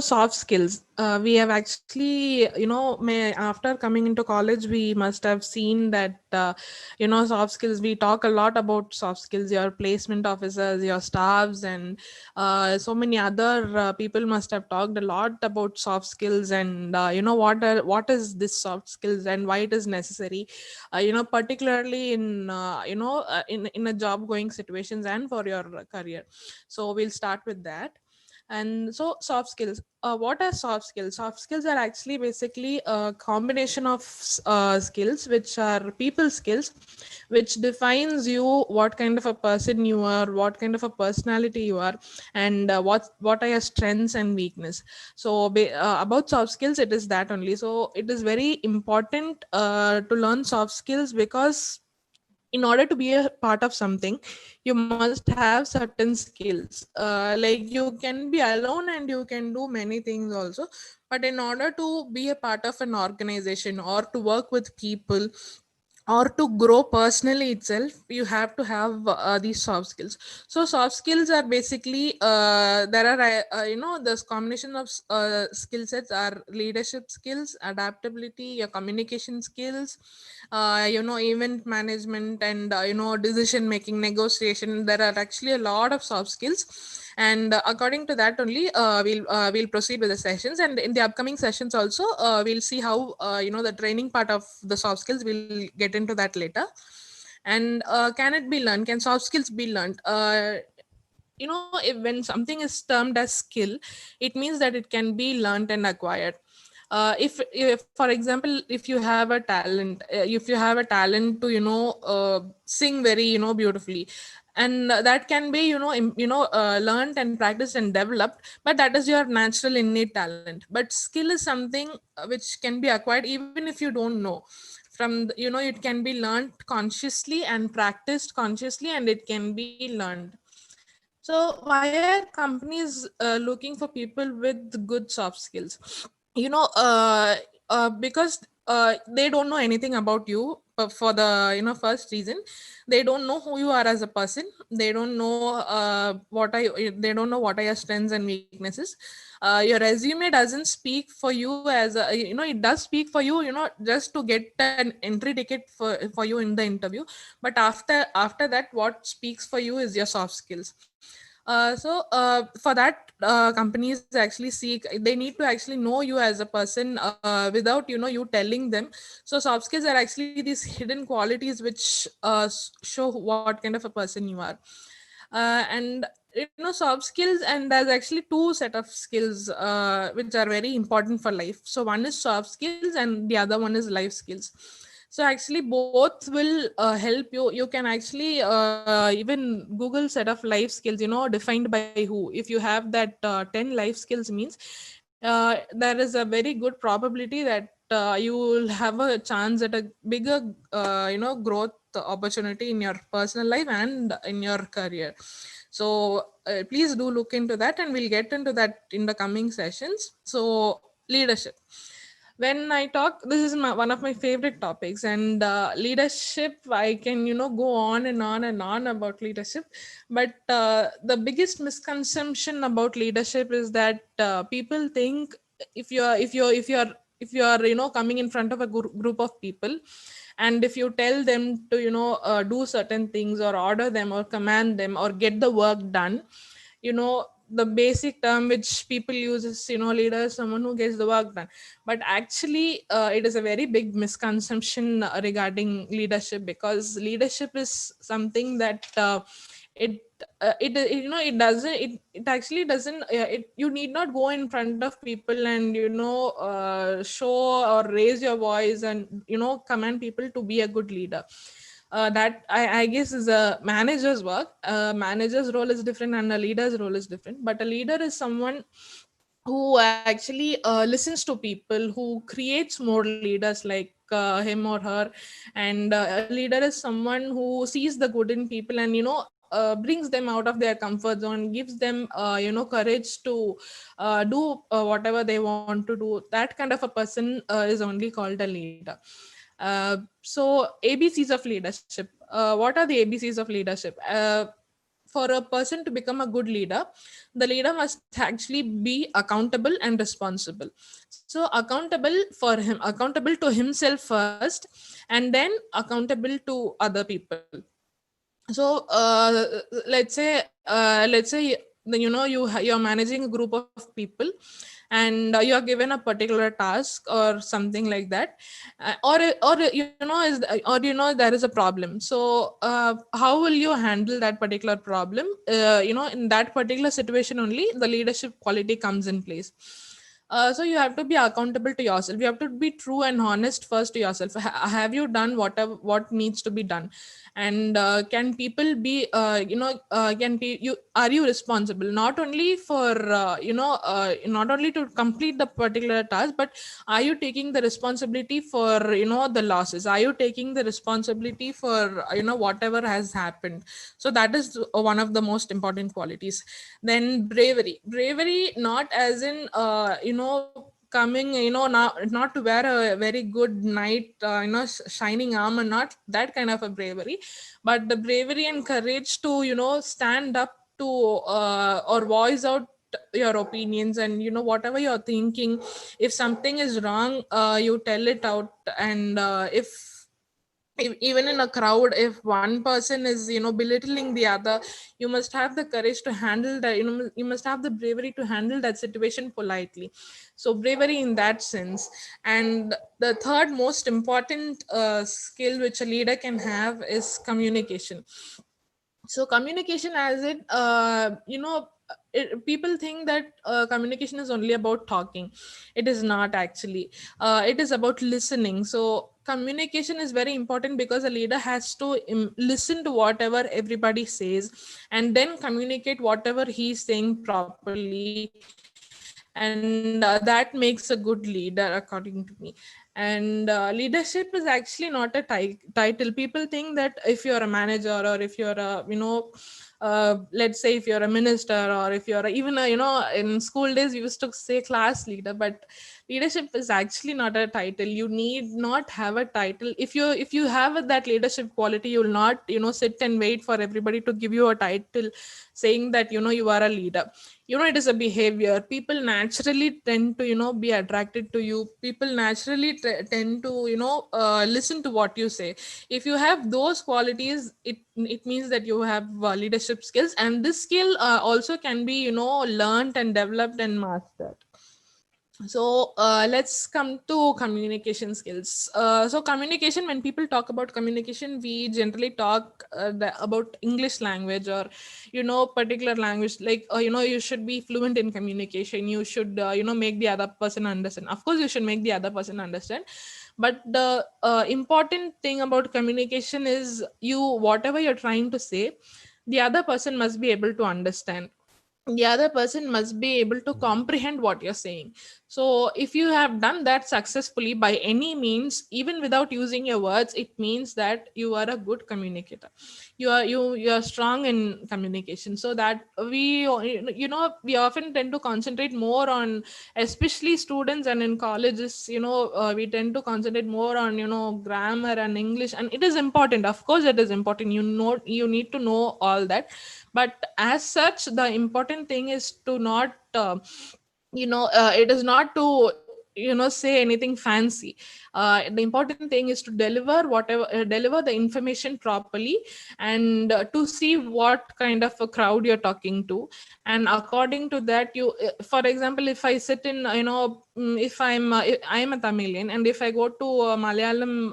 soft skills, we have actually, after coming into college, we must have seen that, soft skills, we talk a lot about soft skills, your placement officers, your staffs, and so many other people must have talked a lot about soft skills, and what is this soft skills and why it is necessary, particularly in a job going situations and for your career. So we'll start with that. And so soft skills, what are soft skills? Soft skills are actually basically a combination of skills which are people skills, which defines you, what kind of a person you are, what kind of a personality you are, and what are your strengths and weakness. So about soft skills, it is that only. So it is very important to learn soft skills, because in order to be a part of something, you must have certain skills. Like, you can be alone and you can do many things also, but in order to be a part of an organization or to work with people or to grow personally itself, you have to have these soft skills. So soft skills are basically, there are this combination of skill sets are leadership skills, adaptability, your communication skills, event management, and decision making, negotiation. There are actually a lot of soft skills, and according to that only, we'll proceed with the sessions. And in the upcoming sessions also, we'll see how, the training part of the soft skills, we'll get into that later. And can it be learned? Can soft skills be learned? If, when something is termed as skill, it means that it can be learned and acquired. If for example, if you have a talent, to sing very beautifully, and that can be learned and practiced and developed, but that is your natural innate talent. But skill is something which can be acquired even if you don't know. It can be learned consciously and practiced consciously, and it can be learned. So why are companies looking for people with good soft skills? you know uh, because they don't know anything about you. For the first reason, they don't know who you are as a person. They don't know they don't know what are your strengths and weaknesses. Your resume doesn't speak for you as a, it does speak for you, just to get an entry ticket for you in the interview. But after that, what speaks for you is your soft skills. For that, companies actually seek, they need to actually know you as a person, without you telling them. So soft skills are actually these hidden qualities which show what kind of a person you are. And soft skills, and there's actually two set of skills which are very important for life. So one is soft skills and the other one is life skills. So actually both will help you. You can actually even Google set of life skills, defined by who. If you have that 10 life skills means, there is a very good probability that you will have a chance at a bigger growth opportunity in your personal life and in your career. So please do look into that, and we'll get into that in the coming sessions. So leadership, when I talk, this is one of my favorite topics. And leadership, I can go on and on and on about leadership. But the biggest misconception about leadership is that people think, if you are coming in front of a group of people, and if you tell them to do certain things, or order them, or command them, or get the work done, the basic term which people use is, leader is someone who gets the work done. But actually, it is a very big misconception regarding leadership, because leadership is something that it doesn't, it actually doesn't, you need not go in front of people and show or raise your voice and command people to be a good leader. That I guess is a manager's work. Manager's role is different and a leader's role is different. But a leader is someone who actually listens to people, who creates more leaders like him or her. And a leader is someone who sees the good in people, and brings them out of their comfort zone, gives them courage to do whatever they want to do. That kind of a person is only called a leader. So ABCs of leadership, what are the ABCs of leadership? for a person to become a good leader, the leader must actually be accountable and responsible. So accountable for him, accountable to himself first, and then accountable to other people. So let's say you're managing a group of people, and you are given a particular task or something like that. Or there is a problem. So how will you handle that particular problem? In that particular situation only the leadership quality comes in place. So you have to be accountable to yourself. You have to be true and honest first to yourself. Have you done what needs to be done? And can people be can be you are you responsible not only for not only to complete the particular task, but are you taking the responsibility for the losses? Are you taking the responsibility for whatever has happened? So that is one of the most important qualities. Then bravery, not as in coming not to wear a very good knight shining armor, not that kind of a bravery, but the bravery and courage to stand up to or voice out your opinions, and whatever you're thinking. If something is wrong, you tell it out. And if even in a crowd, if one person is belittling the other, you must have the courage to handle that. You must have the bravery to handle that situation politely. So bravery in that sense. And the third most important skill which a leader can have is communication. So communication, as people think that communication is only about talking. It is not actually. It is about listening. So communication is very important because a leader has to listen to whatever everybody says, and then communicate whatever he's saying properly. And that makes a good leader, according to me. And leadership is actually not a title. People think that if you're a manager, or if you're a let's say if you're a minister, or if you're in school days we used to say class leader, but leadership is actually not a title. You need not have a title. If you have that leadership quality, you will not sit and wait for everybody to give you a title saying that you are a leader. It is a behavior. People naturally tend to be attracted to you. People naturally tend to listen to what you say. If you have those qualities, it means that you have leadership skills, and this skill also can be learned and developed and mastered. So let's come to communication skills. So communication, when people talk about communication, we generally talk about English language, or particular language. Like you should be fluent in communication. You should make the other person understand. Of course you should make the other person understand, but the important thing about communication is, whatever you're trying to say, the other person must be able to understand. The other person must be able to comprehend what you're saying. So if you have done that successfully by any means, even without using your words, it means that you are a good communicator. You are strong in communication. So that we often tend to concentrate more on, especially students and in colleges, we tend to concentrate more on grammar and English, and it is important. Of course it is important. You need to know all that, but as such the important thing is to not it is not to say anything fancy. The important thing is to deliver the information properly, and to see what kind of a crowd you're talking to. And according to that, for example, if I sit in if I'm a Tamilian, and if I go to Malayalam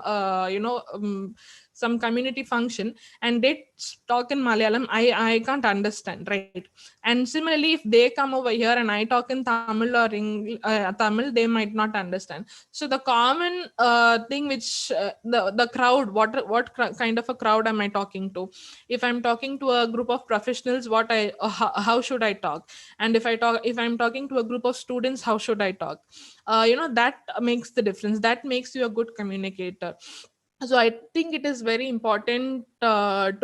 some community function, and they talk in Malayalam, I can't understand, right? And similarly, if they come over here and I talk in Tamil or Tamil, they might not understand. So the common thing which the crowd, what kind of a crowd am I talking to? If I'm talking to a group of professionals, how should I talk? And if I'm talking to a group of students, how should I talk? That makes the difference. That makes you a good communicator. So I think it is very important to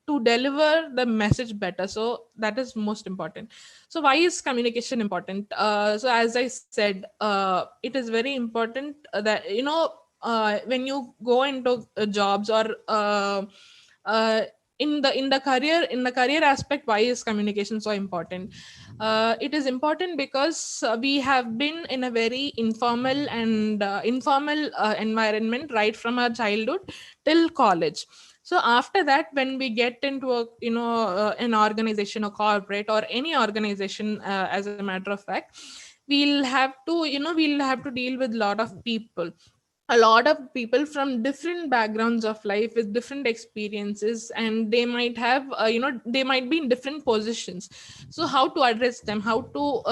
to deliver the message better. So that is most important. So why is communication important? So as I said, it is very important that when you go into jobs, or in the career aspect, why is communication so important? It is important because we have been in a very informal environment right from our childhood till college. So after that, when we get into a an organization, a corporate or any organization, as a matter of fact, we'll have to deal with a lot of people, from different backgrounds of life with different experiences, and they might be in different positions. So how to address them, how to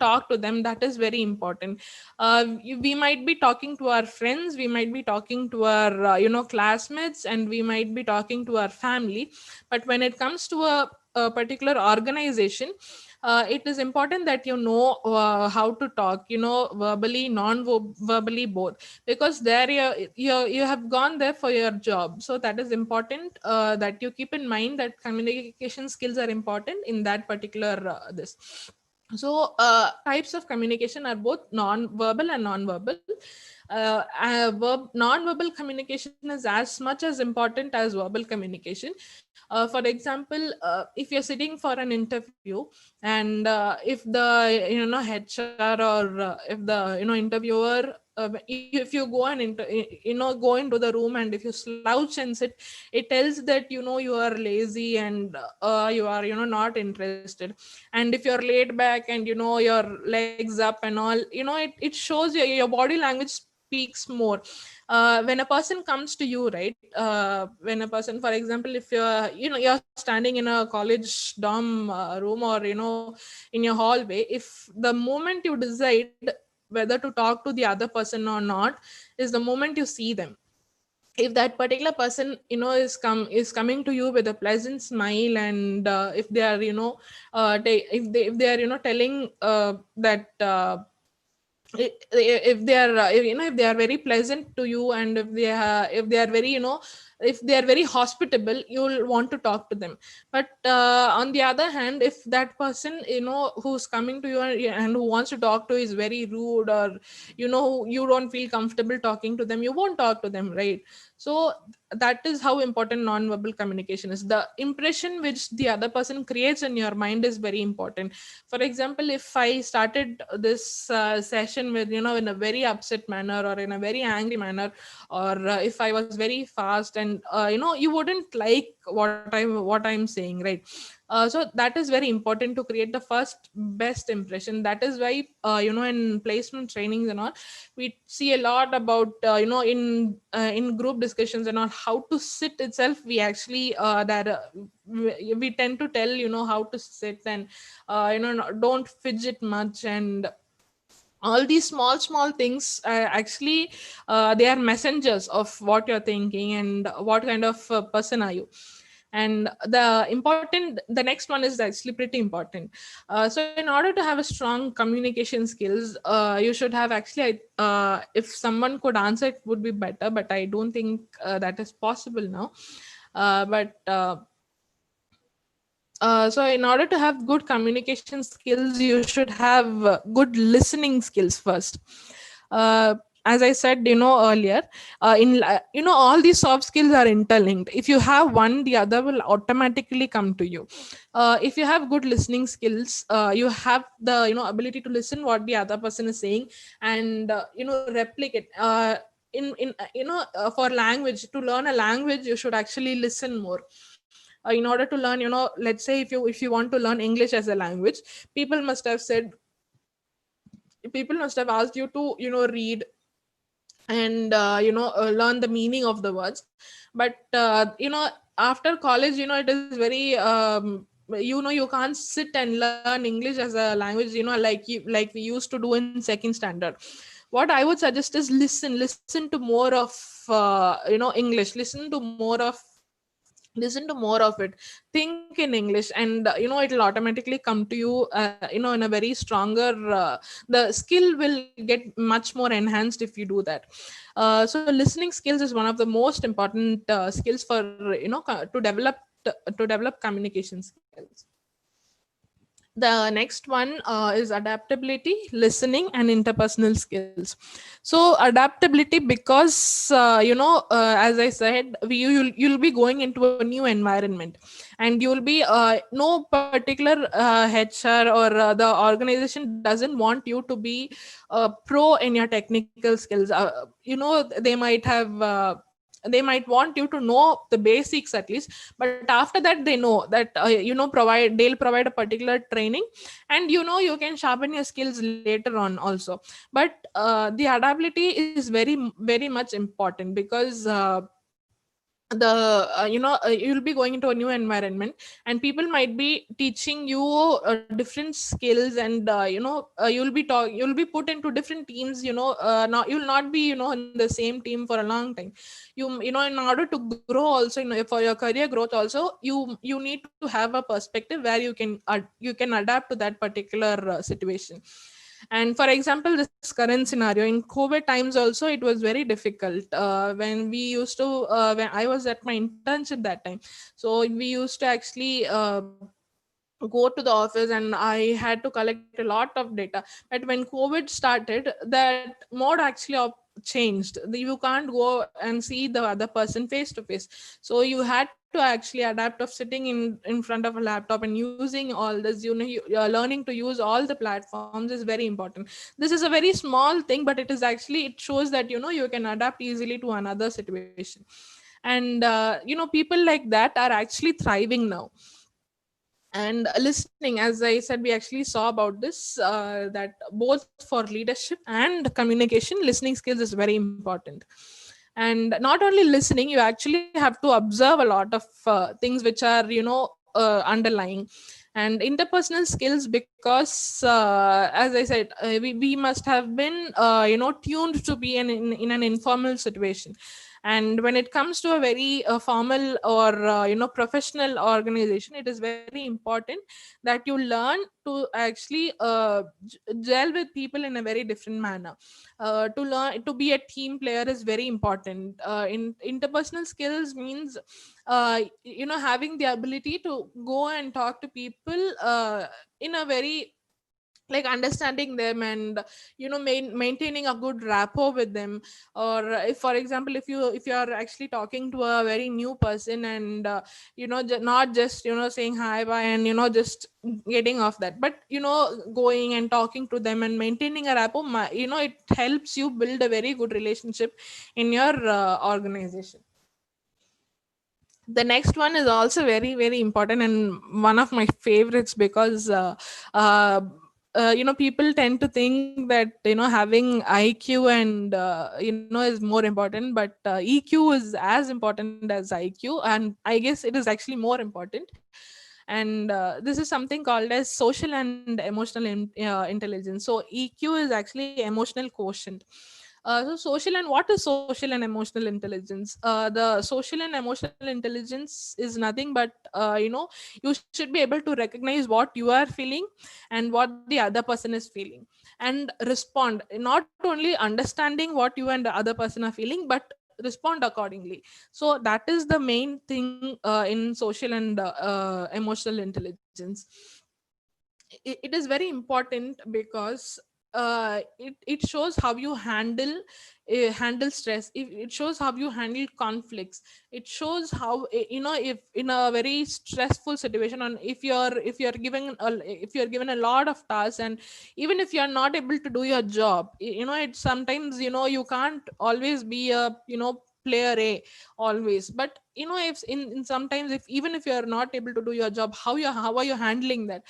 talk to them, that is very important. We might be talking to our friends, we might be talking to our classmates, and we might be talking to our family. But when it comes to a particular organization, it is important that how to talk, verbally, non-verbally, both, because there you have gone there for your job. So that is important, that you keep in mind that communication skills are important in that particular this. So types of communication are both non-verbal and non-verbal. Non-verbal communication is as much as important as verbal communication. For example, if you're sitting for an interview, and if the HR, or if the interviewer, if you go and go into the room, and if you slouch and sit, it tells that you are lazy, and you are not interested. And if you're laid back, and your legs up and all, it shows your body language speaks more. When a person comes to you, right, when a person, for example, if you're standing in a college dorm room, or in your hallway, if the moment you decide whether to talk to the other person or not is the moment you see them. If that particular person is coming to you with a pleasant smile, and if they are if they are telling that if they are if they are very pleasant to you, and if they are very if they are very hospitable, you'll want to talk to them. But on the other hand, if that person who's coming to you, and who wants to talk to is very rude, or you don't feel comfortable talking to them, you won't talk to them, right? So that is how important non-verbal communication is. The impression which the other person creates in your mind is very important. For example, if I started this session with in a very upset manner, or in a very angry manner, or if I was very fast, and you wouldn't like what I'm saying, right? So that is very important to create the first best impression. That is why in placement trainings and all, we see a lot about in group discussions and all, how to sit itself. We actually that we tend to tell how to sit, and don't fidget much, and all these small things, actually they are messengers of what you're thinking, and what kind of person are you. And the next one is actually pretty important. So in order to have a strong communication skills, you should have actually, if someone could answer, it would be better, but I don't think that is possible now. But So in order to have good communication skills, you should have good listening skills first. uh, as I said earlier, all these soft skills are interlinked. If you have one, the other will automatically come to you. If you have good listening skills, you have the ability to listen what the other person is saying, and replicate. For language, to learn a language, you should actually listen more. In order to learn, let's say, if you want to learn English as a language, people must have said people must have asked you to read, and learn the meaning of the words. But after college, it is very you can't sit and learn English as a language, like we used to do in second standard. What I would suggest is listen to more of English. Listen to more of it. Think in English, and it'll automatically come to you in a very stronger, the skill will get much more enhanced if you do that. So listening skills is one of the most important skills for to develop communication skills. The next one is adaptability, listening, and interpersonal skills. So adaptability, because as I said, you'll be going into a new environment, and you'll be no particular HR or the organization doesn't want you to be pro in your technical skills. They might want you to know the basics at least, but after that they know that they'll provide a particular training, and you can sharpen your skills later on also. But the adaptability is very much important, because you'll be going into a new environment, and people might be teaching you different skills, and you'll be put into different teams. Not you'll not be in the same team for a long time. In order to grow also, for your career growth also, you need to have a perspective where you can adapt to that particular situation. And for example, this current scenario in COVID times also, it was very difficult when we used to when I was at my internship that time. So we used to actually go to the office, and I had to collect a lot of data. But when COVID started, that mode actually changed. You can't go and see the other person face to face, so you had to actually adapt of sitting in front of a laptop and using all this. You're learning to use all the platforms is very important. This is a very small thing, but it shows that you can adapt easily to another situation. And people like that are actually thriving now. And listening, as I said, we actually saw about this, that both for leadership and communication, listening skills is very important. And not only listening, you actually have to observe a lot of things which are underlying. And interpersonal skills, because as I said, we must have been tuned to be in an informal situation. And when it comes to a very formal or professional organization, it is very important that you learn to actually gel with people in a very different manner. To learn to be a team player is very important. In interpersonal skills means having the ability to go and talk to people in a very, like, understanding them, and maintaining a good rapport with them. Or if, for example, if you are actually talking to a very new person, and not just saying hi bye and just getting off that, but going and talking to them and maintaining a rapport, it helps you build a very good relationship in your organization. The next one is also very important, and one of my favorites, because uh, people tend to think that having IQ and is more important, but EQ is as important as IQ, and I guess it is actually more important. And this is something called as social and emotional intelligence. So EQ is actually emotional quotient. So social and what is social and emotional intelligence? The social and emotional intelligence is nothing but you should be able to recognize what you are feeling and what the other person is feeling, and respond, not only understanding what you and the other person are feeling, but respond accordingly. So that is the main thing in social and emotional intelligence. It is very important, because it shows how you handle stress. It shows how you handle conflicts. It shows how, if in a very stressful situation, and if you're given a lot of tasks, and even if you're not able to do your job, it sometimes, you can't always be a player A always. But if in sometimes, if even if you're not able to do your job, how are you handling that?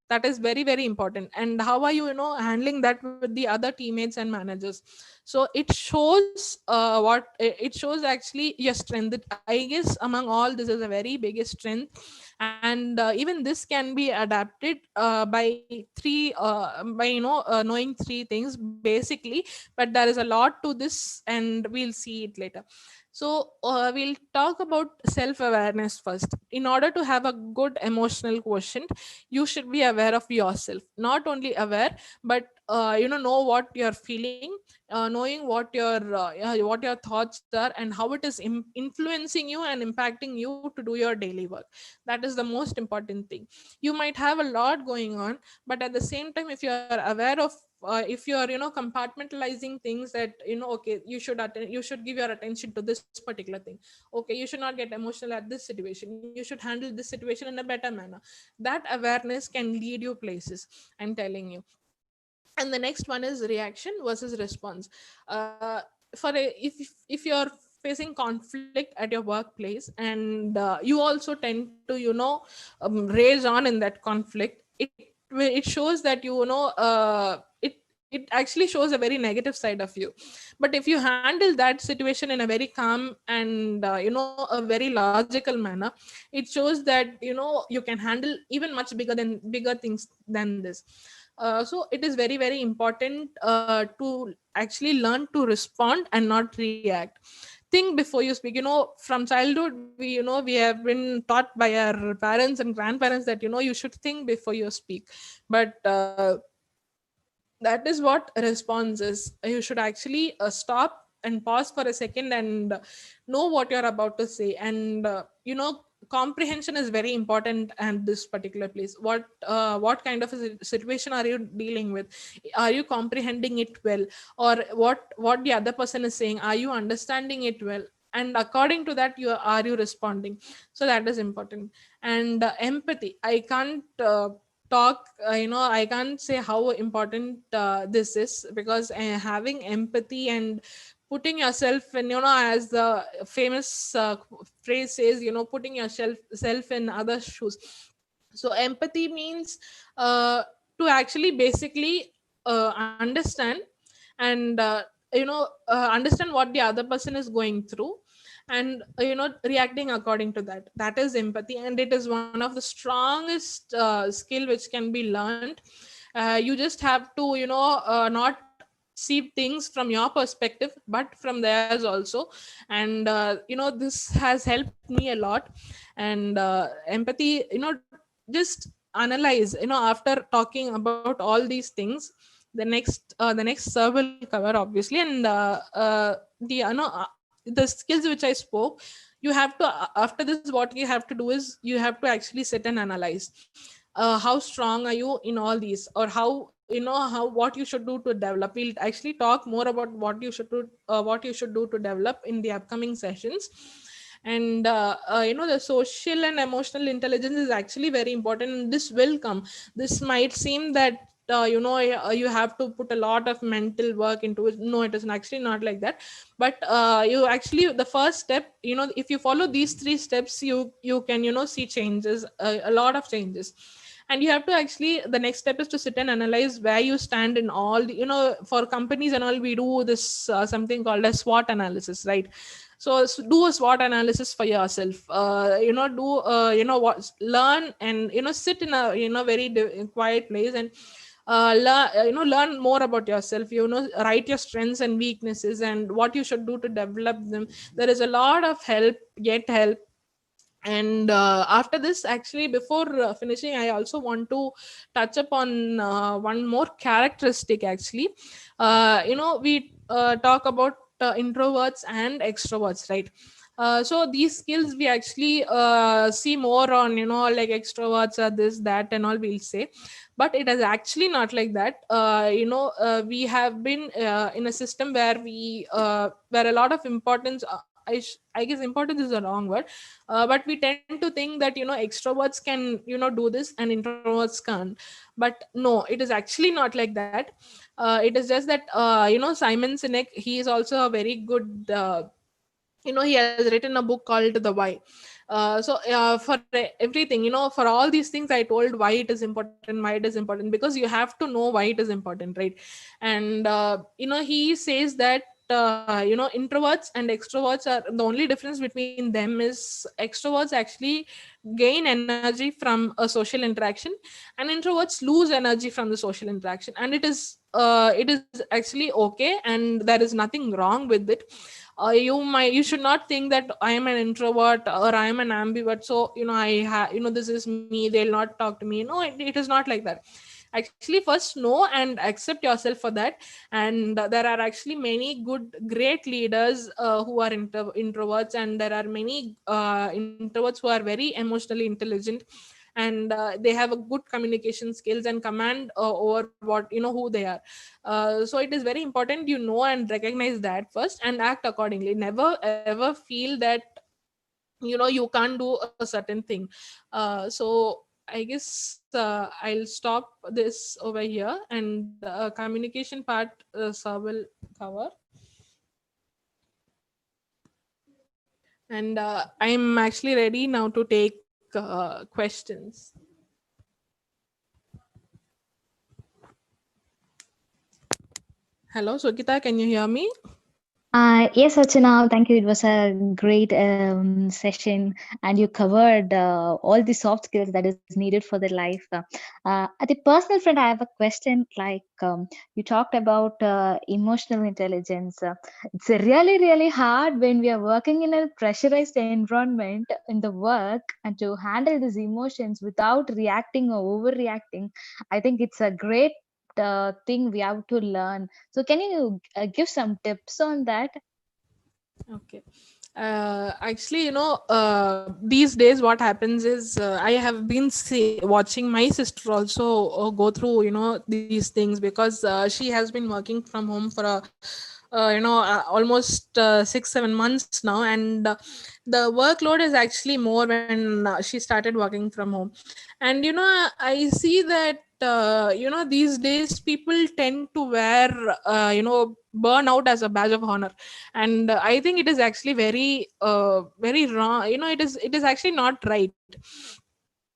That is very important. And how are you handling that with the other teammates and managers? So it shows it shows actually your strength. I guess among all, this is a very biggest strength. And even this can be adapted by knowing three things basically. But there is a lot to this, and we'll see it later. So we'll talk about self awareness first. In order to have a good emotional quotient, you should be aware of yourself. Not only aware, but know what you're feeling, knowing what your thoughts are, and how it is influencing you and impacting you to do your daily work. That is the most important thing. You might have a lot going on, but at the same time, if you are aware of, if you are compartmentalizing things, that okay, you should give your attention to this particular thing. Okay, you should not get emotional at this situation, you should handle this situation in a better manner. That awareness can lead you places, I'm telling you. And the next one is reaction versus response. uh, if you're facing conflict at your workplace, and you also tend to rage on in that conflict, it shows that it actually shows a very negative side of you. But if you handle that situation in a very calm and a very logical manner, it shows that you can handle even much bigger things than this. So it is very very important to actually learn to respond and not react. Think before you speak. From childhood, we have been taught by our parents and grandparents that you should think before you speak. But that is what response is. You should actually stop and pause for a second and know what you're about to say. And comprehension is very important at this particular place. What kind of a situation are you dealing with? Are you comprehending it well? Or what the other person is saying, are you understanding it well? And according to that, you responding. So that is important. And empathy, I can't talk I can't say how important this is, because having empathy and putting yourself in, as the famous phrase says, putting yourself self in others shoes. So empathy means to actually basically understand, and understand what the other person is going through, and reacting according to that. That is empathy, and it is one of the strongest skill which can be learned. You just have to not see things from your perspective but from theirs also. And this has helped me a lot. And empathy, just analyze, after talking about all these things, the next sir will cover, obviously. And the the skills which I spoke, you have to after this, what you have to do is you have to actually sit and analyze how strong are you in all these, or how how what you should do to develop. We'll actually talk more about what you should do to develop in the upcoming sessions. And the social and emotional intelligence is actually very important, and this will come. This might seem that you have to put a lot of mental work into it. No, it is actually not like that. But you actually, the first step, if you follow these three steps, you can see changes, a lot of changes. And you have to actually, the next step is to sit and analyze where you stand in all the, for companies and all, we do this something called a SWOT analysis, right? So do a SWOT analysis for yourself. Do what, learn, and sit in a very quiet place, and learn more about yourself. Write your strengths and weaknesses and what you should do to develop them. There is a lot of help. Get help. And after this, actually, before finishing, I also want to touch upon one more characteristic, actually. We talk about introverts and extroverts, right? So these skills we actually see more on, like extroverts are this, that, and all, we'll say. But it is actually not like that. We have been in a system where where a lot of importance, I guess importance is a wrong word, but we tend to think that extroverts can do this and introverts can't. But no, it is actually not like that. It is just that Simon Sinek, he is also a very good he has written a book called The Why. For everything, for all these things I told, why it is important, why it is important, because you have to know why it is important, right? And he says that introverts and extroverts are, the only difference between them is extroverts actually gain energy from a social interaction, and introverts lose energy from the social interaction. And it is actually okay, and there is nothing wrong with it. You should not think that I am an introvert or I am an ambivert, so this is me, they'll not talk to me. No, it is not like that. Actually, first know and accept yourself for that. And there are actually many good great leaders who are introverts, and there are many introverts who are very emotionally intelligent, and they have a good communication skills and command over what who they are. So it is very important and recognize that first and act accordingly. Never ever feel that you can't do a certain thing. So I guess I'll stop this over here, and communication part Sir will cover. And I'm actually ready now to take questions. Hello, Sukita, can you hear me? Yes, Archana, thank you. It was a great session, and you covered all the soft skills that is needed for the life. At the personal front, I have a question. Like you talked about emotional intelligence. It's really, really hard when we are working in a pressurized environment in the work and to handle these emotions without reacting or overreacting. I think it's a great thing we have to learn. So, can you give some tips on that? Okay. Actually, these days what happens is I have been watching my sister also go through, these things, because she has been working from home for almost 6-7 months now, and the workload is actually more when she started working from home. And I see that these days people tend to wear burnout as a badge of honor. And I think it is actually very wrong. It is actually not right.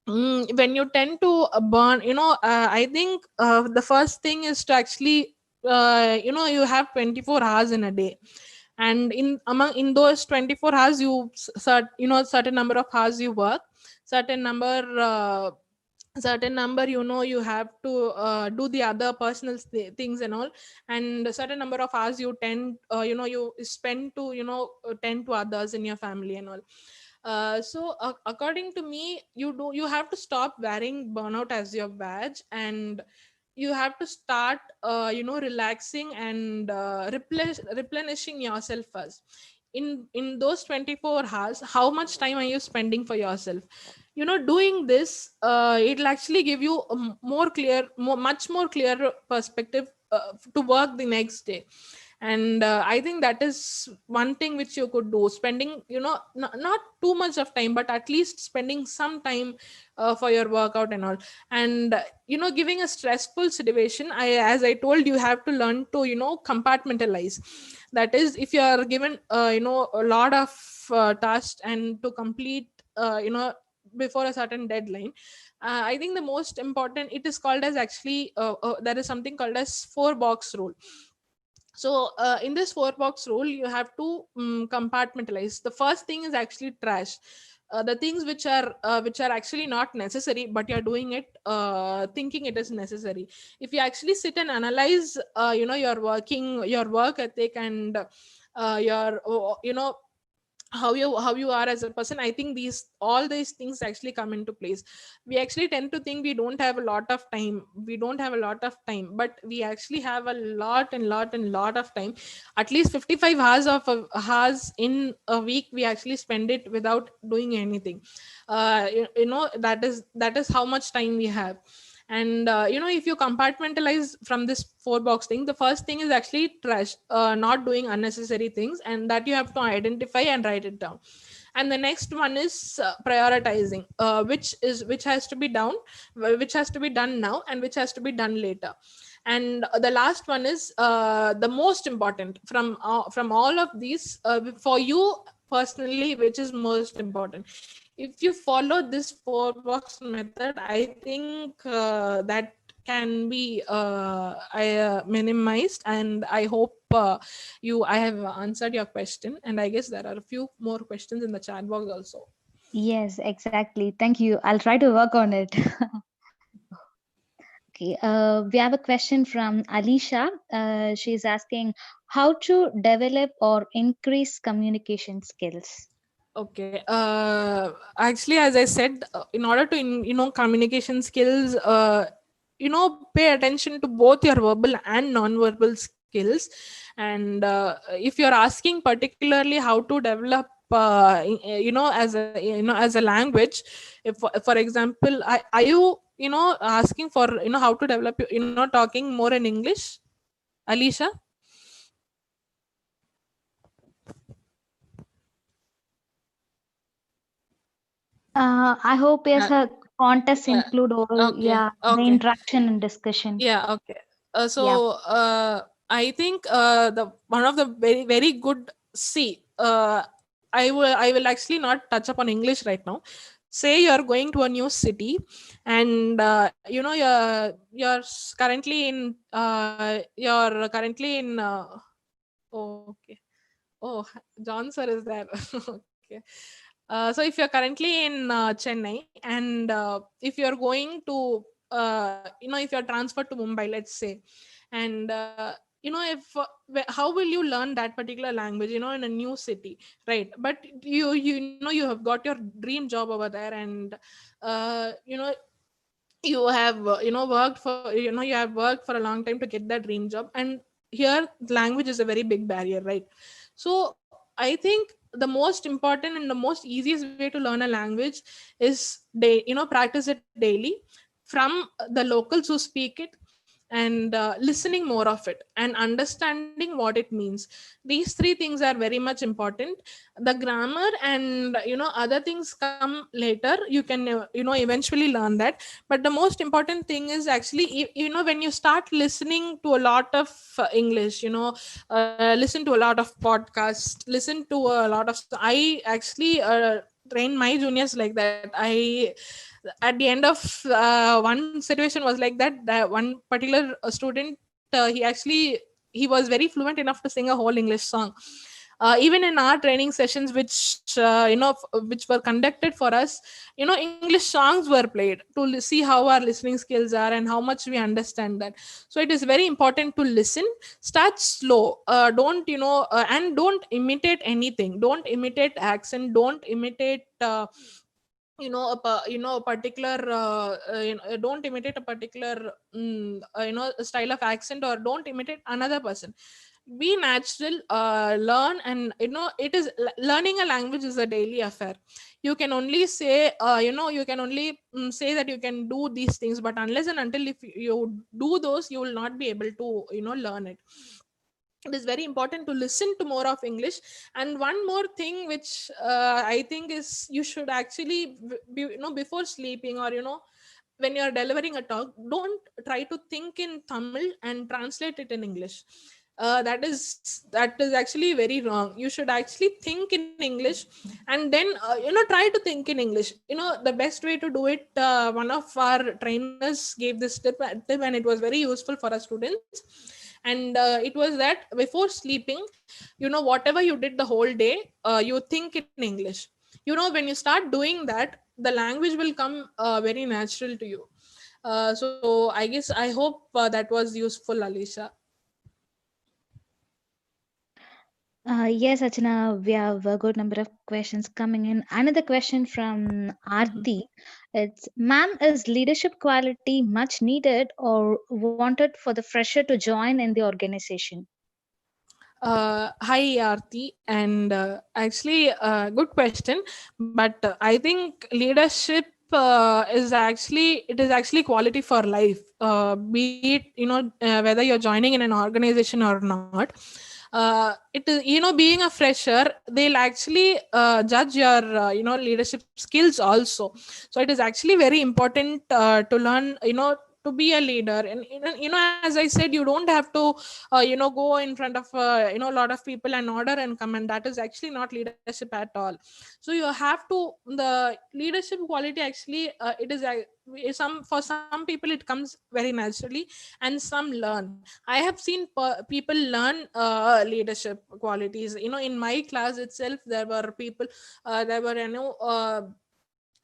When you tend to burn, I think the first thing is to actually you have 24 hours in a day, and in those 24 hours certain number of hours you work, certain number certain number you have to do the other personal things and all, and a certain number of hours you tend you spend to tend to others in your family and all. So according to me, you have to stop wearing burnout as your badge, and you have to start relaxing and replenishing yourself first. In those 24 hours, how much time are you spending for yourself? Doing this, it'll actually give you a much more clear perspective to work the next day. And I think that is one thing which you could do, spending not too much of time, but at least spending some time for your workout and all. And giving a stressful situation, as I told, you have to learn to compartmentalize. That is, if you are given a lot of tasks and to complete before a certain deadline, I think the most important, it is called as actually there is something called as 4 box rule. So in this 4 box rule, you have to compartmentalize. The first thing is actually trash. The things which are actually not necessary, but you're doing it thinking it is necessary. If you actually sit and analyze your work ethic, and your how you are as a person, I think these things actually come into place. We actually tend to think we don't have a lot of time, but we actually have a lot of time. At least 55 hours hours in a week we actually spend it without doing anything. That is how much time we have. And if you compartmentalize from this 4 box thing, the first thing is actually trash, not doing unnecessary things, and that you have to identify and write it down. And the next one is prioritizing, which has to be down, which has to be done now, and which has to be done later. And the last one is the most important from all of these, for you personally, which is most important. If you follow this 4 box method, I think that can be minimized. And I hope I have answered your question, and I guess there are a few more questions in the chat box also. Yes, exactly. Thank you. I'll try to work on it. Okay, we have a question from Alicia. She's asking how to develop or increase communication skills. Okay. Actually, as I said, in order to communication skills, pay attention to both your verbal and non-verbal skills. And if you're asking particularly how to develop, as a language, if for example, are you asking for how to develop talking more in English, Alicia? I hope yes, Uh, her contests uh, include all, okay. yeah, the Okay. interaction and discussion. Yeah, okay. Yeah. I think the one of the very very good, see, I will actually not touch upon English right now. Say you are going to a new city, and you're currently in oh, okay. Oh, John sir is there. Okay. So if you're currently in Chennai, and if you're going to, if you're transferred to Mumbai, let's say, and if how will you learn that particular language, in a new city, right? But you have got your dream job over there, and uh, you know you have you have worked for a long time to get that dream job, and here language is a very big barrier, right? So I think the most important and the most easiest way to learn a language is practice it daily from the locals who speak it, and listening more of it and understanding what it means. These three things are very much important. The grammar and other things come later. You can eventually learn that. But the most important thing is actually, when you start listening to a lot of English, listen to a lot of podcasts, listen to a lot of I actually train my juniors like that. I At the end of one situation was like that, one particular student, he was very fluent enough to sing a whole English song. Even in our training sessions, which were conducted for us, English songs were played to see how our listening skills are and how much we understand that. So it is very important to listen. Start slow. Don't and don't imitate anything. Don't imitate accent. Don't imitate a particular don't imitate a particular style of accent, or don't imitate another person. Be natural. Learn, and learning a language is a daily affair. You can only say, you can only say that you can do these things, but unless and until if you do those, you will not be able to learn it. It is very important to listen to more of English. And one more thing which I think is, you should actually before sleeping, or when you're delivering a talk, don't try to think in Tamil and translate it in English. That is actually very wrong. You should actually think in English, and then try to think in English. The best way to do it, one of our trainers gave this tip, and it was very useful for our students. And it was that before sleeping, whatever you did the whole day, you think in English. When you start doing that, the language will come very natural to you. So I hope that was useful, Alicia. Yes, Achana, we have a good number of questions coming in. Another question from Aarti. It's, ma'am, is leadership quality much needed or wanted for the fresher to join in the organization? Hi, Arti, and good question. But I think leadership is actually quality for life. Be it whether you're joining in an organization or not. It is, being a fresher, they'll actually judge your leadership skills also. So it is actually very important to learn, to be a leader. And as I said, you don't have to go in front of a lot of people and order and come, and that is actually not leadership at all. So you have to, the leadership quality actually, it is some, for some people it comes very naturally, and some learn. I have seen people learn leadership qualities. In my class itself, there were people, there were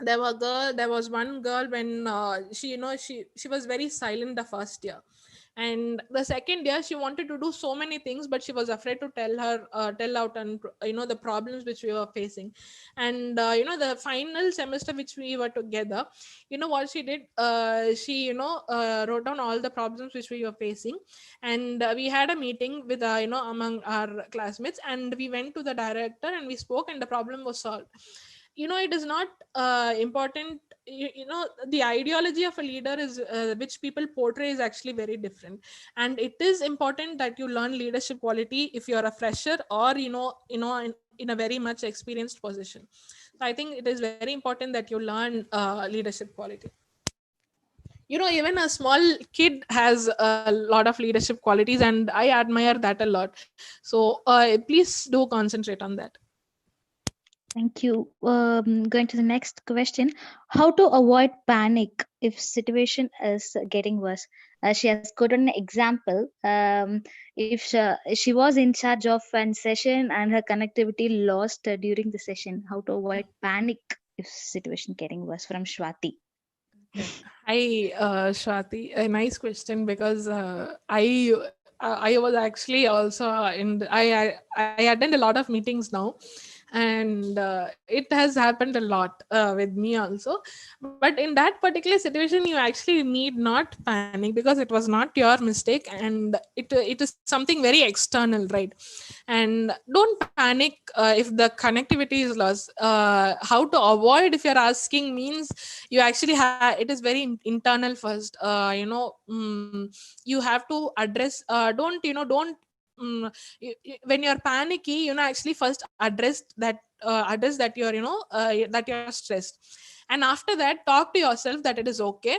there was one girl, when she was very silent the first year, and the second year she wanted to do so many things, but she was afraid to tell out, and the problems which we were facing. And the final semester which we were together, what she did, she wrote down all the problems which we were facing, and we had a meeting with among our classmates, and we went to the director and we spoke, and the problem was solved. It is not important. The ideology of a leader is, which people portray, is actually very different, and it is important that you learn leadership quality if you're a fresher, or in a very much experienced position. So I think it is very important that you learn leadership quality. Even a small kid has a lot of leadership qualities, and I admire that a lot. So please do concentrate on that. Thank you. Going to the next question: how to avoid panic if situation is getting worse? She has quoted an example. If she was in charge of an session and her connectivity lost during the session, how to avoid panic if situation getting worse? From Shwati. Okay. Hi, Shwati. A nice question, because I was actually also I attend a lot of meetings now, and it has happened a lot with me also. But in that particular situation, you actually need not panic, because it was not your mistake, and it is something very external, right? And don't panic if the connectivity is lost. How to avoid, if you're asking, means you actually have, it is very internal first. You have to address, don't when you're panicky, actually first address that you're that you're stressed, and after that talk to yourself that it is okay.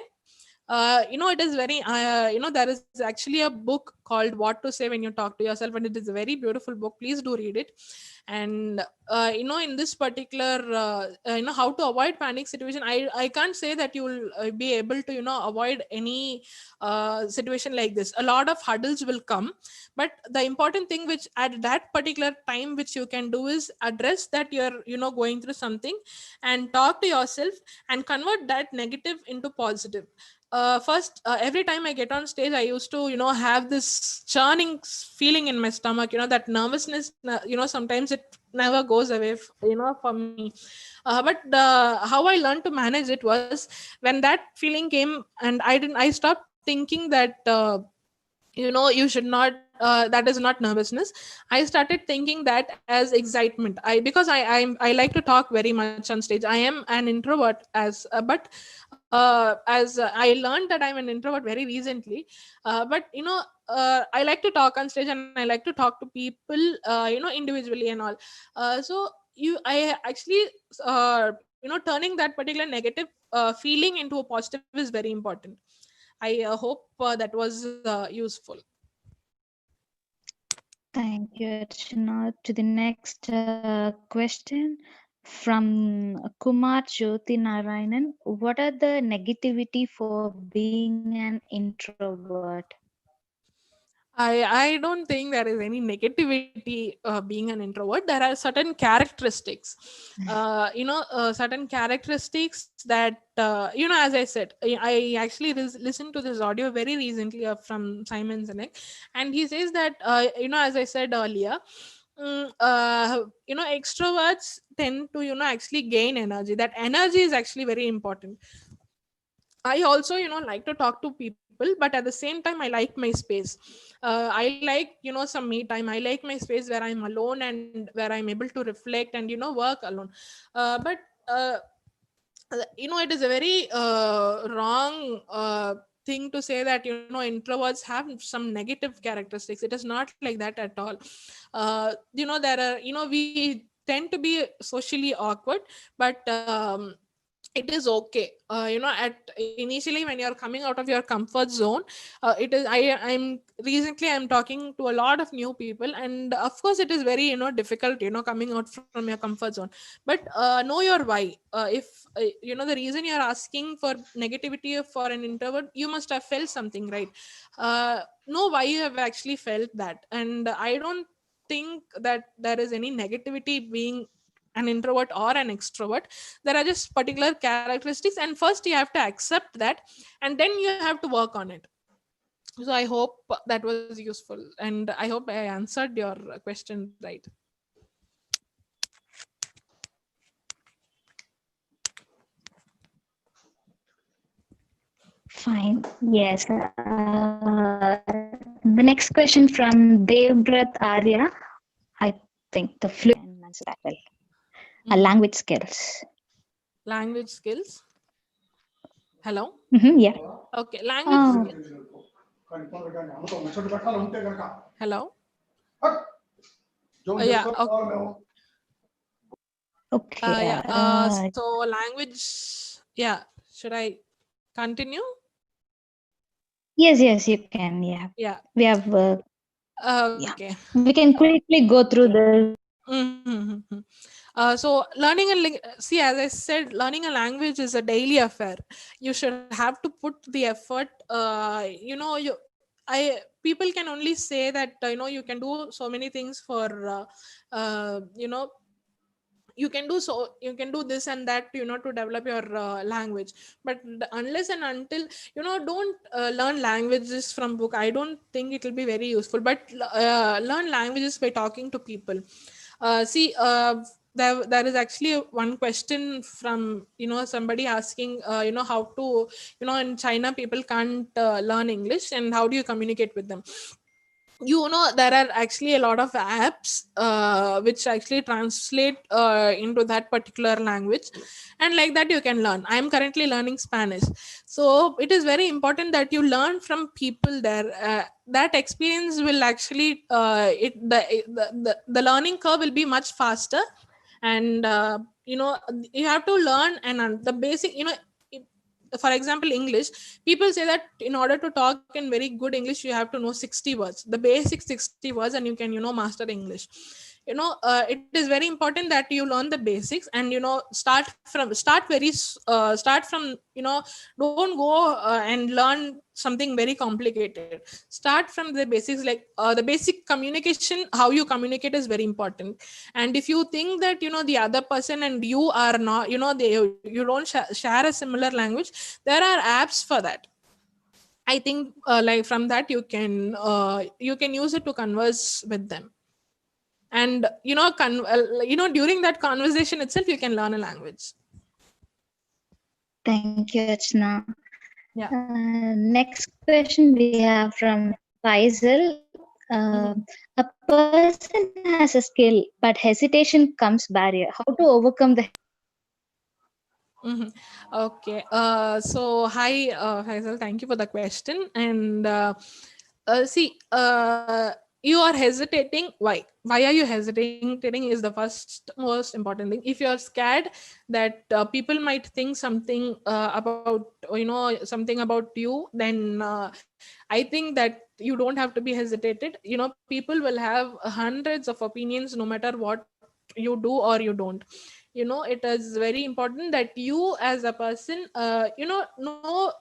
It is very there is actually a book called What to Say When You Talk to Yourself, and it is a very beautiful book. Please do read it. And in this particular how to avoid panic situation, I can't say that you will be able to avoid any situation like this. A lot of hurdles will come, but the important thing which at that particular time which you can do is address that you're going through something, and talk to yourself, and convert that negative into positive. First, every time I get on stage, I used to have this churning feeling in my stomach, that nervousness, sometimes it never goes away for me. But how I learned to manage it was, when that feeling came, and I stopped thinking that you should not, that is not nervousness. I started thinking that as excitement. Because I like to talk very much on stage. I am an introvert, but as I learned that I'm an introvert very recently. But I like to talk on stage, and I like to talk to people individually and all. So I actually turning that particular negative feeling into a positive is very important. I hope that was useful. Thank you, Archana. To the next question from Kumar Jyoti Narayanan. What are the negativity for being an introvert? I don't think there is any negativity being an introvert. There are certain characteristics, certain characteristics that as I said, I actually listened to this audio very recently from Simon Sinek, and he says that as I said earlier, extroverts tend to actually gain energy. That energy is actually very important. I also like to talk to people, but at the same time I like my space. I like some me time. I like my space where I'm alone, and where I'm able to reflect and work alone. But it is a very wrong thing to say that introverts have some negative characteristics. It is not like that at all. There are we tend to be socially awkward, but it is okay. At initially when you're coming out of your comfort zone, it is I'm recently I'm talking to a lot of new people, and of course it is very difficult coming out from your comfort zone. But know your why. If the reason you're asking for negativity for an introvert, you must have felt something, right? Know why you have actually felt that. And I don't think that there is any negativity being an introvert or an extrovert. There are just particular characteristics, and first you have to accept that, and then you have to work on it. So I hope that was useful, and I hope I answered your question right. Fine. Yes. The next question from Devbrat Arya. I think the fluent can answer that well. Hmm. Language skills. Language skills. Hello. Yeah. Okay, language Oh, skills. Hello. Yeah. Okay. okay. Yeah. So language. Yeah. Should I continue? Yes, yes, you can. Yeah. Yeah. We have, yeah. Okay. We can quickly go through the. Mm-hmm. So learning see, as I said, learning a language is a daily affair. You should have to put the effort. People can only say that you can do so many things for uh, you know you can do this and that to develop your language. But unless and until don't learn languages from book. I don't think it will be very useful. But learn languages by talking to people. See, there is actually one question from somebody asking how to in China people can't learn English, and how do you communicate with them. There are actually a lot of apps which actually translate into that particular language, and like that you can learn. I am currently learning Spanish. So it is very important that you learn from people there. That experience will actually the learning curve will be much faster. And you have to learn and the basic for example, English. People say that in order to talk in very good English, you have to know 60 words, the basic 60 words, and you can master English. It is very important that you learn the basics, and start from don't go and learn something very complicated. Start from the basics, like the basic communication. How you communicate is very important. And if you think that the other person and you are not, you don't share a similar language, there are apps for that. I think like from that you can use it to converse with them. And during that conversation itself you can learn a language. Thank you, Achna. Yeah. Next question we have from Faisal. Mhm. A person has a skill, but hesitation comes barrier. How to overcome the hesitation? Mhm. Okay. So hi, Faisal. Thank you for the question. And see, you are hesitating. Why? Why are you hesitating? Is the first most important thing. If you are scared that people might think something about something about you, then I think that you don't have to be hesitated. People will have hundreds of opinions no matter what you do or you don't. It is very important that you as a person know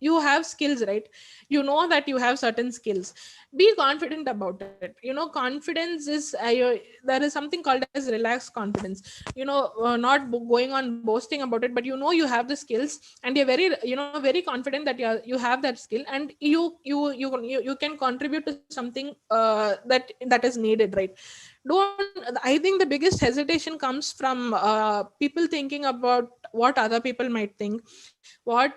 you have skills, right? That you have certain skills. Be confident about it. Confidence is there is something called as relaxed confidence. Not going on boasting about it, but you have the skills, and you're very very confident that you have that skill, and you can contribute to something that is needed, right? Don't I think the biggest hesitation comes from people thinking about what other people might think. What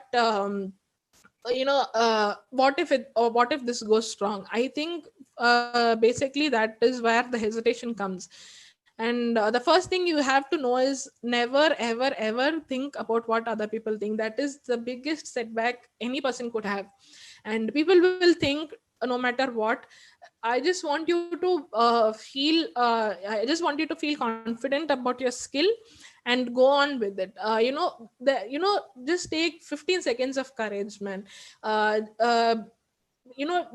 if this goes wrong. I think basically that is where the hesitation comes. And the first thing you have to know is never ever think about what other people think. That is the biggest setback any person could have. And people will think no matter what. I just want you to feel confident about your skill. and go on with it. Just take 15 seconds of courage, man. uh, uh,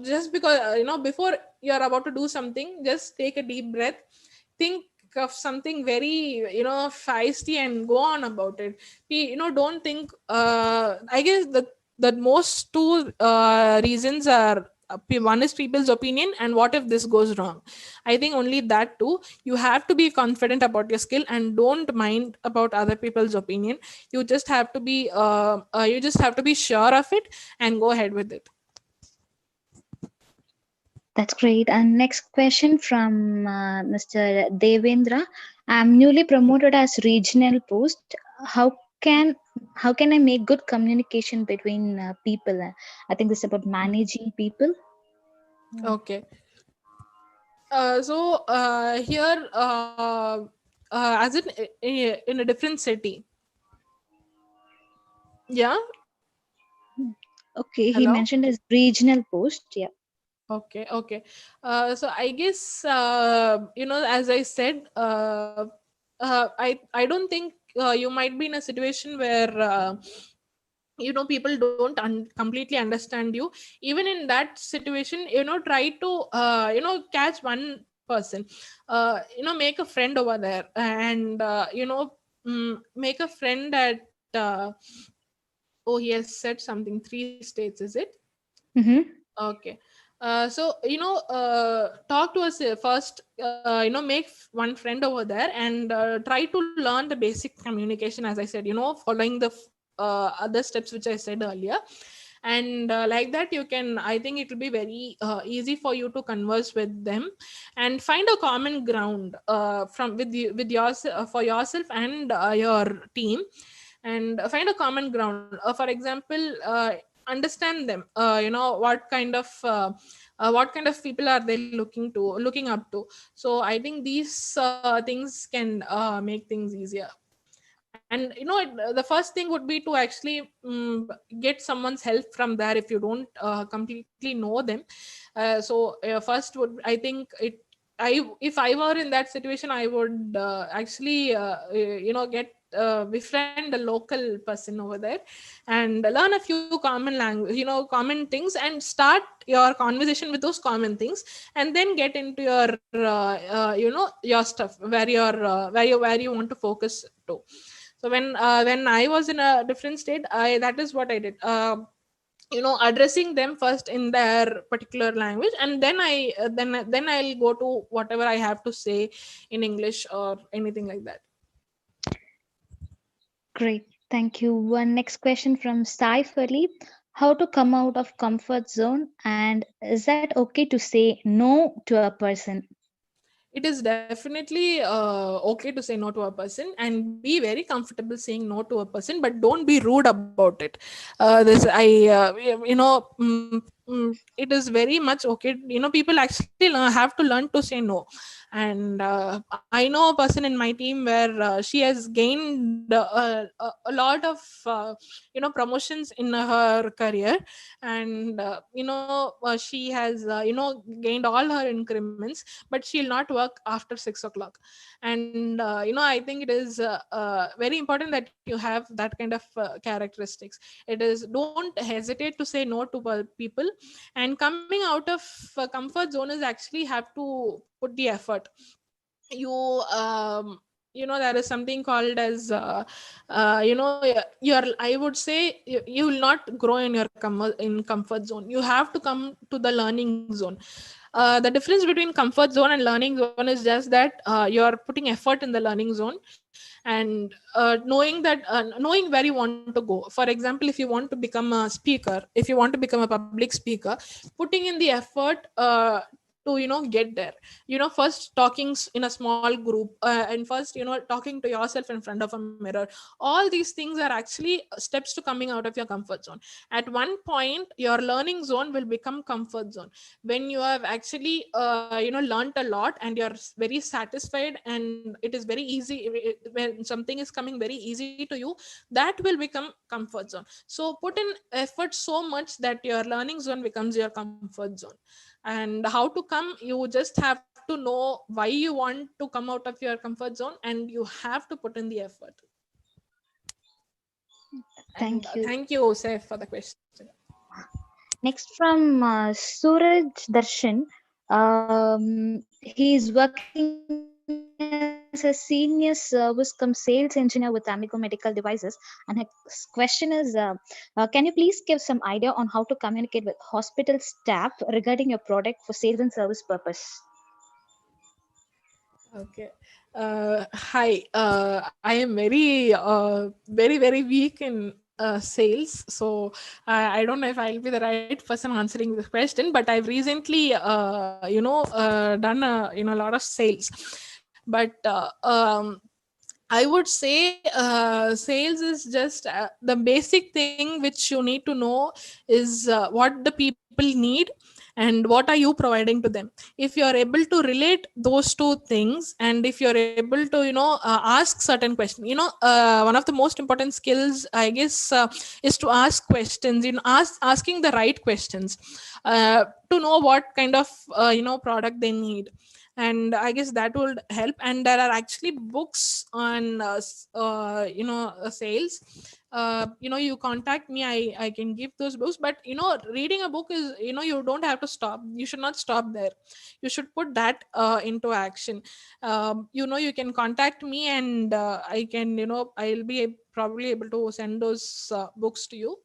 just because before you're about to do something, just take a deep breath, think of something very feisty and go on about it. Don't think, I guess the most two reasons are, one is people's opinion and what if this goes wrong. I think only that too. You have to be confident about your skill and don't mind about other people's opinion. You just have to be sure of it and go ahead with it. That's great. And next question from Mr. Devendra. I'm newly promoted as regional post. How can how can I make good communication between people? I think this is about managing people. Yeah. Okay. Here, as in a different city. Yeah. Okay, he Hello. mentioned as regional post. Yeah. Okay. Okay. So I guess, as I said, I don't think you might be in a situation where people don't completely understand you. Even in that situation, try to catch one person, make a friend over there, and make a friend at oh, he has said something, 3 states, is it? Mm-hmm. Okay. Talk to us first, make one friend over there, and try to learn the basic communication, as I said, following the other steps which I said earlier. And like that, you can, I think it will be very easy for you to converse with them and find a common ground, from with you, with yourself, for yourself and your team. And find a common ground. For example, understand them, what kind of people are they looking up to. So I think these things can make things easier. And the first thing would be to actually get someone's help from there if you don't completely know them. First would, I think it I if I were in that situation, I would actually get befriend a local person over there and learn a few common language, common things, and start your conversation with those common things, and then get into your your stuff where you want to focus to. So when I was in a different state, I that is what I did. Addressing them first in their particular language, and then I'll go to whatever I have to say in English or anything like that. Great. Thank you. One next question from Saif Ali. How to come out of comfort zone, and is that okay to say no to a person? It is definitely okay to say no to a person and be very comfortable saying no to a person, but don't be rude about it. This I you know It is very much okay. People actually have to learn to say no. And I know a person in my team where she has gained a lot of promotions in her career. And she has gained all her increments, but she'll not work after 6 o'clock. And I think it is very important that you have that kind of characteristics. It is, don't hesitate to say no to people. And coming out of comfort zone is actually have to put the effort. You there is something called as I would say you will not grow in your in comfort zone. You have to come to the learning zone. The difference between comfort zone and learning zone is just that you're putting effort in the learning zone, and knowing where you want to go. For example, if you want to become a speaker, if you want to become a public speaker, putting in the effort to get there. First talking in a small group, and first talking to yourself in front of a mirror. All these things are actually steps to coming out of your comfort zone. At one point your learning zone will become comfort zone, when you have actually learned a lot and you're very satisfied, and it is very easy. When something is coming very easy to you, that will become comfort zone. So put in effort so much that your learning zone becomes your comfort zone. And how to come? You just have to have to know why you want to come out of your comfort zone, and you have to put in the effort. And Thank you. thank you, Osef, for the question. Next from Suraj Darshan. He is working as a senior service cum sales engineer with Amico Medical Devices. And his question is, can you please give some idea on how to communicate with hospital staff regarding your product for sales and service purpose? Okay. Hi. I am very weak in sales. So I don't know if I'll be the right person answering this question. But I've recently, done a lot of sales. But I would say sales is just the basic thing which you need to know is what the people need and what are you providing to them. If you are able to relate those two things, and if you're able to ask certain questions, one of the most important skills, I guess, is to ask questions, asking the right questions to know what kind of product they need. And I guess that would help. And there are actually books on sales. You contact me, I can give those books. But reading a book is, you don't have to stop, you should not stop there. You should put that into action. You can contact me, and I can, I'll be probably able to send those books to you.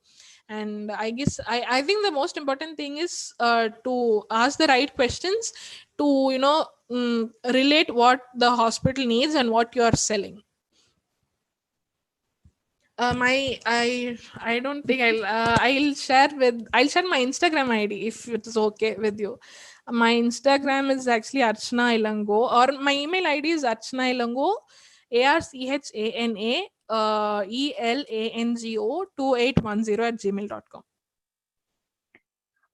And I guess I think the most important thing is to ask the right questions, to relate what the hospital needs and what you are selling. I don't think I'll share my Instagram ID if it's okay with you. My Instagram is actually Archana Ilango, or my email ID is Archana Ilango, ARCHANA ELANGO 2810 at gmail.com.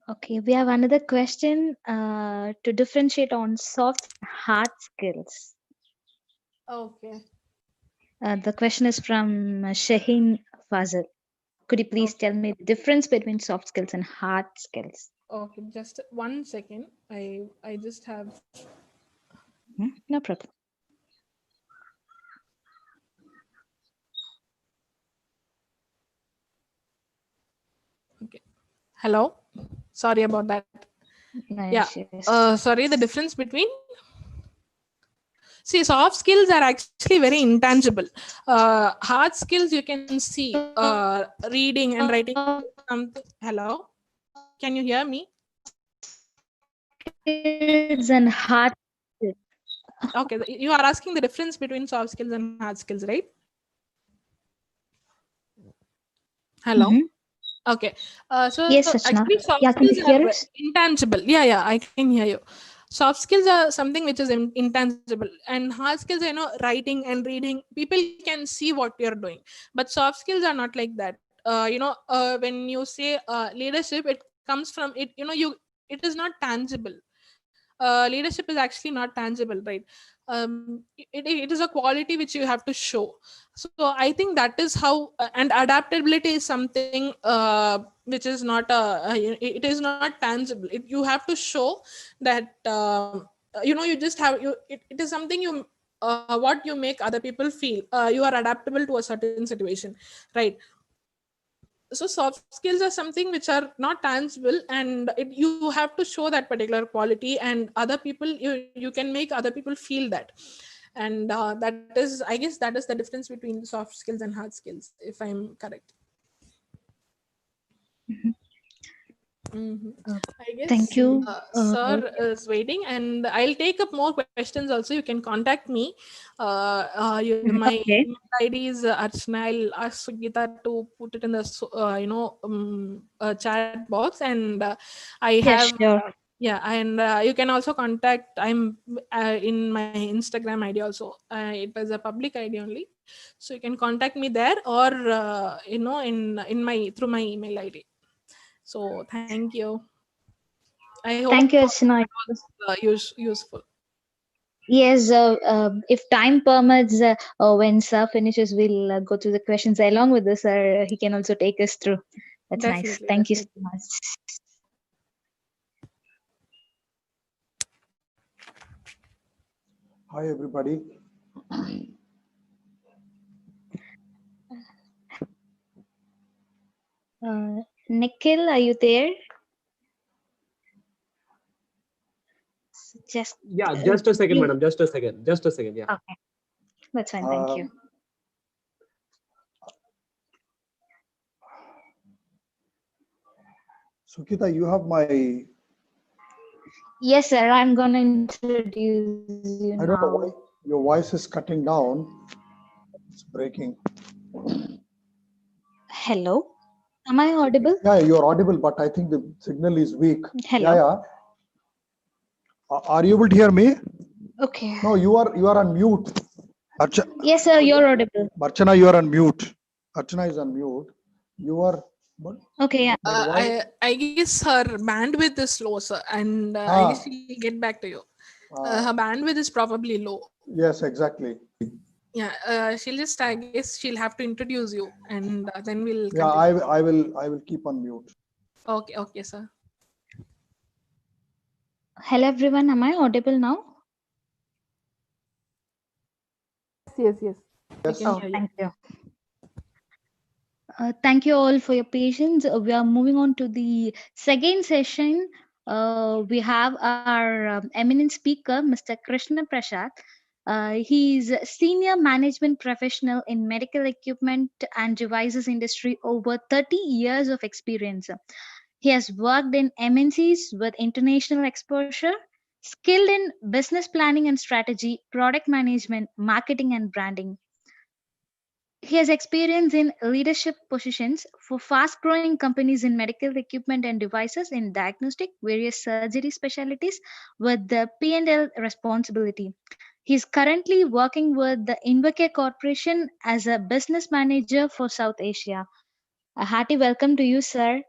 Okay, we have another question to differentiate on soft hard skills. Okay. The question is from Shaheen Fazil. Could you please Okay. tell me the difference between soft skills and hard skills? Okay, just 1 second. I just have. No problem. Okay. Hello. Sorry about that. No Yeah. issues. Sorry. The difference between. See, soft skills are actually very intangible. Hard skills you can see. Reading and writing something. Hello. Can you hear me? Skills and hard skills. Okay. You are asking the difference between soft skills and hard skills, right? Hello. Mhm. Okay. So Yes, Rachna. actually, soft Yeah, can skills you are hear us? intangible. Yeah, I can hear you. Soft skills are something which is intangible, and hard skills, writing and reading. People can see what you're doing, but soft skills are not like that. When you say leadership, it comes from it. It is not tangible. Leadership is actually not tangible, right? It is a quality which you have to show. So I think that is how, and adaptability is something which is not it is not tangible. You have to show that you just have it is something what you make other people feel. You are adaptable to a certain situation, right? So soft skills are something which are not tangible, and you have to show that particular quality, and other people, you can make other people feel that. And that is, I guess, that is the difference between soft skills and hard skills, if I'm correct. Mhm. Mhm. Uh, I guess Thank you. sir is waiting, and I'll take up more questions also. You can contact me. My Okay. email ID is Archana. I'll ask Sugita to put it in the chat box, and I Yeah, have sure. yeah, and you can also contact. I'm in my Instagram ID also. It was a public ID only, so you can contact me there, or in my through my email ID. So thank you. I hope Thank you, that Archana. was useful. Yes, if time permits, when Sir finishes, we'll go through the questions along with this. Sir, he can also take us through. That's nice. Definitely, Thank you so definitely. much. Hi, everybody. Nikhil, are you there? Just Yeah, just a second, please. madam. Just a second. Just a second. Yeah. Okay, that's fine. Thank you. Um, Sukita, you have my, Yes, sir. I'm gonna introduce you now. I don't know why your voice is cutting down. It's breaking. Hello. Am I audible? Yeah, you're audible, but I think the signal is weak. Hello. Yeah. Are you able to hear me? Okay. No, you are on mute. Yes, sir. You're audible. Archana, you are on mute. Archana is on mute. You are, Okay. Yeah. but why? I guess her bandwidth is low, sir, and I guess Ah, she'll get back to you. Her ah, bandwidth is probably low. yes, exactly. Yeah, she'll just, I guess she'll have to introduce you, and then we'll Yeah, continue. I will keep on mute. Okay, sir. Hello, everyone. Am I audible now? Yes. We can Yes. hear you. Thank you. Thank you all for your patience. We are moving on to the second session. We have our eminent speaker, Mr. Krishna Prasad. He's a senior management professional in medical equipment and devices industry, over 30 years of experience. He has worked in MNCs with international exposure, skilled in business planning and strategy, product management, marketing, and branding. He has experience in leadership positions for fast growing companies in medical equipment and devices in diagnostic, various surgery specialties with the P&L responsibility. He is currently working with the Invacare Corporation as a business manager for South Asia. A hearty welcome to you, sir.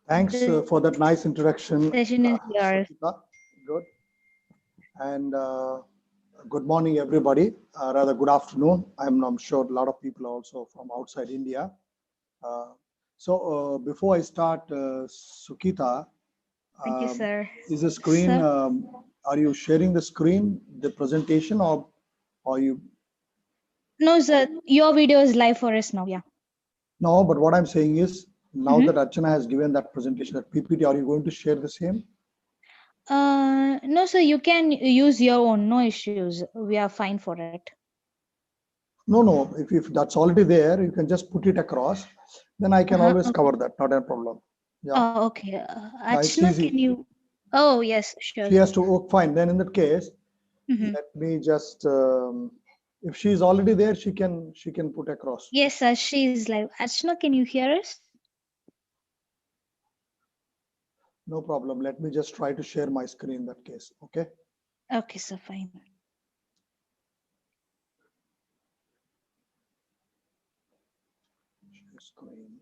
Thanks This for that nice introduction, session is yours. Sukita. Good. And good morning, everybody. Rather, good afternoon. I'm sure a lot of people are also from outside India. Uh, before I start, Sukita, Thank you, um, sir. is the screen? Sir? Are you sharing the screen, the presentation, or you? No, sir. Your video is live for us now. Yeah. No, but what I'm saying is now Mhm. that Archana has given that presentation, that PPT, are you going to share the same? No, sir, you can use your own, no issues. We are fine for it. No, no. If that's already there, you can just put it across. Then I can always Okay. cover that. Not a problem. Yeah. Oh, okay. Yeah, it's Archana, can easy. you? Oh, yes, sure. She has to, oh, fine. Then in that case, Mhm. let me just, if she is already there, she can put across. Yes, sir, she is live. Archana, can you hear us? No problem. Let me just try to share my screen in that case. Okay. Okay, sir, fine. Share screen.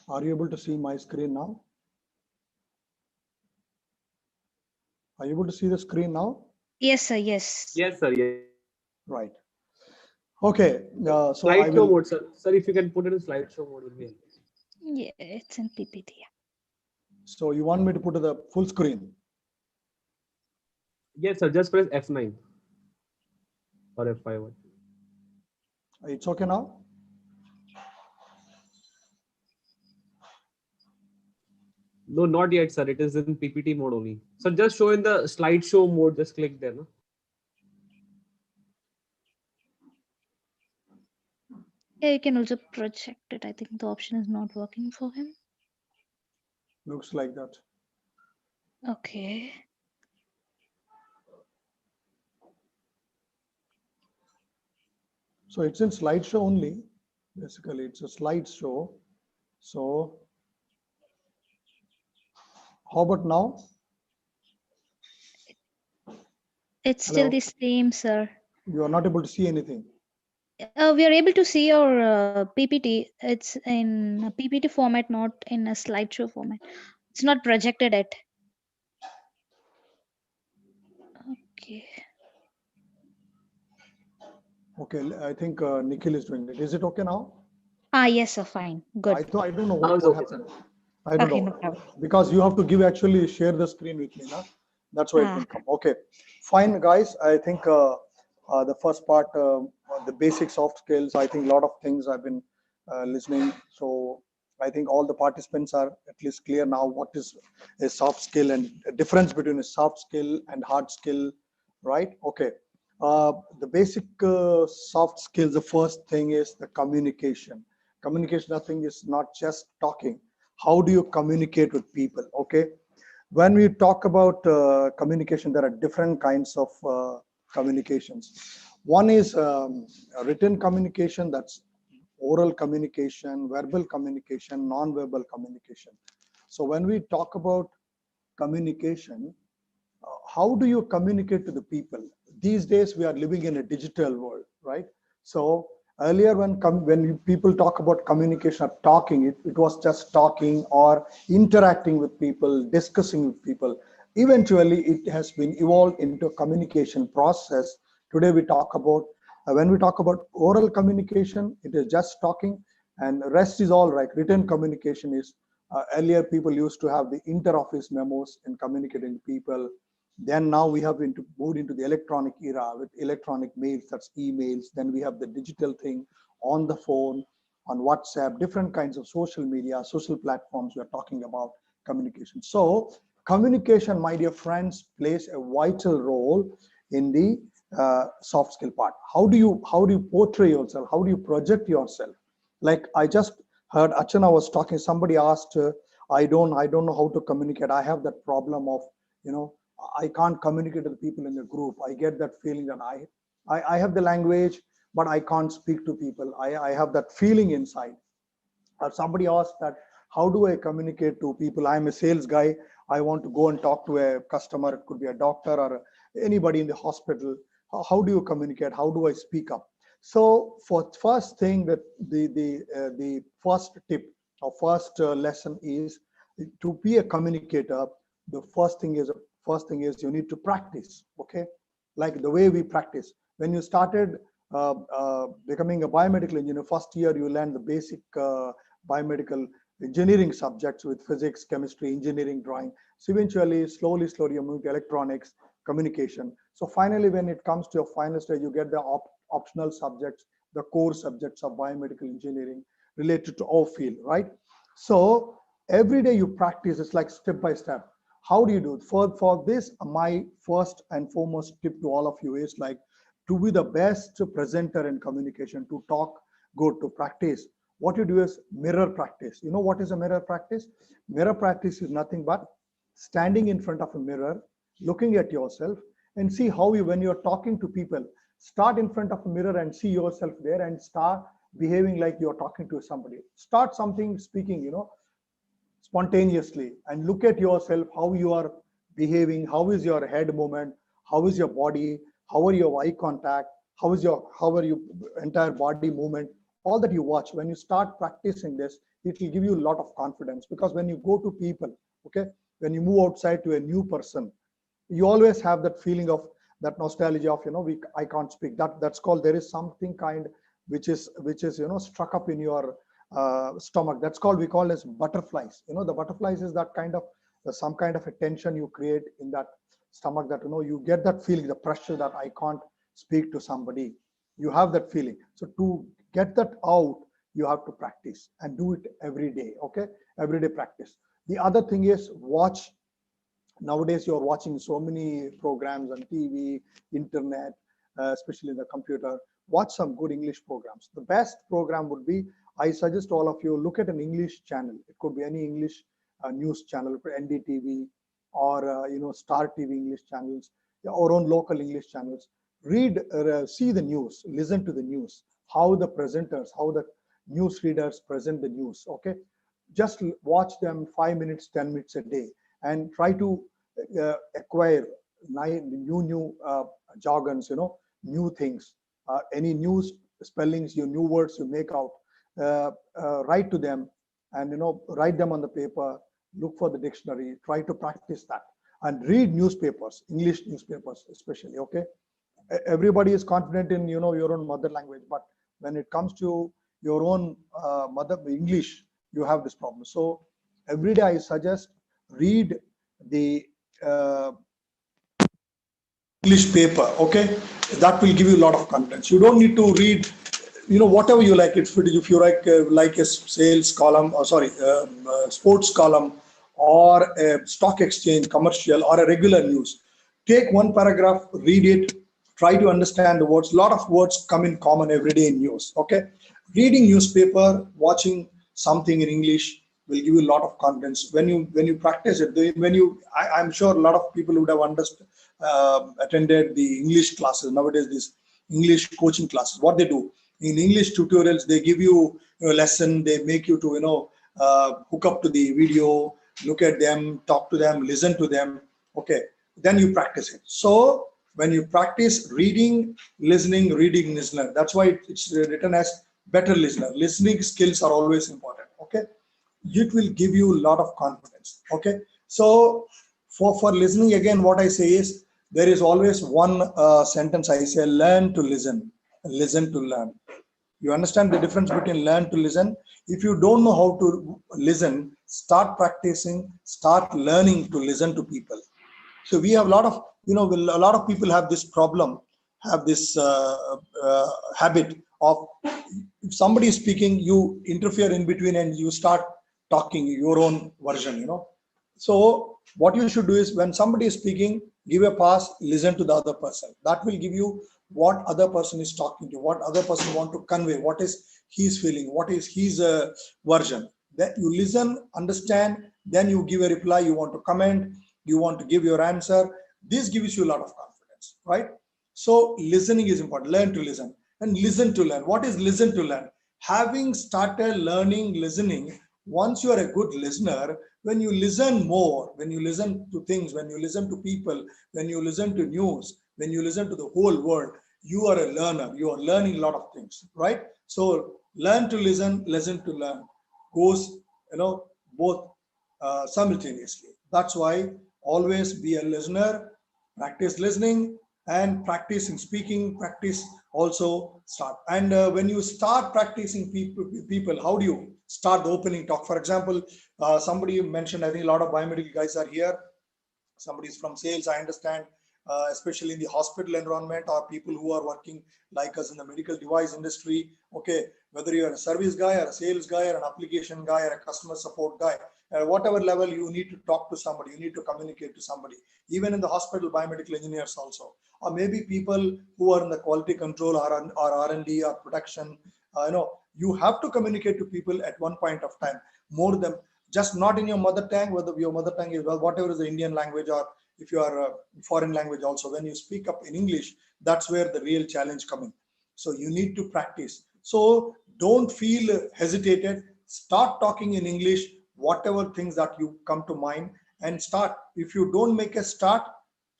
Are you able to see my screen now? Are you able to see the screen now? Yes, sir, yes. Yes, sir. Yes. Right. Okay. So I Slideshow will. mode, sir. Sir, if you can put it in slideshow mode, would be helpful. Yeah, it's in PPT. So you want me to put the full screen? Yes, sir. Just press F9 or F5. It's okay now. No, not yet, sir. It is in PPT mode only. So just show in the slideshow mode. Just click there. No? Yeah, you can also project it. I think the option is not working for him. Looks like that. Okay. So it's in slideshow only. Basically, it's a slideshow. So how about now? It's still Hello. the same, sir. You are not able to see anything. We are able to see your PPT. It's in a PPT format, not in a slideshow format. It's not projected yet. Okay. Okay, I think Nikhil is doing it. Is it okay now? Ah, yes, sir. Fine. Good. I don't know Now it's what okay, sir. happened. I don't Okay, no know, problem. because you have to give actually share the screen with me, na? That's why it Ah, will come. Okay, fine, guys. I think the first part, the basic soft skills. I think a lot of things I've been listening. So I think all the participants are at least clear now what is a soft skill and a difference between a soft skill and hard skill, right? Okay. The basic soft skills. The first thing is the communication. Communication, I think, is not just talking. How do you communicate with people? Okay, when we talk about communication, there are different kinds of communications. One is written communication, that's oral communication, verbal communication, non-verbal communication. So when we talk about communication, how do you communicate to the people? These days we are living in a digital world, right? So earlier when people talk about communication or talking, it was just talking or interacting with people, discussing with people. Eventually it has been evolved into a communication process. Today we talk about when we talk about oral communication, it is just talking, and rest is all right. Written communication is earlier people used to have the inter-office memos in communicating with people. Then now we have moved into the electronic era with electronic mails, that's emails. Then we have the digital thing on the phone, on WhatsApp, different kinds of social media, social platforms. We are talking about communication. So communication, my dear friends, plays a vital role in the soft skill part. How do you portray yourself? How do you project yourself? Like I just heard Achana was talking. Somebody asked, I don't know how to communicate. I have that problem of, you know, I can't communicate with people in the group. I get that feeling that I have the language, but I can't speak to people. I have that feeling inside. Or somebody asked that, how do I communicate to people? I'm a sales guy. I want to go and talk to a customer. It could be a doctor or anybody in the hospital. How do you communicate? How do I speak up? So for first thing, that the first tip or first lesson is to be a communicator. The first thing is you need to practice. Okay, like the way we practice when you started becoming a biomedical engineer. First year you learn the basic biomedical engineering subjects with physics, chemistry, engineering, drawing. So eventually, slowly, you move to electronics, communication. So finally, when it comes to your final stage, you get the optional subjects, the core subjects of biomedical engineering related to our field, right? So every day you practice. It's like step by step. How do you do it? For this, my first and foremost tip to all of you is like to be the best presenter in communication, to talk good, to practice. What you do is mirror practice. You know what is a mirror practice? Mirror practice is nothing but standing in front of a mirror, looking at yourself, and see how you, when you're talking to people, start in front of a mirror and see yourself there and start behaving like you're talking to somebody. Start something speaking, spontaneously, and look at yourself, how you are behaving, how is your head movement, how is your body, how are your eye contact, how are your entire body movement. All that you watch, when you start practicing this, it will give you a lot of confidence. Because when you go to people, okay, when you move outside to a new person, you always have that feeling of that nostalgia of, I can't speak. That's called, there is something kind which is struck up in your stomach. That's called, we call as butterflies. The butterflies is that kind of some kind of a tension you create in that stomach, that you get that feeling, the pressure that I can't speak to somebody. You have that feeling. So to get that out, you have to practice and do it every day. Okay, everyday practice. The other thing is watch. Nowadays you're watching so many programs on TV, internet, especially the computer. Watch some good English programs. The best program would be, I suggest all of you look at an English channel. It could be any English news channel, NDTV, or Star TV English channels, our own local English channels. Read, see the news, listen to the news, how the presenters, how the news readers present the news. Okay, just watch them 5 minutes, 10 minutes a day, and try to acquire new jargons, new things, any new spellings, new words you make out, write to them, and write them on the paper. Look for the dictionary, try to practice that, and read newspapers, English newspapers especially. Okay, everybody is confident in your own mother language, but when it comes to your own mother English, you have this problem. So Every day I suggest read the English paper, okay? That will give you a lot of contents. You don't need to read, whatever you like. If you like a sales column, or sorry, sports column, or a stock exchange commercial, or a regular news, take one paragraph, read it, try to understand the words. A lot of words come in common every day in news, okay? Reading newspaper, watching something in English will give you a lot of contents. When you practice it, I'm sure a lot of people would have understood, attended the English classes nowadays. These English coaching classes, what they do in English tutorials, they give you a lesson. They make you to hook up to the video, look at them, talk to them, listen to them. Okay, then you practice it. So when you practice reading, listening, reading, listener, that's why it's written as better listener. Listening skills are always important. Okay, it will give you a lot of confidence. Okay, so for listening, again, what I say is, there is always one sentence I say: learn to listen, listen to learn. You understand the difference between learn to listen? If you don't know how to listen, start practicing, start learning to listen to people. So we have a lot of, a lot of people have this problem, have this habit of, if somebody is speaking, you interfere in between and you start talking your own version. So what you should do is, when somebody is speaking, give a pause, listen to the other person. That will give you what other person is talking to, what other person want to convey, what is he's feeling, what is his version. That you listen, understand, then you give a reply. You want to comment, you want to give your answer. This gives you a lot of confidence, right? So listening is important. Learn to listen and listen to learn. What is listen to learn? Having started learning listening, once you are a good listener, when you listen more, when you listen to things, when you listen to people, when you listen to news, when you listen to the whole world, you are a learner. You are learning a lot of things, right? So learn to listen, listen to learn goes, both simultaneously. That's why always be a listener, practice listening, and practice in speaking, practice also start. And when you start practicing people, how do you start the opening talk? For example, somebody mentioned, I think a lot of biomedical guys are here. Somebody's from sales, I understand, especially in the hospital environment, or people who are working like us in the medical device industry. Okay, whether you're a service guy or a sales guy or an application guy or a customer support guy, whatever level, you need to talk to somebody, you need to communicate to somebody. Even in the hospital, biomedical engineers also, or maybe people who are in the quality control, or R&D or production. You have to communicate to people at one point of time, more than just not in your mother tongue, whether your mother tongue is, well, whatever is the Indian language, or if you are a foreign language also, when you speak up in English, that's where the real challenge coming. So you need to practice. So don't feel hesitated. Start talking in English, whatever things that you come to mind, and start. If you don't make a start,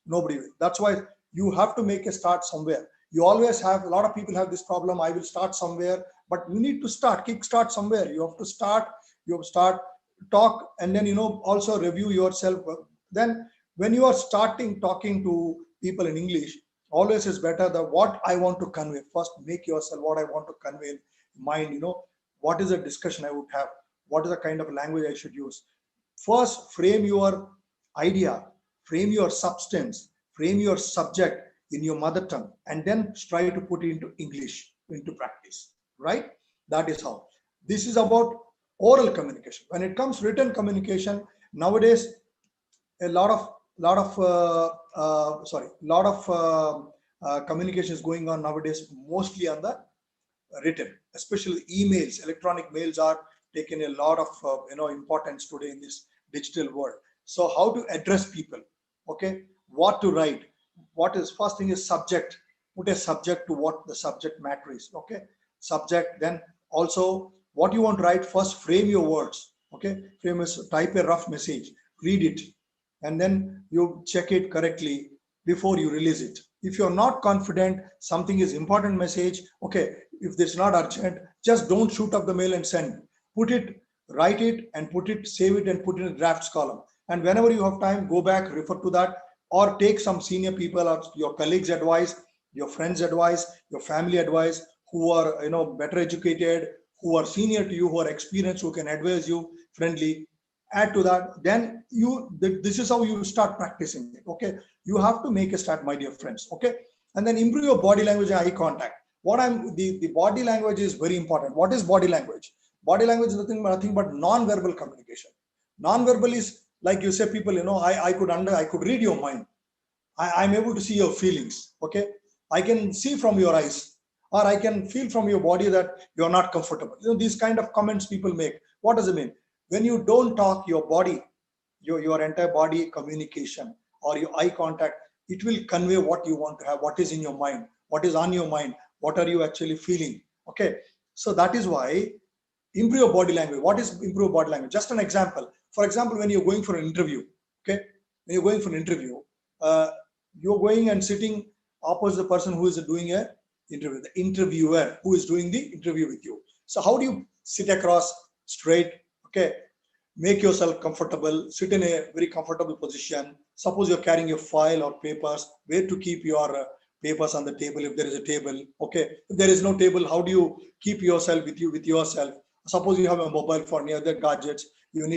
nobody will. That's why you have to make a start somewhere. You always have, a lot of people have this problem, I will start somewhere, but you need to start, kick start somewhere. You have to start, talk, and then also review yourself. Then when you are starting talking to people in English, always is better that what I want to convey. First, make yourself what I want to convey in mind. What is the discussion I would have, what is the kind of language I should use. First, frame your idea, frame your substance, frame your subject in your mother tongue, and then try to put it into English, into practice, right? That is how. This is about oral communication. When it comes written communication, nowadays a lot of communication is going on nowadays, mostly on the written, especially emails. Electronic mails are taking a lot of importance today in this digital world. So how to address people? Okay, what to write? What is first thing is subject. Put a subject to what the subject matter is. Okay, subject. Then also what you want to write. First, frame your words. Okay, frame is, type a rough message, read it, and then you check it correctly before you release it. If you're not confident something is important message, okay, if it's not urgent, just don't shoot up the mail and send. Put it, write it, and put it, save it, and put it in a drafts column. And whenever you have time, go back, refer to that, or take some senior people or your colleagues' advice, your friends' advice, your family advice, who are better educated, who are senior to you, who are experienced, who can advise you friendly, add to that, then this is how you start practicing it. Okay, you have to make a start, my dear friends. Okay, and then improve your body language and eye contact. The body language is very important. What is body language? Body language is nothing but non-verbal communication. Non-verbal is like you say, people, I could read your mind. I'm able to see your feelings. Okay, I can see from your eyes, or I can feel from your body that you're not comfortable. These kind of comments people make. What does it mean? When you don't talk, your body, your entire body communication or your eye contact, it will convey what you want to have, what is in your mind, what is on your mind, what are you actually feeling. Okay, so that is why improve your body language. What is improve body language? Just an example. For example, when you're going for an interview, okay, when you're going for an interview, uh, you're going and sitting opposite the person who is doing a interview, the interviewer who is doing the interview with you. So how do you sit across straight? Okay, make yourself comfortable, sit in a very comfortable position. Suppose you're carrying your file or papers, where to keep your papers on the table if there is a table. Okay, if there is no table, how do you keep yourself with yourself? Suppose you have a mobile phone, you have the gadgets, you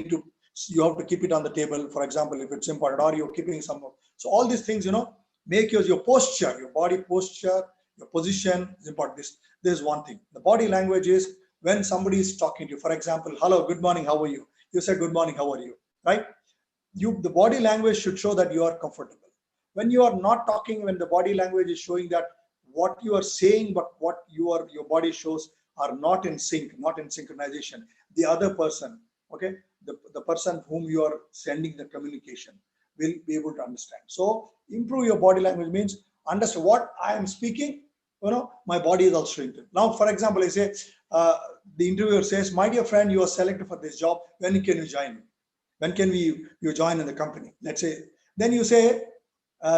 have to keep it on the table, for example, if it's important, or you're keeping some. So all these things, make your posture, your body posture, your position is important. This is one thing. The body language is when somebody is talking to you. For example, hello, good morning, how are you? You say good morning, how are you? Right? The body language should show that you are comfortable. When you are not talking, when the body language is showing that what you are saying, but what your body shows are not in sync, not in synchronization, the other person, okay, the person whom you are sending the communication will be able to understand. So improve your body language means understand what I am speaking, my body is also strengthened. Now, for example, I say, the interviewer says, my dear friend, you are selected for this job, when can you join me? When can you join in the company? Let's say, then you say,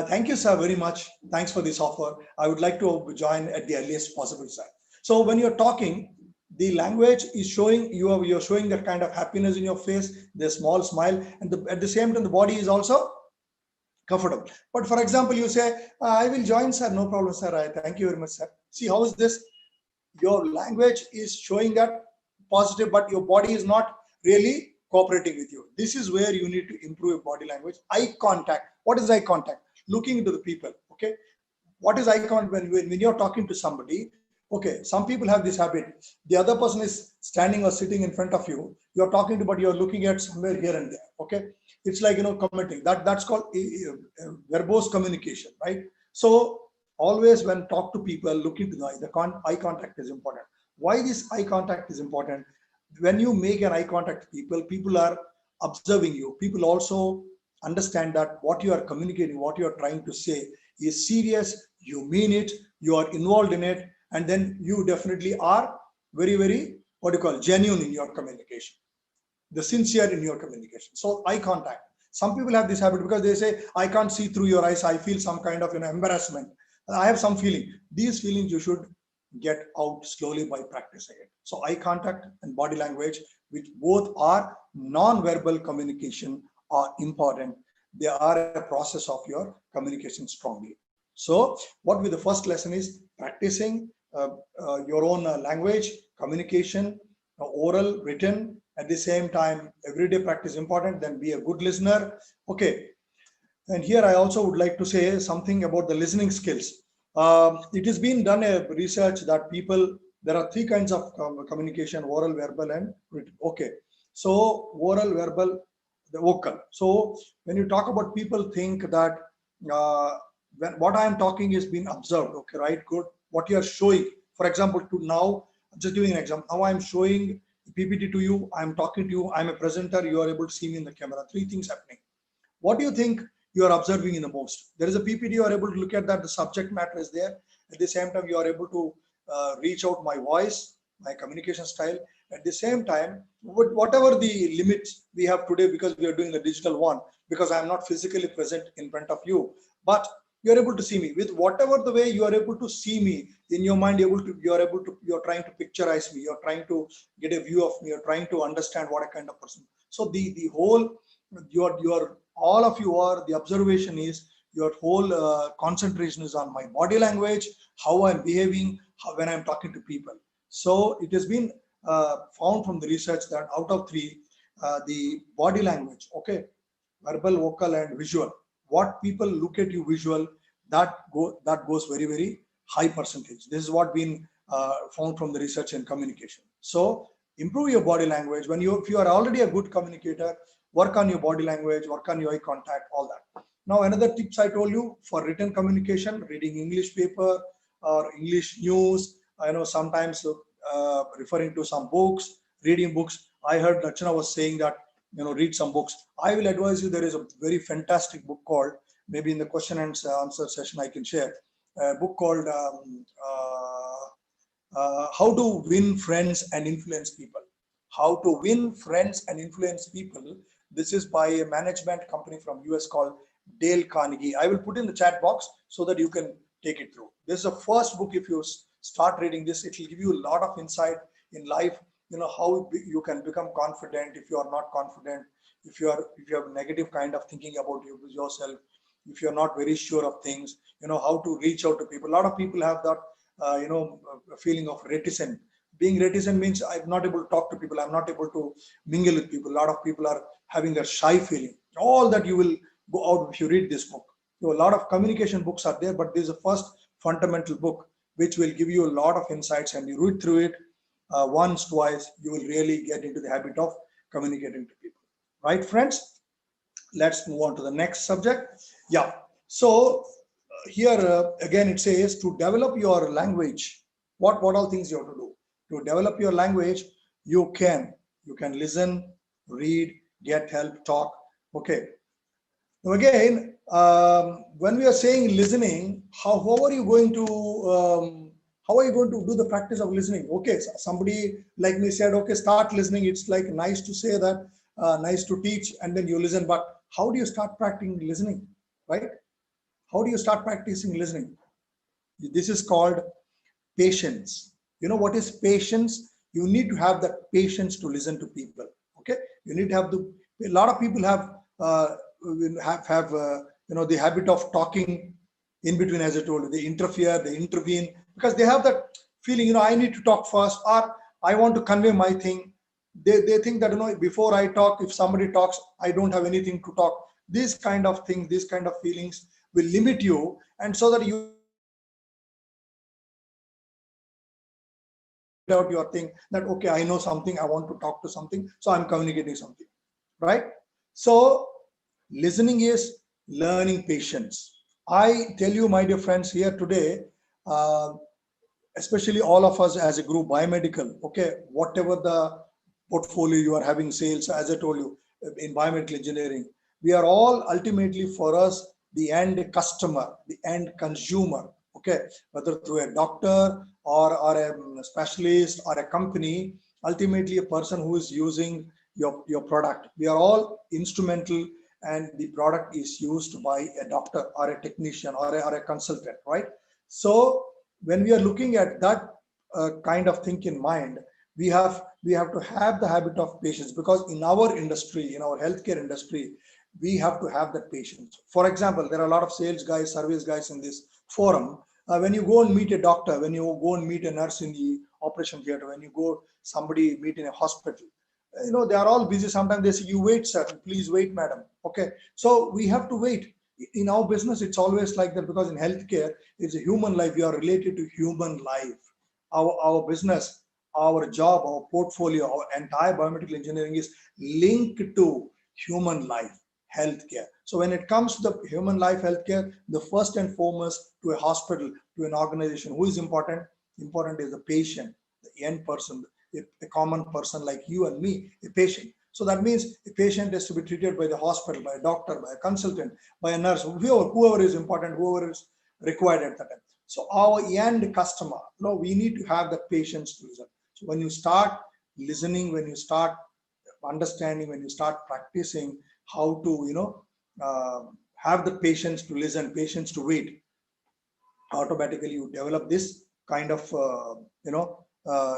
thank you, sir, very much. Thanks for this offer. I would like to join at the earliest possible, sir. So when you're talking, the language is showing you're showing that kind of happiness in your face, the small smile, and at the same time, the body is also comfortable. But for example, you say, I will join, sir. No problem, sir. I thank you very much, sir. See, how is this? Your language is showing that positive, but your body is not really cooperating with you. This is where you need to improve your body language. Eye contact. What is eye contact? Looking into the people. Okay. What is eye contact? When you're talking to somebody, okay, some people have this habit. The other person is standing or sitting in front of you. You're talking to, but you're looking at somewhere here and there. Okay. It's like, commenting. That's called verbose communication, right? So always when talk to people, look into the eye. Eye contact is important. Why this eye contact is important? When you make an eye contact with people are observing you. People also understand that what you are communicating, what you are trying to say is serious, you mean it, you are involved in it, and then you definitely are very, very, genuine in your communication, the sincere in your communication. So eye contact. Some people have this habit because they say, I can't see through your eyes. I feel some kind of embarrassment. I have some feeling. These feelings you should get out slowly by practicing it. So eye contact and body language, which both are non-verbal communication, are important. They are a process of your communication strongly. So what with the first lesson is practicing your own language, communication, oral, written. At the same time, everyday practice important. Then be a good listener. Okay. And here I also would like to say something about the listening skills. It has been done a research that there are three kinds of communication: oral, verbal, and written. Okay. So oral, verbal, the vocal. So when you talk about, people think that what I am talking is being observed. Okay, right, good. What you are showing, for example, to now, just giving an example. Now I am showing PPT to you. I am talking to you. I am a presenter. You are able to see me in the camera. Three things happening. What do you think you are observing in the most? There is a PPT, you are able to look at that, the subject matter is there. At the same time, you are able to reach out my voice, my communication style. At the same time, whatever the limits we have today, because we are doing the digital one, because I am not physically present in front of you, but you are able to see me with whatever the way you are able to see me in your mind. You're trying to picturize me. You're trying to get a view of me. You're trying to understand what a kind of person. So the whole, your all of you are, the observation is, your whole concentration is on my body language, how I'm behaving, when I'm talking to people. So it has been found from the research that out of three, the body language, okay, verbal, vocal, and visual. What people look at you visual, that goes very, very high percentage. This is what been found from the research and communication. So improve your body language. If you are already a good communicator, work on your body language, work on your eye contact, all that. Now another tips I told you for written communication: reading English paper or English news. I know sometimes referring to some books, reading books. I heard Rachana was saying that read some books. I will advise you, there is a very fantastic book called, maybe in the question and answer session I can share, a book called How to Win Friends and Influence People. How to Win Friends and Influence People. This is by a management company from US called Dale Carnegie. I will put in the chat box so that you can take it through. This is the first book. If you start reading this, it will give you a lot of insight in life. How you can become confident if you are not confident, if you have negative kind of thinking about yourself, if you're not very sure of things, how to reach out to people. A lot of people have that feeling of reticent. Being reticent means I'm not able to talk to people, I'm not able to mingle with people. A lot of people are having that shy feeling. All that you will go out if you read this book. So a lot of communication books are there, but this is the first fundamental book which will give you a lot of insights, and you read through it once, twice, you will really get into the habit of communicating to people. Right, friends? Let's move on to the next subject. Yeah. So here again it says, to develop your language, what all things you have to do to develop your language. You can listen, read, get help, talk. Okay. Now again, when we are saying listening, how are you going to do the practice of listening? Okay, so somebody like me said, okay, start listening. It's like nice to say that, nice to teach, and then you listen. But how do you start practicing listening, right? How do you start practicing listening? This is called patience. You know what is patience? You need to have that patience to listen to people. Okay, you need to have a lot of people have the habit of talking in between. As I told you, they interfere, they intervene, because they have that feeling, I need to talk first, or I want to convey my thing. They think that, before I talk, if somebody talks, I don't have anything to talk. These kind of things, these kind of feelings will limit you, and so that you are not able to get out your thing, that okay, I know something, I want to talk to something, so I'm communicating something, right? So listening is learning patience. I tell you, my dear friends, here today, uh, especially all of us as a group, Biomedical, okay, whatever the portfolio you are having, sales, as I told you, in biomedical engineering, we are all ultimately, for us, the end customer, the end consumer. Okay, whether through a doctor or a specialist or a company, ultimately a person who is using your product, we are all instrumental, and the product is used by a doctor or a technician or a consultant, right? So when we are looking at that kind of thing in mind, we have to have the habit of patience, because in our industry, in our healthcare industry, we have to have that patience. For example, there are a lot of sales guys, service guys in this forum. When you go and meet a doctor, when you go and meet a nurse in the operation theater, when you go somebody meet in a hospital, they are all busy. Sometimes they say, you wait, sir, please wait, madam. Okay, so we have to wait. In our business, it's always like that, because in healthcare, it's a human life. We are related to human life. Our business, our job, our portfolio, our entire biomedical engineering is linked to human life, healthcare. So when it comes to the human life healthcare, the first and foremost, to a hospital, to an organization, who is important? Important is the patient, the end person, a common person like you and me, a patient. So that means a patient is to be treated by the hospital, by a doctor, by a consultant, by a nurse, whoever is important, whoever is required at that time. So our end customer, we need to have the patience to listen. So when you start listening, when you start understanding, when you start practicing how to, have the patience to listen, patience to wait, automatically you develop this kind of,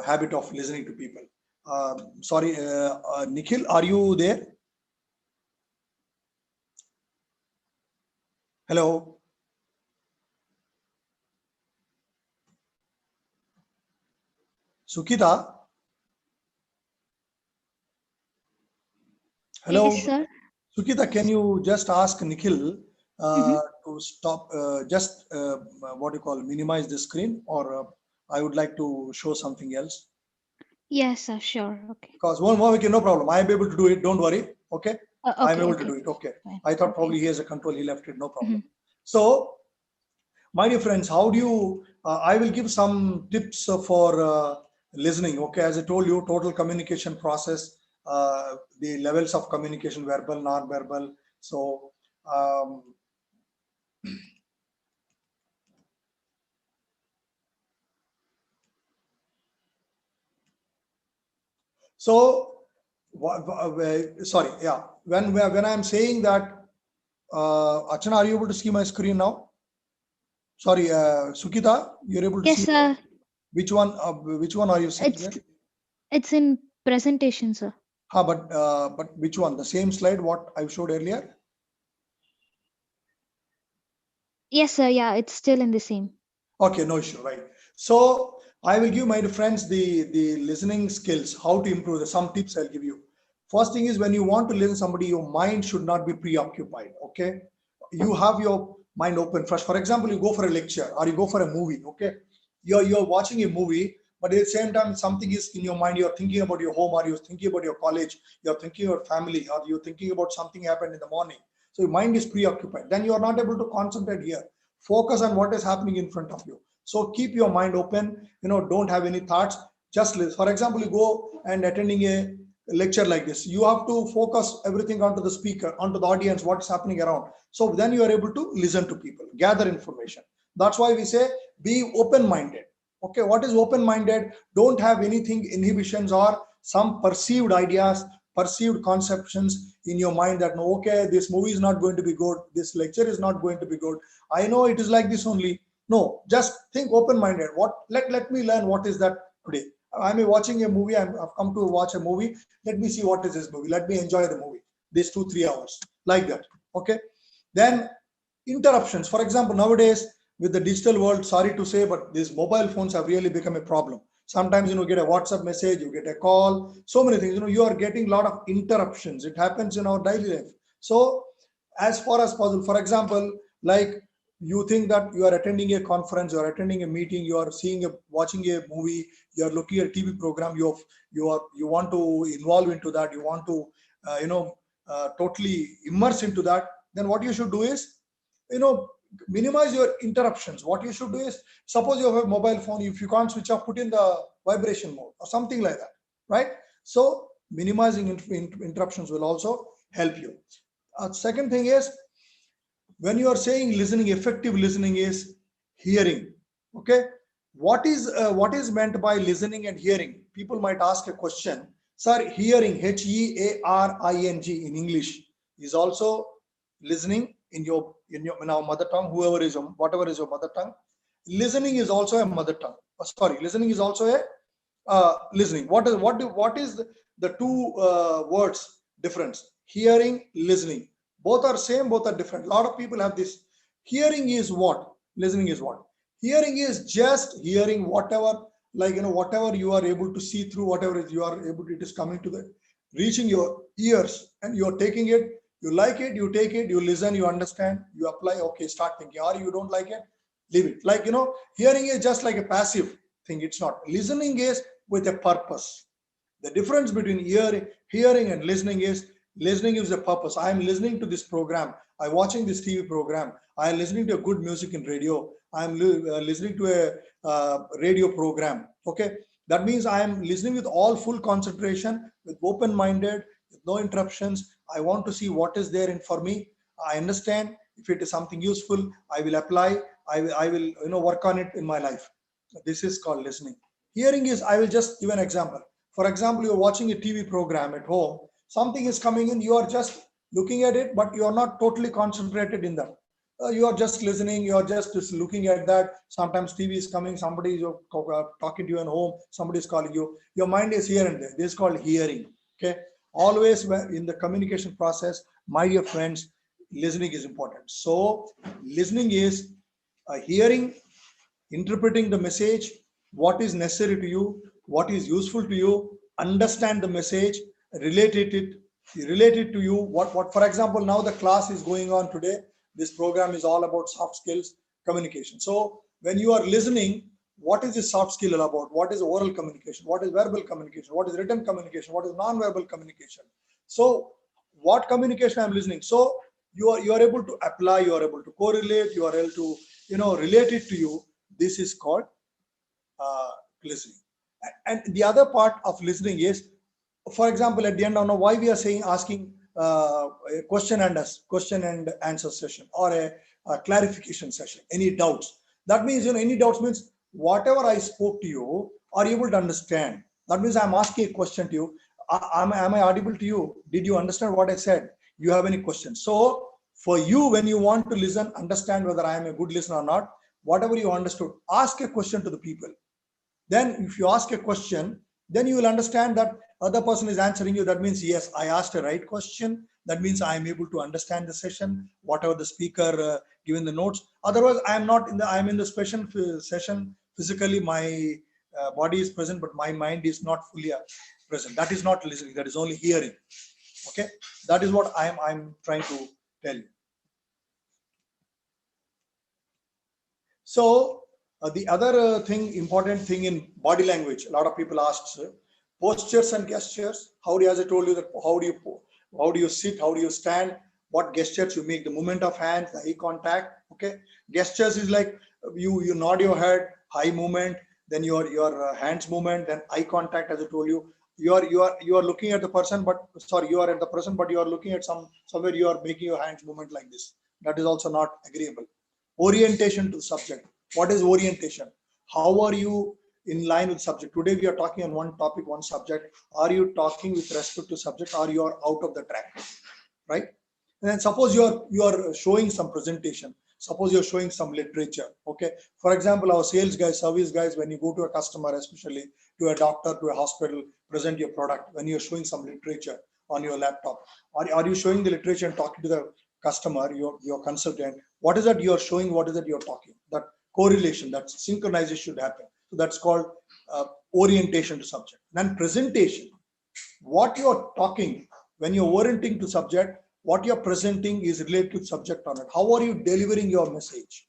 habit of listening to people. Sorry, Nikhil, are you there? Hello. Sukita. Yes, Hello, sir. Sukita. Can you just ask Nikhil Mm-hmm. to stop? Just what you call minimize the screen, or I would like to show something else. Yes, sir. Sure. Okay. Because one more, okay, no problem. I am able to do it. Don't worry. Okay, I am Okay. able to Okay. do it. Okay. Fine. I thought Okay. probably he has a control. He left it. No Mm-hmm. problem. So, my dear friends, how do you? I will give some tips for listening. Okay, as I told you, total communication process, the levels of communication, verbal, non-verbal. So, um, so sorry, yeah. When I'm saying that, Archana, are you able to see my screen now? Sorry, Sukita, you're able to Yes, see sir. which one? Which one are you seeing It's here? it's in presentation, sir. But which one? The same slide what I showed earlier? Yes, sir. Yeah, it's still in the same. Okay, no issue, right? So I will give my friends the listening skills, how to improve. Some tips I'll give you. First thing is, when you want to listen somebody, your mind should not be preoccupied. Okay, you have your mind open first. For example, you go for a lecture or you go for a movie. Okay, you're watching a movie, but at the same time something is in your mind. You're thinking about your home, or you're thinking about your college, you're thinking about family, or you're thinking about something happened in the morning. So your mind is preoccupied. Then you are not able to concentrate here. Focus on what is happening in front of you. So keep your mind open. Don't have any thoughts. Just listen. For example, you go and attending a lecture like this, you have to focus everything onto the speaker, onto the audience, what's happening around. So then you are able to listen to people, gather information. That's why we say be open minded. Okay, what is open minded? Don't have anything inhibitions or some perceived ideas, perceived conceptions in your mind that no, okay, this movie is not going to be good, this lecture is not going to be good, I know it is like this only. No, just think open minded. Let me learn what is that today. I'm watching a movie. I've come to watch a movie. Let me see what is this movie. Let me enjoy the movie. These 2-3 hours like that. Okay. Then interruptions. For example, nowadays with the digital world, sorry to say, but these mobile phones have really become a problem. Sometimes get a WhatsApp message, you get a call, so many things. You are getting a lot of interruptions. It happens in our daily life. So as far as possible, for example, like you think that you are attending a conference, you are attending a meeting, you are watching a movie, you are looking at a TV program, you want to involve into that, you want to totally immerse into that. Then what you should do is you know minimize your interruptions. What you should do is, suppose you have a mobile phone, if you can't switch off, put in the vibration mode or something like that, right? So minimizing interruptions will also help you. Second thing is, when you are saying listening, effective listening is hearing. Okay, what is meant by listening and hearing? People might ask a question, sir. Hearing, hearing in English, is also listening in our mother tongue, whatever is your mother tongue. Listening is also a mother tongue. Sorry, listening is also a listening. What is the two words difference? Hearing, listening, both are same, both are different. A lot of people have this. Hearing is what? Listening is what? Hearing is just hearing whatever, whatever you are able to see through, whatever is you are able to, it is coming to the reaching your ears, and you are taking it. You like it, you take it, you listen, you understand, you apply. Okay, start thinking. Or you don't like it, leave it. Hearing is just like a passive thing. It's not. Listening is with a purpose. The difference between hearing and listening is, listening is a purpose. I am listening to this program. I'm watching this TV program. I am listening to a good music in radio. I am listening to a radio program. Okay, that means I am listening with all full concentration, with open-minded, with no interruptions. I want to see what is there in for me. I understand if it is something useful, I will apply. I will work on it in my life. This is called listening. Hearing is, I will just give an example. For example, you're watching a TV program at home, something is coming in, you are just looking at it, but you are not totally concentrated in that. You are just listening, you are just looking at that. Sometimes TV is coming, somebody is talking to you at home, somebody is calling you. Your mind is here and there. This is called hearing. Okay. Always in the communication process, my dear friends, listening is important. So, listening is hearing, interpreting the message, what is necessary to you, what is useful to you, understand the message, relate it related to you. What for example, now the class is going on today. This program is all about soft skills communication. So when you are listening, what is this soft skill about? What is oral communication? What is verbal communication? What is written communication? What is non-verbal communication? So what communication I'm listening? So you are able to apply, you are able to correlate, you are able to relate it to you. This is called uh, listening. And the other part of listening is, for example, at the end, I don't know why we are saying asking a question and answer session, or a clarification session. Any doubts? That means, any doubts means whatever I spoke to you, are you able to understand? That means I'm asking a question to you. Am I audible to you? Did you understand what I said? You have any questions? So for you, when you want to listen, understand whether I am a good listener or not, whatever you understood, ask a question to the people. Then if you ask a question, then you will understand that other person is answering you. That means, yes, I asked a right question. That means I am able to understand the session, whatever the speaker given the notes. Otherwise, I'm in the session physically. My body is present, but my mind is not fully present. That is not listening. That is only hearing. Okay, that is what I'm trying to tell you. So the other important thing in body language, a lot of people ask, postures and gestures. As I told you, that how do you sit, how do you stand, what gestures you make, the movement of hands, the eye contact. Okay, gestures is like you nod your head, high movement, then your hands movement, then eye contact. As I told you, you are looking at the person, but sorry, you are at the person, but you are looking at somewhere. You are making your hands movement like this. That is also not agreeable. Orientation to subject. What is orientation? How are you in line with subject? Today we are talking on one topic, one subject. Are you talking with respect to subject, or you are out of the track? Right? And then suppose you are showing some presentation. Suppose you're showing some literature. Okay. For example, our sales guys, service guys, when you go to a customer, especially to a doctor, to a hospital, present your product, when you're showing some literature on your laptop, are you showing the literature and talking to the customer, your consultant? What is that you're showing? What is that you're talking? That correlation, that synchronization should happen. So that's called orientation to subject. Then presentation. What you're talking, when you're orienting to subject, what you're presenting is related to subject on it. How are you delivering your message?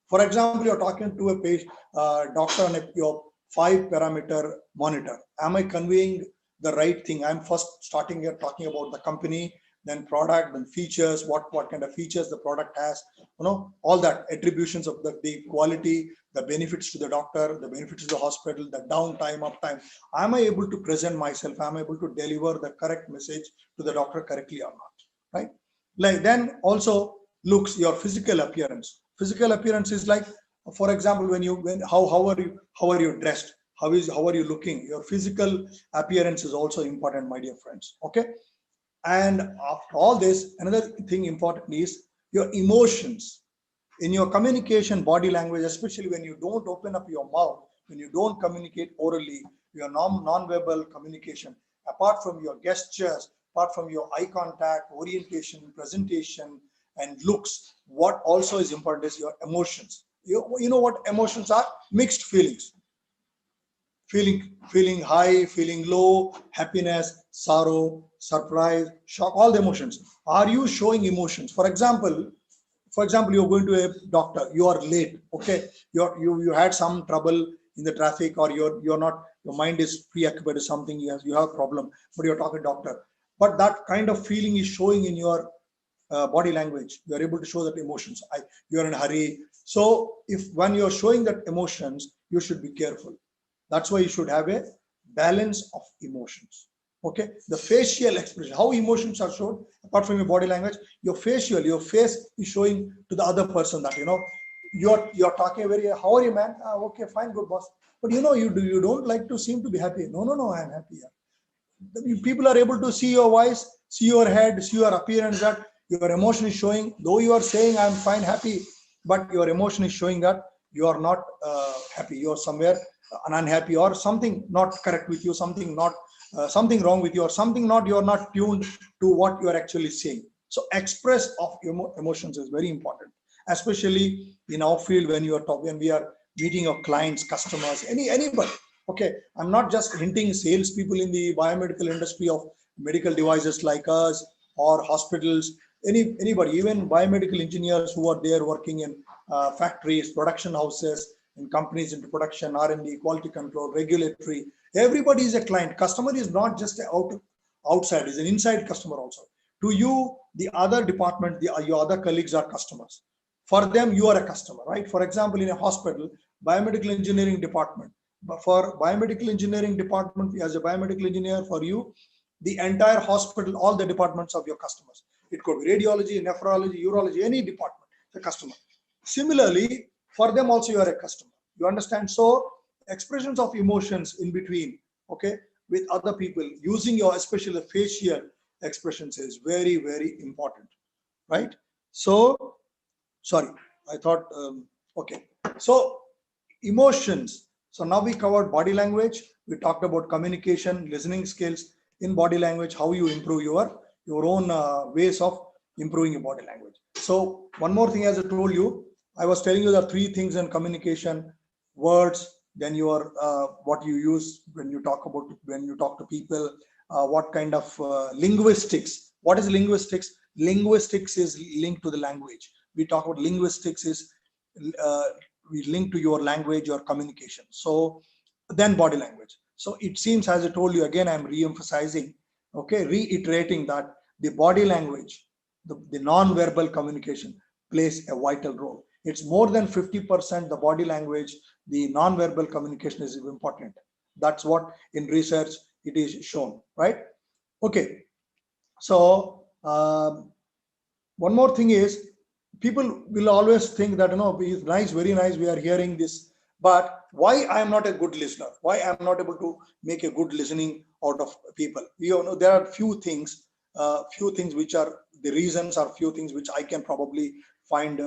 For example, you're talking to a doctor on your 5-parameter monitor. Am I conveying the right thing? I'm first starting here talking about the company, then product, then features, what kind of features the product has, all that attributions of the quality, the benefits to the doctor, the benefits to the hospital, the downtime, uptime. Am I able to present myself? Am I able to deliver the correct message to the doctor correctly or not? Right? Like, then also looks, your physical appearance. Physical appearance is like, for example, how are you dressed? How are you looking? Your physical appearance is also important, my dear friends. Okay. And after all this, another thing important is your emotions. In your communication, body language, especially when you don't open up your mouth, when you don't communicate orally, your non-verbal communication, apart from your gestures, apart from your eye contact, orientation, presentation, and looks, what also is important is your emotions. You know what emotions are? Mixed feelings. Feeling high, feeling low, happiness, sorrow, surprise, shock, all the emotions. Are you showing emotions? For example, you're going to a doctor, you are late. Okay, you had some trouble in the traffic, or you're not, your mind is preoccupied with something, you have a problem, but you're talking to doctor. But that kind of feeling is showing in your body language. You are able to show that emotions. You're in a hurry. So if when you're showing that emotions, you should be careful. That's why you should have a balance of emotions. Okay, the facial expression, how emotions are shown apart from your body language, your face is showing to the other person that you're talking very, how are you, man? Okay, fine, good, boss. But you don't like to seem to be happy. No, I'm happy here. People are able to see your voice, see your head, see your appearance, that your emotion is showing. Though you are saying I'm fine, happy, but your emotion is showing that you are not happy. You are somewhere unhappy, or something not correct with you, something not something wrong with you, or something not, you are not tuned to what you are actually saying. So express of emotions is very important, especially in our field when when we are meeting our clients, customers, anybody. Okay, I'm not just hinting salespeople in the biomedical industry of medical devices like us, or hospitals, anybody, even biomedical engineers who are there working in factories, production houses, in companies into production, R&D, quality control, regulatory. Everybody is a client. Customer is not just outside, is an inside customer also. To you, the other department, your other colleagues are customers. For them, you are a customer, right? For example, in a hospital, biomedical engineering department. But for biomedical engineering department, as a biomedical engineer, for you, the entire hospital, all the departments of your customers. It could be radiology, nephrology, urology, any department, the customer. Similarly, for them also you are a customer. You understand? So expressions of emotions in between, okay, with other people, using your especially facial expressions is very, very important, right? So, sorry, I thought, okay. So emotions. So now we covered body language. We talked about communication, listening skills, in body language, how you improve your own ways of improving your body language. So one more thing, as I told you, I was telling you the three things in communication: words, then your what you use when you talk to people, what kind of linguistics. What is linguistics? Linguistics is linked to the language. We talk about linguistics is uh, we link to your language, your communication. So then body language. So it seems, as I told you, again I'm re-emphasizing, okay, reiterating that the body language, the non-verbal communication plays a vital role. It's more than 50% the body language, the non-verbal communication is important. That's what in research it is shown, right? Okay. So one more thing is, people will always think that, it's nice, very nice, we are hearing this, but why I am not a good listener? Why I am not able to make a good listening out of people? There are few things which are the reasons, or few things which I can probably find.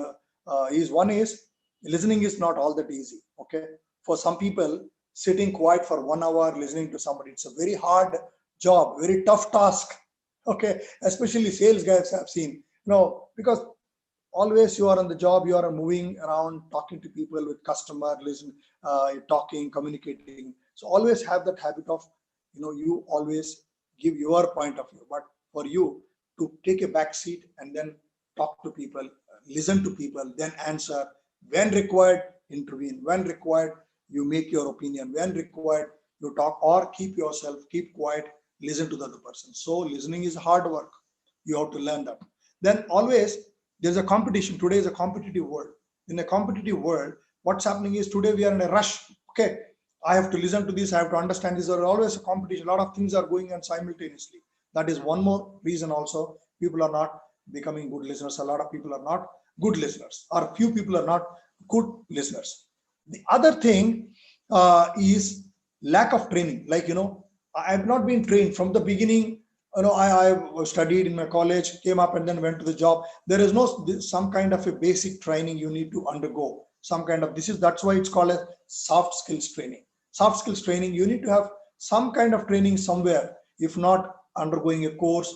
Is one is, listening is not all that easy. Okay, for some people, sitting quiet for 1 hour listening to somebody, it's a very hard job, very tough task. Okay, especially sales guys I've seen, because always you are on the job, you are moving around, talking to people, with customer, listen, talking, communicating. So always have that habit of, you always give your point of view, but for you to take a back seat and then talk to people, listen to people, then answer. When required, intervene. When required, you make your opinion. When required, you talk, or keep yourself, keep quiet, listen to the other person. So listening is hard work. You have to learn that. Then always, there's a competition. Today is a competitive world. In a competitive world, what's happening is, today we are in a rush. Okay, I have to listen to this, I have to understand this. There are always a competition. A lot of things are going on simultaneously. That is one more reason also. People are not becoming good listeners. A lot of people are not good listeners, or few people are not good listeners. The other thing is lack of training. Like, I have not been trained from the beginning. I studied in my college, came up, and then went to the job. There is no some kind of a basic training you need to undergo. Some kind of that's why it's called a soft skills training. Soft skills training, you need to have some kind of training somewhere. If not undergoing a course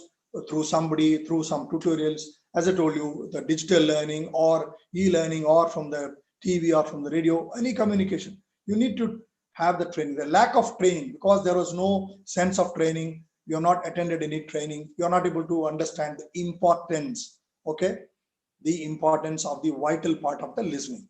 through somebody, through some tutorials, as I told you, the digital learning or e-learning, or from the TV or from the radio, any communication, you need to have the training. The lack of training, because there was no sense of training, you're not attended any training, you're not able to understand the importance, okay, the importance of the vital part of the listening.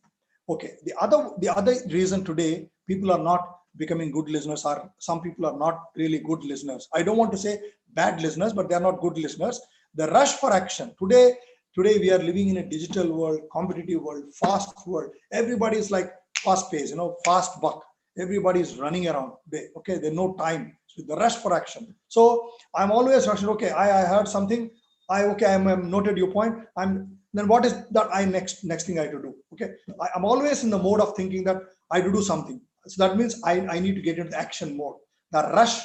Okay, the other reason today people are not becoming good listeners, or some people are not really good listeners. I don't want to say bad listeners, but they're not good listeners. The rush for action. Today we are living in a digital world, competitive world, fast world. Everybody is like fast pace, fast buck. Everybody is running around. Okay, there's no time. So the rush for action. So I'm always rushing. Okay, I heard something. I'm noted your point. Then what is that I next thing I have to do? Okay, I'm always in the mode of thinking that I have to do something. So that means I need to get into the action mode. The rush,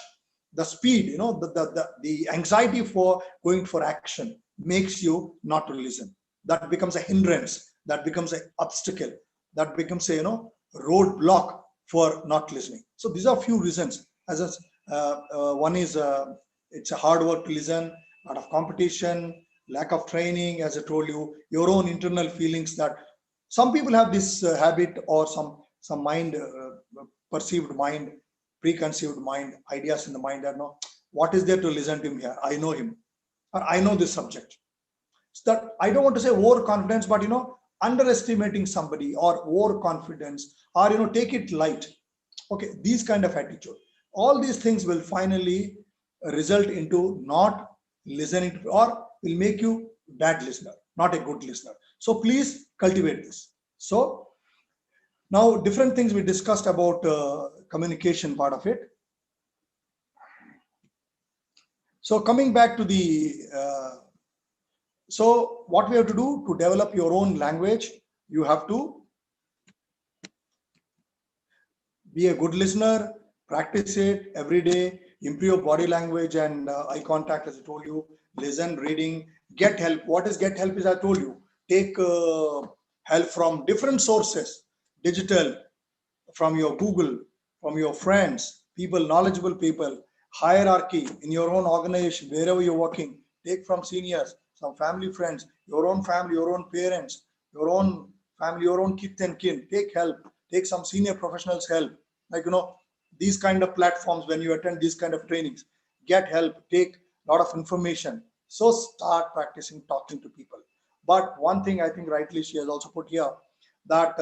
the speed, the anxiety for going for action makes you not to listen. That becomes a hindrance. That becomes an obstacle. That becomes a roadblock for not listening. So these are few reasons. One is it's a hard work to listen, a lot of competition, lack of training, as I told you, your own internal feelings that some people have this habit, or some mind, perceived mind, preconceived mind, ideas in the mind that, no, what is there to listen to him here? I know him, or I know this subject. So that I don't want to say overconfidence, but underestimating somebody or overconfidence, or take it light. Okay, these kind of attitude. All these things will finally result into not listening to, or will make you bad listener, not a good listener. So please cultivate this. So now different things we discussed about communication part of it. So coming back to the so what we have to do to develop your own language, you have to be a good listener, practice it every day, improve body language and eye contact, as I told you, listen, reading, get help. What is get help is, I told you, take help from different sources, digital, from your Google, from your friends, people, knowledgeable people, hierarchy in your own organization, wherever you're working, take from seniors, some family friends, your own family, your own parents, your own family, your own kith and kin, take help, take some senior professionals help. Like, these kind of platforms, when you attend these kind of trainings, get help, take a lot of information. So start practicing talking to people. But one thing I think rightly she has also put here, that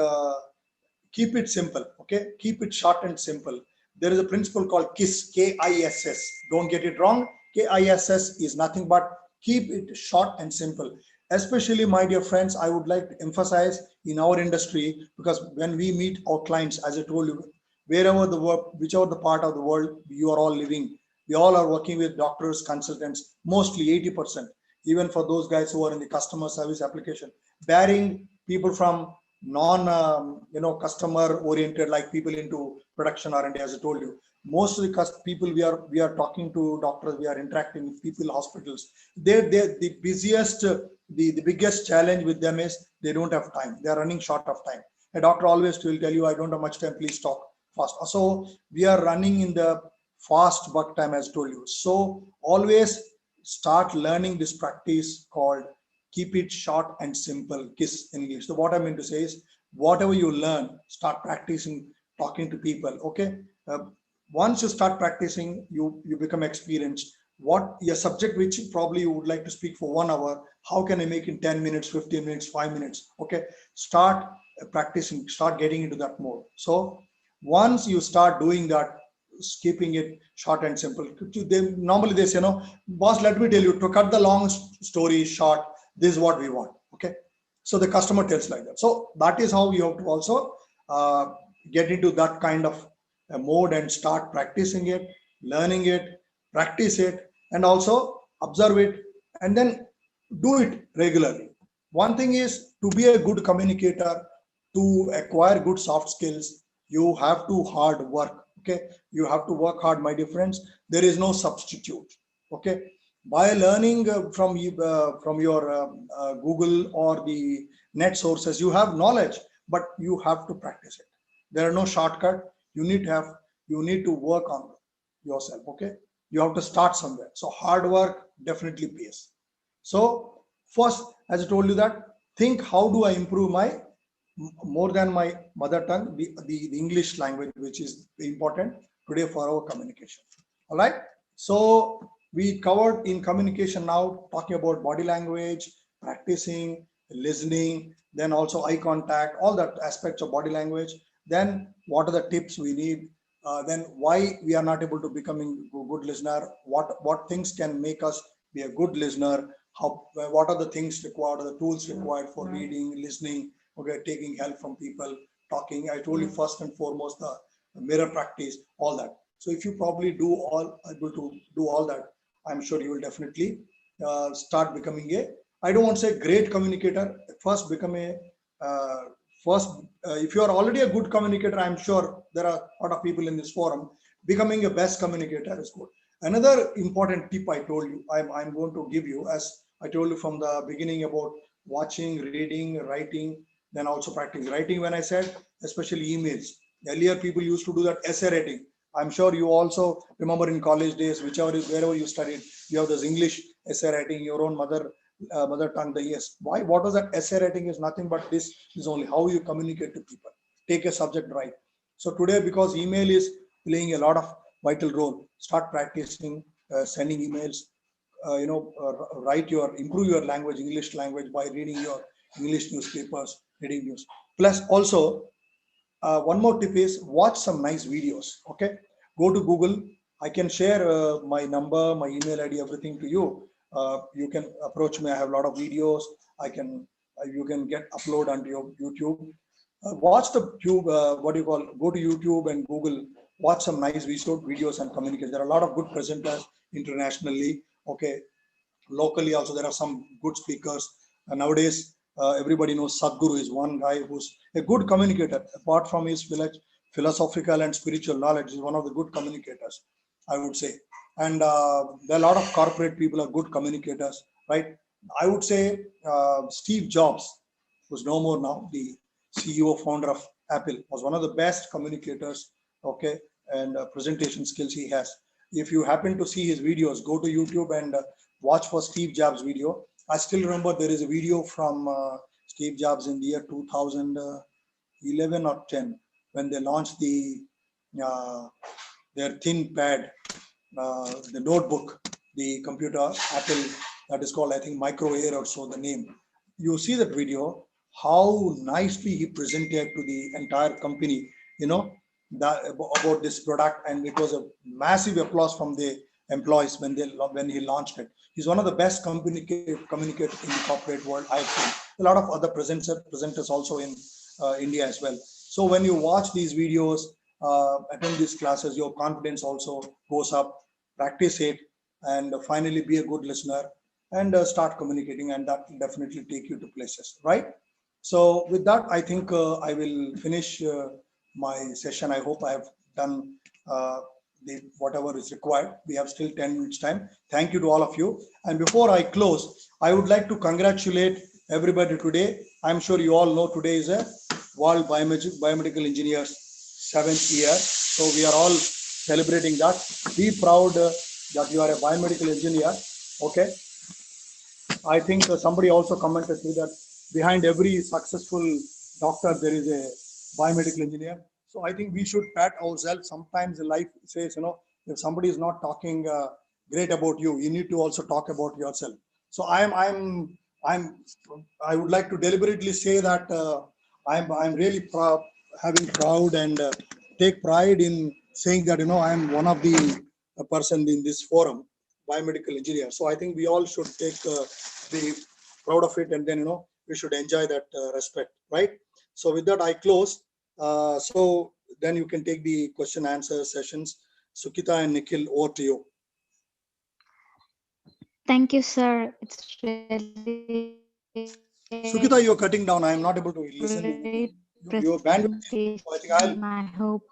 keep it simple. Okay, keep it short and simple. There is a principle called KISS, KISS. Don't get it wrong. KISS is nothing but keep it short and simple. Especially, my dear friends, I would like to emphasize in our industry, because when we meet our clients, as I told you, wherever the work, whichever the part of the world you are all living, we all are working with doctors, consultants, mostly 80%. Even for those guys who are in the customer service application, bearing people from non customer oriented, like people into production R&D, as I told you, most of the people we are talking to, doctors, we are interacting with people, hospitals, they the busiest the biggest challenge with them is they don't have time. They are running short of time. A doctor always will tell you, I don't have much time, please talk fast. So we are running in the fast work time, as I told you. So always start learning this practice called keep it short and simple, KISS in English. So what I mean to say is, whatever you learn, start practicing talking to people. Okay, once you start practicing, you become experienced. What your subject, which probably you would like to speak for 1 hour, how can I make in 10 minutes, 15 minutes, 5 minutes? Okay, start practicing, start getting into that mode. So once you start doing that, keeping it short and simple, normally they say, boss, let me tell you, to cut the long story short, this is what we want. Okay, so the customer tells like that. So that is how you have to also uh, get into that kind of a mode and start practicing it, learning it, practice it, and also observe it, and then do it regularly. One thing is, to be a good communicator, to acquire good soft skills, you have to hard work. Okay, you have to work hard, my dear friends. There is no substitute. Okay, by learning from your Google or the net sources, you have knowledge, but you have to practice it. There are no shortcut. You need to work on yourself. Okay, you have to start somewhere. So hard work definitely pays. So first, as I told you, that think, how do I improve my more than my mother tongue, the English language, which is important today for our communication. All right. So we covered in communication now, talking about body language, practicing, listening, then also eye contact, all that aspects of body language. Then what are the tips we need? Then why we are not able to becoming a good listener? What things can make us be a good listener? What are the things required, the tools required for reading, listening, okay, taking help from people, talking. I told you first and foremost the mirror practice, all that. So if you probably able to do all that, I'm sure you will definitely start becoming a, I don't want to say great communicator. First, become a uh, first. If you are already a good communicator, I'm sure there are a lot of people in this forum. Becoming a best communicator is good. Another important tip I told you, I'm going to give you, as I told you from the beginning, about watching, reading, writing, then also practicing writing. When I said especially emails, earlier people used to do that essay writing. I'm sure you also remember in college days, wherever you studied, you have this English essay writing, your own mother tongue. The yes, why? What was that essay writing? Is nothing but this is only how you communicate to people. Take a subject right. So today, because email is playing a lot of vital role, start practicing sending emails, improve your language, English language, by reading your English newspapers, reading news. Plus also, one more tip is watch some nice videos. Okay, go to Google. I can share my number, my email ID, everything to you. You can approach me. I have a lot of videos. I can You can get upload onto your YouTube. Watch the tube. What do you call? Go to YouTube and Google. Watch some nice videos and communicate. There are a lot of good presenters internationally. Okay, locally also there are some good speakers. Nowadays everybody knows Sadhguru is one guy who's a good communicator. Apart from his philosophical and spiritual knowledge, is one of the good communicators, I would say. And there are a lot of corporate people are good communicators, right? I would say Steve Jobs, who's no more now, the CEO founder of Apple, was one of the best communicators. Okay, and presentation skills he has. If you happen to see his videos, go to YouTube and watch for Steve Jobs video. I still remember there is a video from Steve Jobs in the year 2011 or 10, when they launched uh, their thin pad, the notebook, the computer, Apple, that is called, I think, Micro Air or so the name. You see that video, how nicely he presented to the entire company, about this product, and it was a massive applause from the employees when he launched it. He's one of the best communicators in the corporate world I've seen. A lot of other presenters also in India as well. So when you watch these videos, attend these classes, your confidence also goes up. Practice it, and finally be a good listener, and start communicating, and that will definitely take you to places, right? So with that, I think I will finish my session. I hope I have done whatever is required. We have still 10 minutes time. Thank you to all of you. And before I close, I would like to congratulate everybody today. I'm sure you all know today is a World Biomedical Engineers 7th year. So we are all celebrating that. Be proud that you are a biomedical engineer. Okay. I think somebody also commented to that behind every successful doctor there is a biomedical engineer. So I think we should pat ourselves. Sometimes life says, if somebody is not talking great about you, you need to also talk about yourself. So I would like to deliberately say that I'm really having proud and take pride in saying that I'm one of the person in this forum, biomedical engineer. So I think we all should be proud of it, and then we should enjoy that respect, right? So with that, I close. So then you can take the question answer sessions. Sukita and Nikhil, over to you. Thank you, sir. It's really Sukita, you're cutting down. I am not able to listen to great you. Your bandwidth is low. I think presentation. I hope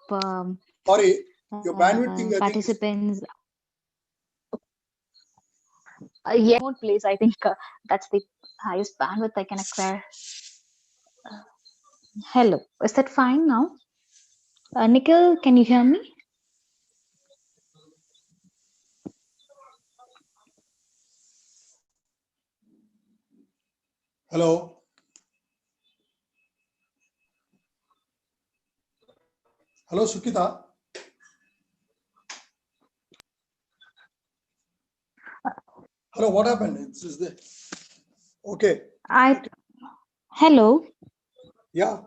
sorry, your bandwidth thing, I think is, participants. Yeah, remote place. I think that's the highest bandwidth I can acquire. Hello, is that fine now? Nikhil, can you hear me? hello. Hello, Sukita. Hello, what happened? Is the okay? Hello. Yeah.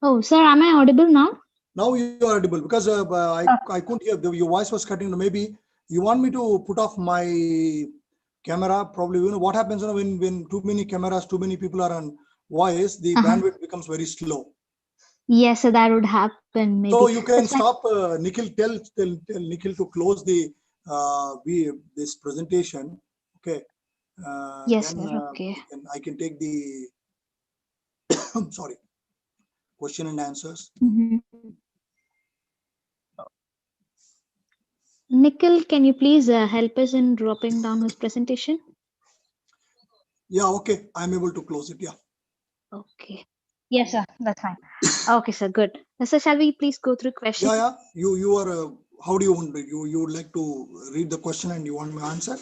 Oh, sir, am I audible now? Now you are audible, because I couldn't hear. Your voice was cutting. Maybe you want me to put off my camera. Probably, what happens when too many cameras, too many people are on voice, the bandwidth becomes very slow. Yes, so that would happen. Maybe. So you can stop. Nikhil, tell Nikhil to close the this presentation. Okay. Yes, then, sir. Okay. I can take the sorry, question and answers. Nikhil, can you please help us in dropping down his presentation? Yeah, okay. I'm able to close it. Yeah. Okay. Yes, sir. That's fine. Okay, sir. Good. So shall we please go through questions? Yeah. You are. How do you want you would like to read the question and you want my answer?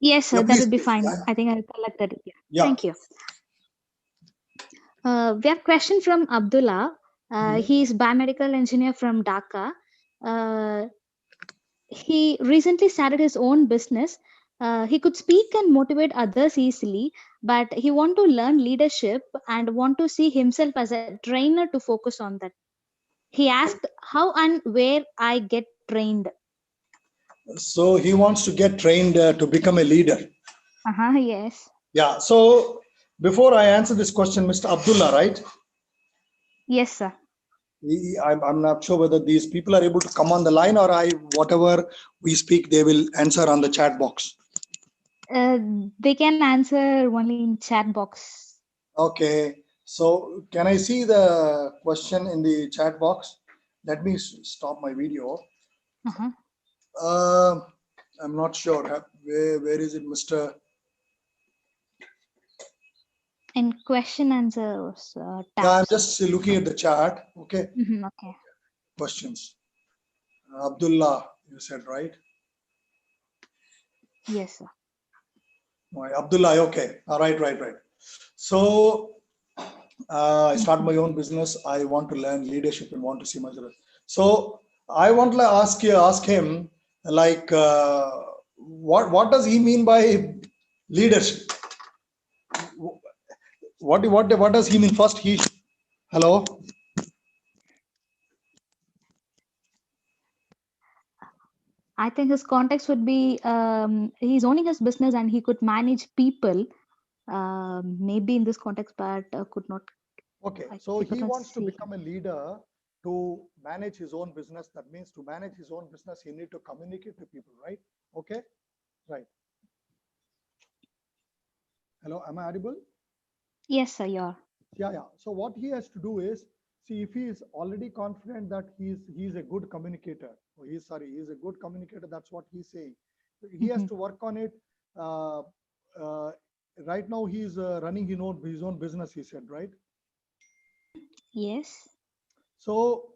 Yes, sir. Yeah, that would be please. fine. Yeah. I think I'll collect that. Yeah. Thank you. We have a question from Abdullah. He is biomedical engineer from Dhaka. he recently started his own business. He could speak and motivate others easily, but he want to learn leadership and want to see himself as a trainer to focus on that. He asked how and where I get trained. So he wants to get trained to become a leader. Yes. Yeah. So before I answer this question, Mr. Abdullah, right? Yes, sir. I'm not sure whether these people are able to come on the line, or whatever we speak, they will answer on the chat box. They can answer only in chat box. Okay. So can I see the question in the chat box? Let me stop my video. Uh, I'm not sure. Where is it, Mr. In question answers Yeah, I'm tabs. just looking at the chat. Okay. Okay. Questions. Abdullah, you said, right? Yes, sir. Abdullah, okay. All right. So I start my own business. I want to learn leadership and want to see myself. So I want to ask him, like, what does he mean by leadership? What does he mean? First, hello. I think his context would be he's owning his business and he could manage people. Maybe in this context, but could not. Okay, I so could he not wants to see. become a leader to manage his own business. That means to manage his own business, he need to communicate to people, right? Okay, right. Hello, am I audible? Yes, sir. You're. Yeah. So what he has to do is, see, if he is already confident that he's a good communicator, or he's a good communicator. That's what he's saying. He has to work on it. Uh, uh, right now, he's running his own business. He said, right? Yes. So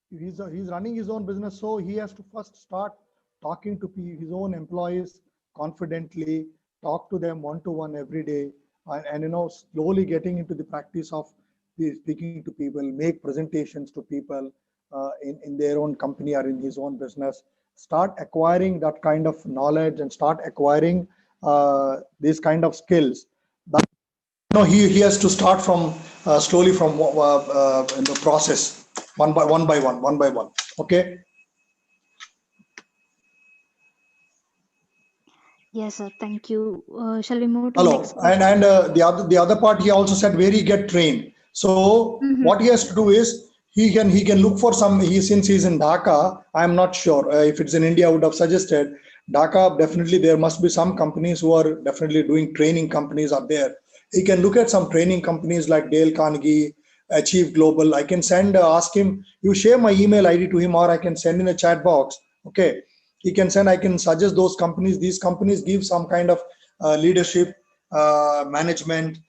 he's running his own business. So he has to first start talking to his own employees confidently, talk to them one to one every day, and slowly getting into the practice of speaking to people, make presentations to people in their own company or in his own business. Start acquiring that kind of knowledge and start acquiring these kind of skills. No, he has to start from slowly from in the process, one by one. Okay. Yes, sir. Thank you. Shall we move to the next Hello, question? and the other part, he also said where he get trained. So what he has to do is he can look for some. Since he's in Dhaka, I'm not sure if it's in India. I would have suggested Dhaka. Definitely, there must be some companies who are definitely doing training companies are there. He can look at some training companies like Dale Carnegie, Achieve Global. I can ask him. You share my email ID to him, or I can send in a chat box. Okay, he can send. I can suggest those companies. These companies give some kind of leadership, management,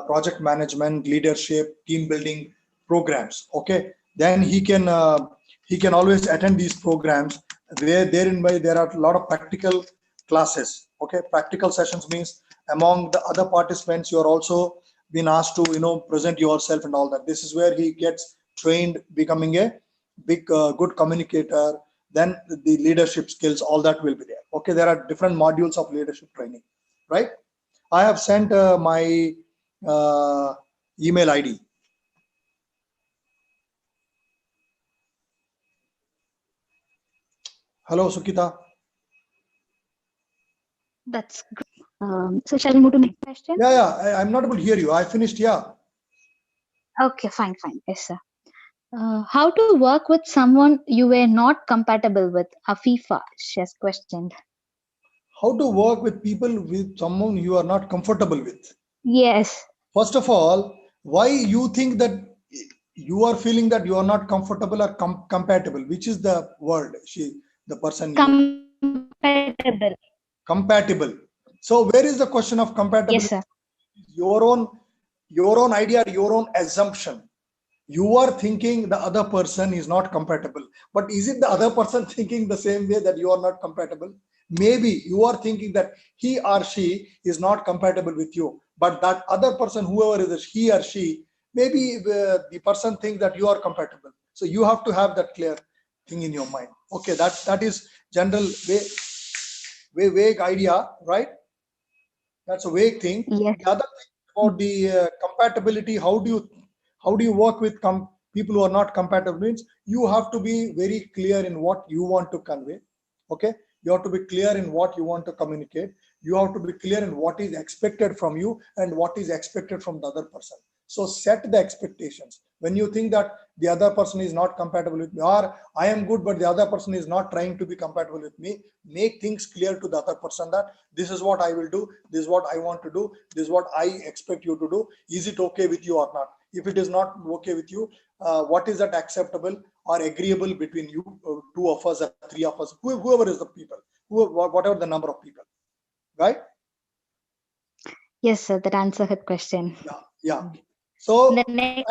project management, leadership, team building programs. Okay, then he can always attend these programs where therein by there are a lot of practical classes. Okay, practical sessions means among the other participants you are also been asked to present yourself and all that. This is where he gets trained becoming a big good communicator. Then the leadership skills, all that will be there. Okay, there are different modules of leadership training, right? I have sent my uh, email ID. Hello, Sukita. That's great. So shall we move to next question? Yeah. I'm not able to hear you. I finished. Yeah. Okay, fine. Yes, sir. How to work with someone you were not compatible with? Afifa, she has questioned. How to work with people with someone you are not comfortable with? Yes. First of all, why you think that you are feeling that you are not comfortable or compatible? Which is the word? The person you Compatible. compatible. So where is the question of Yes, compatibility? sir. Your own idea, your own assumption. You are thinking the other person is not compatible, but is it the other person thinking the same way that you are not compatible? Maybe you are thinking that he or she is not compatible with you, but that other person, whoever it is, he or she, maybe the person thinks that you are compatible. So you have to have that clear thing in your mind. Okay, that is general vague idea, right? That's a vague thing. Yes. The other thing about the compatibility, how do you work with people who are not compatible, means you have to be very clear in what you want to convey. Okay, you have to be clear in what you want to communicate. You have to be clear in what is expected from you and what is expected from the other person. So set the expectations. When you think that the other person is not compatible with me, or I am good but the other person is not trying to be compatible with me, make things clear to the other person that this is what I will do, this is what I want to do, this is what I expect you to do. Is it okay with you or not? If it is not okay with you, what is that acceptable or agreeable between you, two of us or three of us, whoever is the people, whatever the number of people, right? Yes, sir. That answers her question. Yeah. The So next.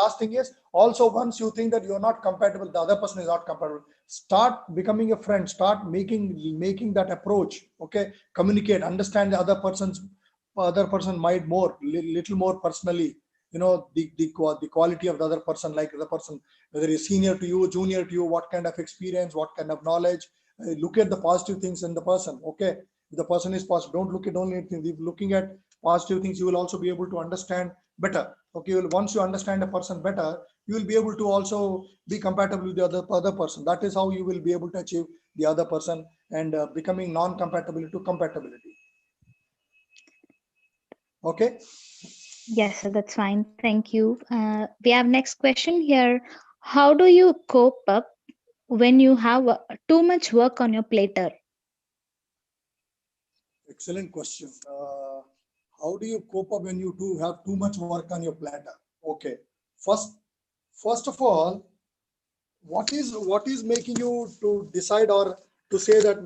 last thing is also, once you think that you're not compatible, the other person is not compatible, start becoming a friend, start making that approach. Okay, communicate, understand the other person might little more personally, the quality of the other person, like the person, whether he's senior to you, junior to you, what kind of experience, what kind of knowledge. Look at the positive things in the person. Okay, if the person is positive, don't look at only anything. If looking at positive things, you will also be able to understand better. Okay, once you understand a person better, you will be able to also be compatible with the other person. That is how you will be able to achieve the other person, and becoming non-compatibility to compatibility. Okay. Yes, sir. That's fine. Thank you. We have next question here. How do you cope up when you have too much work on your platter? Excellent question. How do you cope up when you do have too much work on your platter? Okay, first of all, what is making you to decide or to say that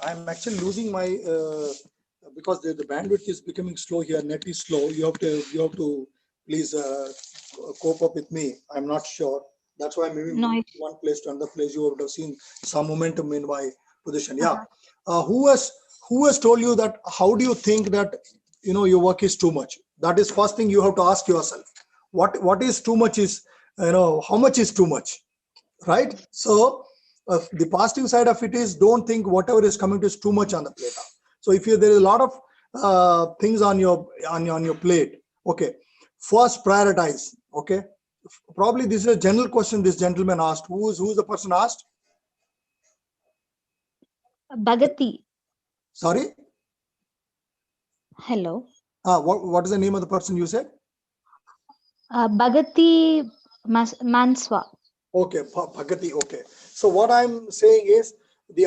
I'm actually losing my because the bandwidth is becoming slow here, net is slow. You have to please cope up with me. I'm not sure, that's why maybe No. one place to another place you would have seen some momentum in my position. Yeah. Uh-huh. Who has told you that? How do you think that your work is too much? That is first thing you have to ask yourself. What is too much is, how much is too much, right? So the positive side of it is, don't think whatever is coming to is too much on the plate. So if there is a lot of things on your plate, okay, first prioritize. Okay, probably this is a general question this gentleman asked. Who's the person asked? Bhagati. Sorry. Hello. What is the name of the person you said? Bhagati Manswa. Okay, Bhagati. Okay. So what I'm saying is, the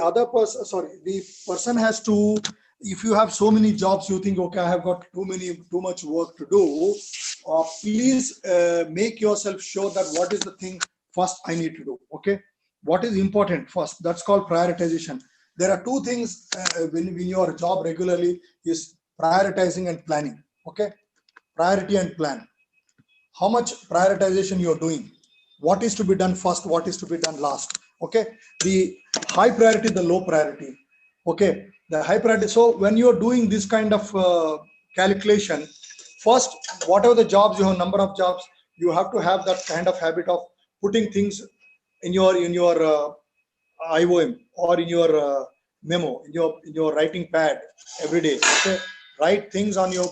person has to, if you have so many jobs, you think, okay, I have got too much work to do, please make yourself sure that what is the thing first I need to do. Okay. What is important first? That's called prioritization. There are two things when you are job regularly is prioritizing and planning. Okay. Priority and plan. How much prioritization you're doing, what is to be done first, what is to be done last. Okay, the high priority, the low priority. Okay, the high priority. So when you're doing this kind of calculation, first, whatever the jobs you have, number of jobs, you have to have that kind of habit of putting things in your IOM or in your memo, in your writing pad every day. Okay, write things on your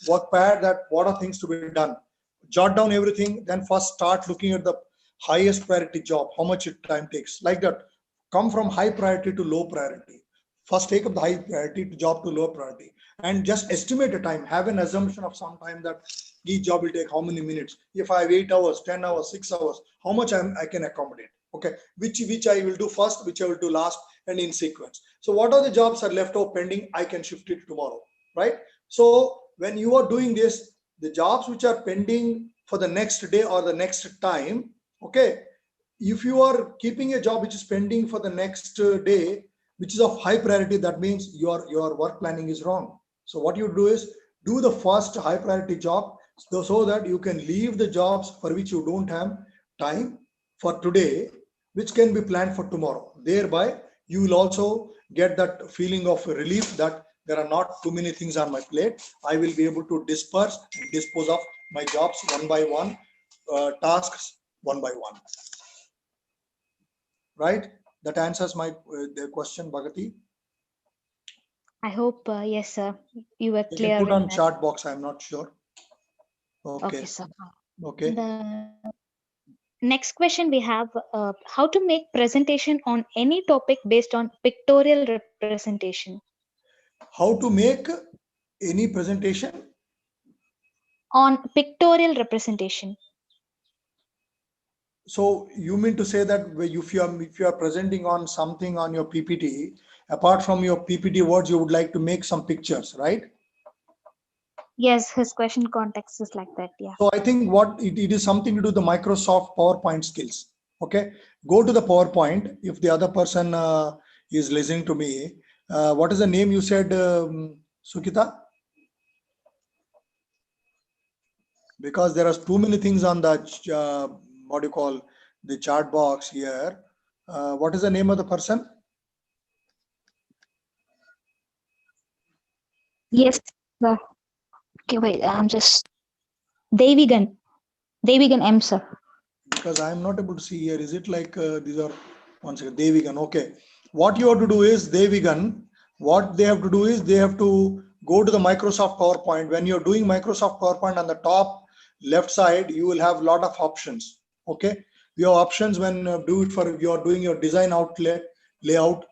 work pad, that what are things to be done. Jot down everything. Then first start looking at the highest priority job, how much it time takes. Like that, come from high priority to low priority. First take up the high priority to job to low priority, and just estimate a time. Have an assumption of some time that each job will take how many minutes. If I have 8 hours, 10 hours, 6 hours, how much I can accommodate. Okay, which I will do first, which I will do last, and in sequence. So what are the jobs are left over pending, I can shift it tomorrow, right? So when you are doing this, the jobs which are pending for the next day or the next time, okay, if you are keeping a job which is pending for the next day, which is of high priority, that means your work planning is wrong. So what you do is, do the first high priority job, so that you can leave the jobs for which you don't have time for today, which can be planned for tomorrow. Thereby you will also get that feeling of relief that there are not too many things on my plate. I will be able to dispose of my jobs one by one, tasks one by one. Right? That answers my the question, Bhagati. I hope, yes, sir. You were You can clear put with on that. chat box. I'm not sure. Okay, Okay. sir. Okay. The next question we have, how to make presentation on any topic based on pictorial representation. How to make any presentation? On pictorial representation. So you mean to say that if you are presenting on something on your PPT, apart from your PPT words, you would like to make some pictures, right? Yes, his question context is like that. Yeah. So I think what it is something to do with the Microsoft PowerPoint skills. Okay, go to the PowerPoint. If the other person is listening to me, what is the name you said, Sukita? Because there are too many things on the what do you call the chat box here. What is the name of the person? Yes, sir. Okay, wait. I'm just Devigan. Devigan M, sir. Because I am not able to see here. Is it like these are one second? Devigan. Okay. What you have to do is Devigan. What they have to do is they have to go to the Microsoft PowerPoint. When you're doing Microsoft PowerPoint on the top left side, you will have a lot of options. Okay. You have options when do it for you are doing your design outlet layout,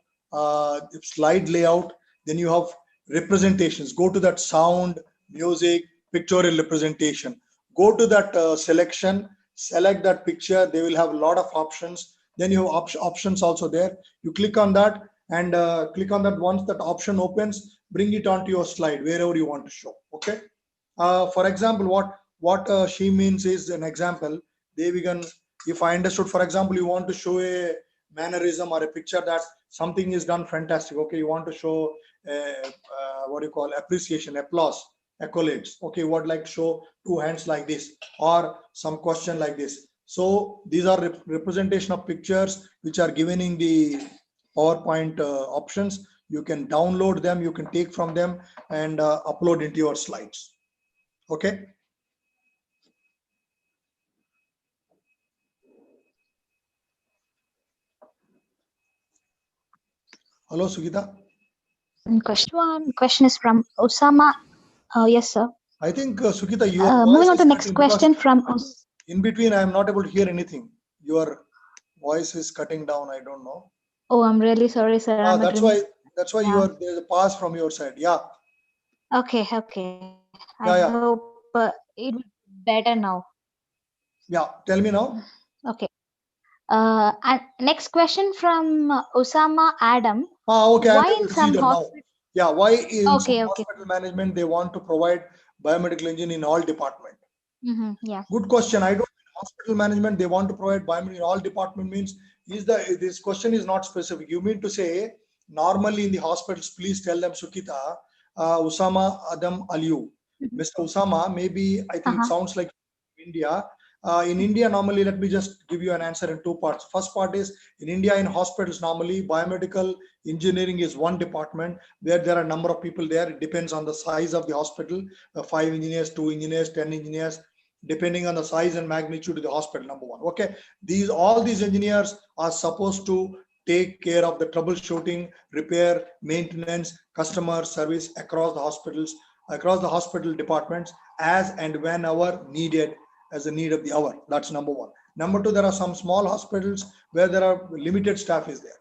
slide layout. Then you have representations. Go to that sound, music, pictorial representation. Go to that selection, select that picture. They will have a lot of options. Then you have options also there. You click on that and click on that. Once that option opens, bring it onto your slide wherever you want to show. Okay. For example, what she means is an example. They can, if I understood, for example, you want to show a mannerism or a picture that something is done fantastic. Okay, you want to show what do you call appreciation, applause, accolades. Okay, you would like to show two hands like this or some question like this. So these are representation of pictures which are given in the PowerPoint options. You can download them, you can take from them and upload into your slides. Okay. Hello, Sugita. Question is from Osama. Yes, sir. I think Sugita, your Moving voice on is to next cutting because question from in between I am not able to hear anything. Your voice is cutting down. I don't know. Oh, I'm really sorry, sir. I'm not That's why you yeah. are there's a pass from your side. Yeah. Okay, okay. I Yeah, yeah. hope it will be better now. Yeah. Tell me now. Okay. And next question from Osama Adam. Okay, I'm Why able in to see some that now. hospitals? Yeah, why in some Okay, okay. hospital management they want to provide biomedical engineering in all department? Yeah. Good question. I don't mean hospital management they want to provide biomedical in all department means is this question is not specific. You mean to say normally in the hospitals, please tell them Sukita, Usama Adam Aliu. Mr. Usama, maybe I think it sounds like India. In India, normally, let me just give you an answer in two parts. First part is in India, in hospitals, normally biomedical engineering is one department where there are a number of people there. It depends on the size of the hospital, 5 engineers, 2 engineers, 10 engineers, depending on the size and magnitude of the hospital, number one. Okay, all these engineers are supposed to take care of the troubleshooting, repair, maintenance, customer service across the hospitals, across the hospital departments as and whenever needed as the need of the hour. That's number one. Number two, there are some small hospitals where there are limited staff is there.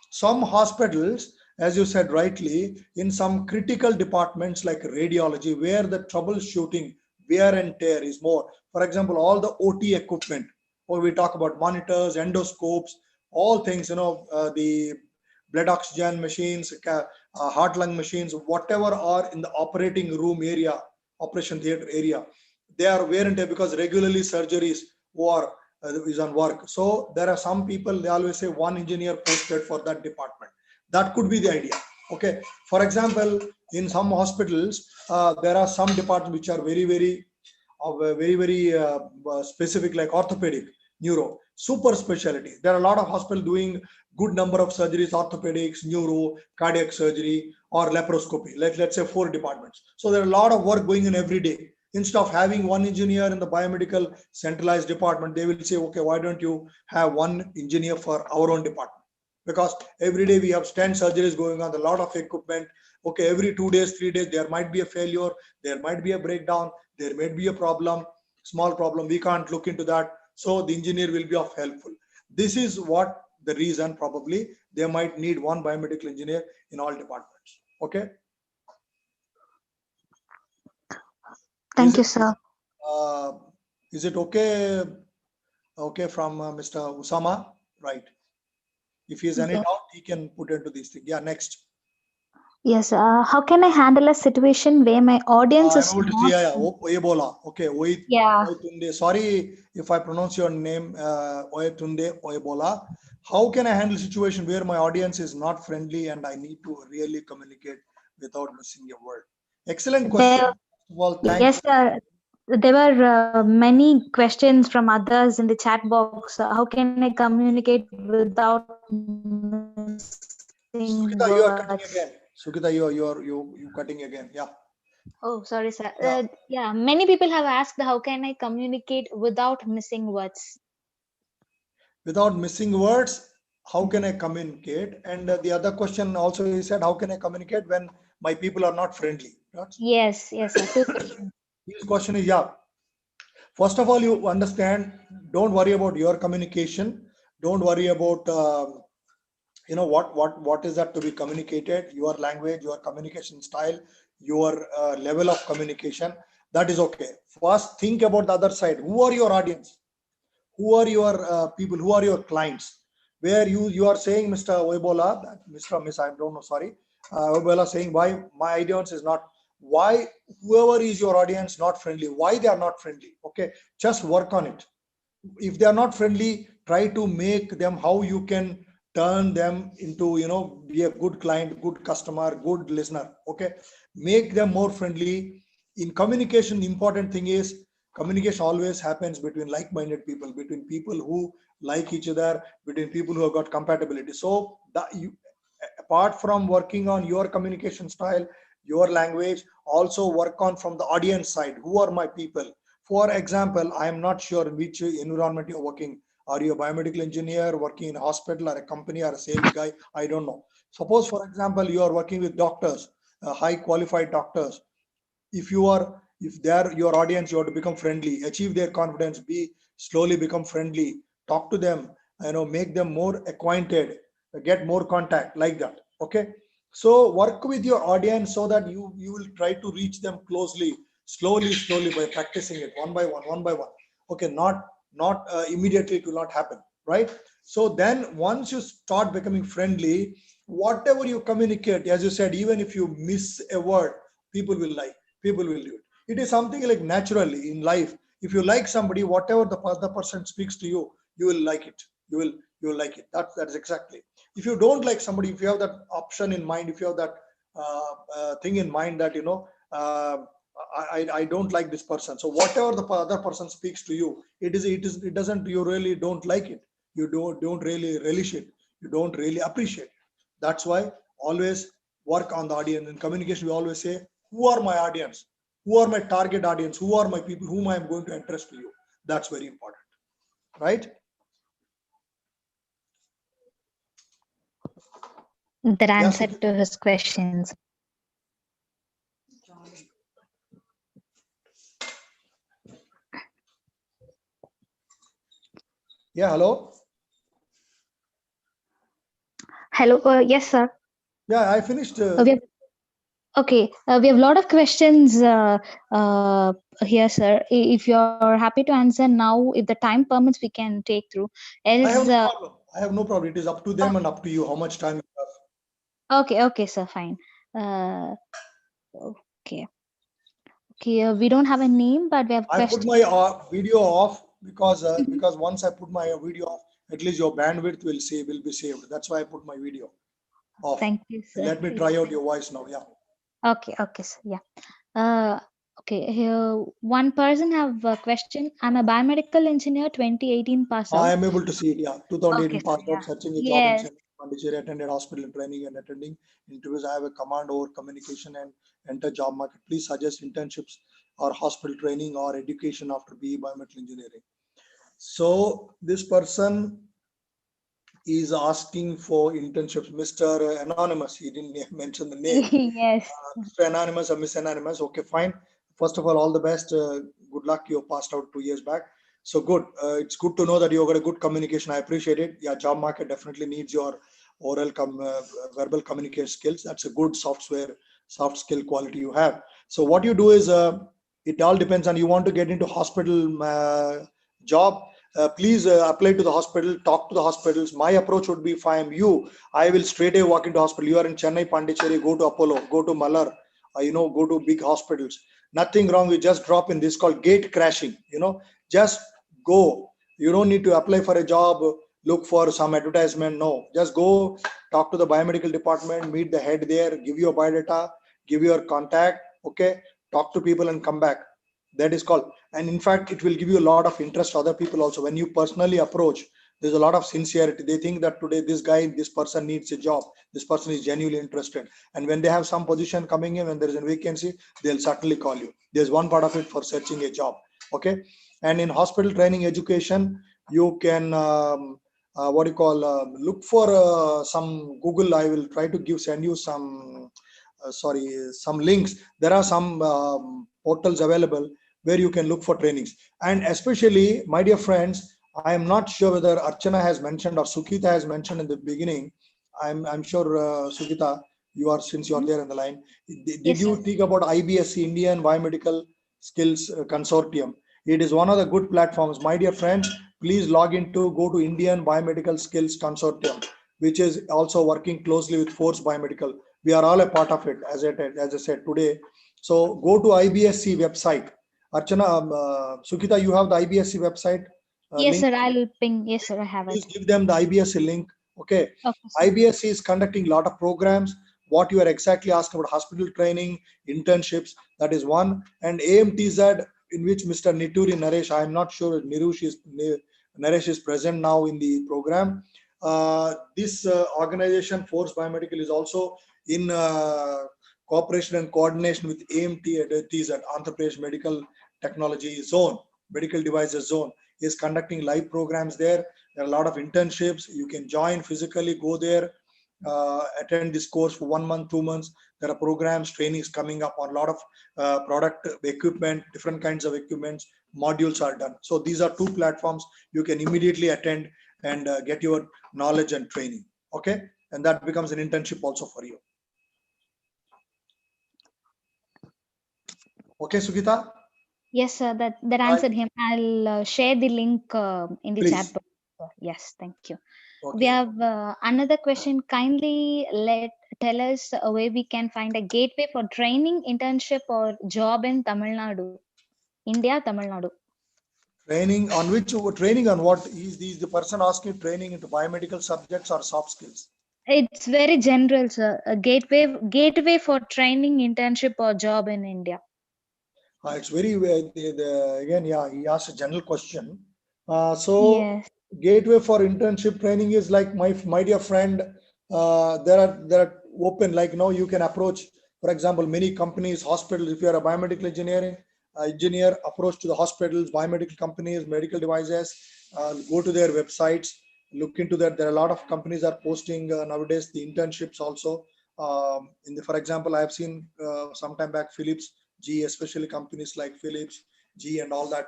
Some hospitals, as you said rightly, in some critical departments like radiology, where the troubleshooting, wear and tear is more. For example, all the OT equipment, or we talk about monitors, endoscopes, all things, the blood oxygen machines, heart lung machines, whatever are in the operating room area, operation theater area, they are wear and tear because regularly surgeries is on work. So there are some people, they always say one engineer posted for that department. That could be the idea. Okay. For example, in some hospitals, there are some departments which are very specific, like orthopedic, neuro, super specialty. There are a lot of hospitals doing good number of surgeries, orthopedics, neuro, cardiac surgery, or laparoscopy. Let's say 4 departments. So there are a lot of work going in every day. Instead of having one engineer in the biomedical centralized department, they will say, okay, why don't you have one engineer for our own department? Because every day we have 10 surgeries going on, a lot of equipment. Okay, every 2 days, 3 days, there might be a failure, there might be a breakdown, there might be a problem, small problem. We can't look into that. So the engineer will be of helpful. This is what the reason probably they might need one biomedical engineer in all departments. Okay. Thank you, sir. Uh, is it okay? Okay, from Mr. Usama, right? If he has any Yes. doubt, he can put into this thing. Yeah, next. Yes. How can I handle a situation where my audience I'm is able to see. not? Ebola. Okay, Yeah. Oyetunde. Sorry if I pronounce your name, Oyetunde Oyebola. How can I handle situation where my audience is not friendly and I need to really communicate without missing a word? Excellent question. Well, thank Yes, you. sir. There were many questions from others in the chat box. How can I communicate without missing words? Sukita, you are cutting again. Sukita, you cutting again. Yeah. Oh, sorry, sir. Yeah. Yeah, many people have asked how can I communicate without missing words? Without missing words, how can I communicate? And the other question also he said, how can I communicate when my people are not friendly? Right? Yes, yes, sir. Two questions. His question is, yeah. First of all, you understand. Don't worry about your communication. Don't worry about what is that to be communicated. Your language, your communication style, your level of communication. That is okay. First, think about the other side. Who are your audience? Who are your people? Who are your clients? Where you are saying, Mr. Webola, Mr. Miss, I don't know, sorry, Webola saying why my audience is not, why whoever is your audience not friendly, why they are not friendly. Okay, just work on it. If they are not friendly, try to make them how you can turn them into, be a good client, good customer, good listener. Okay, make them more friendly. In communication, important thing is communication always happens between like-minded people, between people who like each other, between people who have got compatibility. So that you, apart from working on your communication style, your language, also work on from the audience side. Who are my people? For example, I am not sure in which environment you're working. Are you a biomedical engineer working in a hospital or a company or a sales guy? I don't know. Suppose, for example, you are working with doctors, high qualified doctors. If they are your audience, you have to become friendly, achieve their confidence, be slowly become friendly, talk to them, make them more acquainted, get more contact like that. Okay. So work with your audience so that you will try to reach them closely, slowly by practicing it one by one. Okay, not immediately, it will not happen, right? So then once you start becoming friendly, whatever you communicate, as you said, even if you miss a word, people will like, people will do it. It is something like naturally in life. If you like somebody, whatever the other person speaks to you, you will like it. You will like it. That's exactly. If you don't like somebody, if you have that option in mind, if you have that thing in mind that I don't like this person, so whatever the other person speaks to you, it doesn't, you really don't like it, you don't really relish it, you don't really appreciate it. That's why always work on the audience. In communication, we always say, who are my audience, who are my target audience, who are my people whom I am going to interest to you. That's very important, right? That Yeah, answered to his questions. yeah, hello. Hello. Yes, sir. Yeah, I finished. We have, okay. We have a lot of questions here, sir. If you're happy to answer now, if the time permits, we can take through. I have Else, no problem. I have no problem. It is up to them and up to you how much time you have. okay, okay, sir. Fine. Uh, okay. Okay, we don't have a name, but we have I put questions. my video off because once I put my video off, at least your bandwidth will be saved. That's why I put my video off. Thank you, sir. Let me try out your voice now. Yeah. Okay, okay, sir. Yeah. Uh, okay. Here, one person have a question. I'm a biomedical engineer, 2018 pass I out. am able to see it. Yeah. Okay, 2018 sir. passed Yeah. out, searching a job in Yes. Central Pondicherry, attended hospital training and attending interviews. I have a command over communication and enter job market. Please suggest internships or hospital training or education after BE biomedical engineering. So this person is asking for internships. Mr. Anonymous, he didn't mention the name. Yes. Mr. Anonymous or Miss Anonymous. Okay, fine. First of all the best. Good luck. You passed out 2 years back. So good. It's good to know that you got a good communication. I appreciate it. Yeah, job market definitely needs your oral, verbal communication skills. That's a good soft skill quality you have. So what you do is, it all depends on you want to get into hospital job. Please apply to the hospital, talk to the hospitals. My approach would be, if I am you, I will straight away walk into hospital. You are in Chennai, Pondicherry, go to Apollo, go to Malar, go to big hospitals. Nothing wrong with just drop in. This is called gate crashing. Just go. You don't need to apply for a job, look for some advertisement. No, just go talk to the biomedical department, meet the head there, give your biodata, give your contact. Okay, talk to people and come back. That is called. And in fact, it will give you a lot of interest to other people also. When you personally approach, there's a lot of sincerity. They think that today this person needs a job. This person is genuinely interested. And when they have some position coming in, when there is a vacancy, they'll certainly call you. There's one part of it for searching a job. Okay. And in hospital training education, you can look for some Google. I will try to send you some some links. There are some portals available where you can look for trainings. And especially, my dear friends, I am not sure whether Archana has mentioned or Sukita has mentioned in the beginning. I'm sure, Sukita, since you are there in the line. Did Yes, you sir. think about IBSC, Indian Biomedical Skills Consortium? It is one of the good platforms. My dear friends, please log into, go to Indian Biomedical Skills Consortium, which is also working closely with Force Biomedical. We are all a part of it, as I said today. So go to IBSC website. Archana, Sukita, you have the IBSC website Yes, link. sir. I'll ping. Yes, sir. I have Please it. give them the IBSC link. Okay. Okay, sir. IBSC is conducting a lot of programs. What you are exactly asking about, hospital training, internships, that is one. And AMTZ, in which Mr. Nituri Naresh, I am not sure Naresh is present now in the program. This organization, Force Biomedical, is also in cooperation and coordination with AMT at Andhra Pradesh Medical Technology Zone, Medical Devices Zone, is conducting live programs there. There are a lot of internships. You can join physically, go there, attend this course for 1 month, 2 months. There are programs, trainings coming up on a lot of product equipment, different kinds of equipments, modules are done. So these are two platforms you can immediately attend and get your knowledge and training. Okay. And that becomes an internship also for you. Okay, Sugita? Yes, sir. That answered him. I'll share the link in the chat Please. box. Yes, thank you. Okay. We have another question. Kindly tell us where we can find a gateway for training, internship, or job in Tamil Nadu, India, Tamil Nadu. Training on which? Training on what? Is the person asking training into biomedical subjects or soft skills? It's very general, sir. A gateway for training, internship, or job in India. It's very again, yeah, he asked a general question. Yes. Gateway for internship training is like, my dear friend, there are open, like, you can approach, for example, many companies, hospitals. If you are a biomedical engineer, approach to the hospitals, biomedical companies, medical devices, go to their websites, look into that. There are a lot of companies are posting nowadays the internships also. For example, I have seen some time back Philips, G, especially companies like Philips, G, and all that.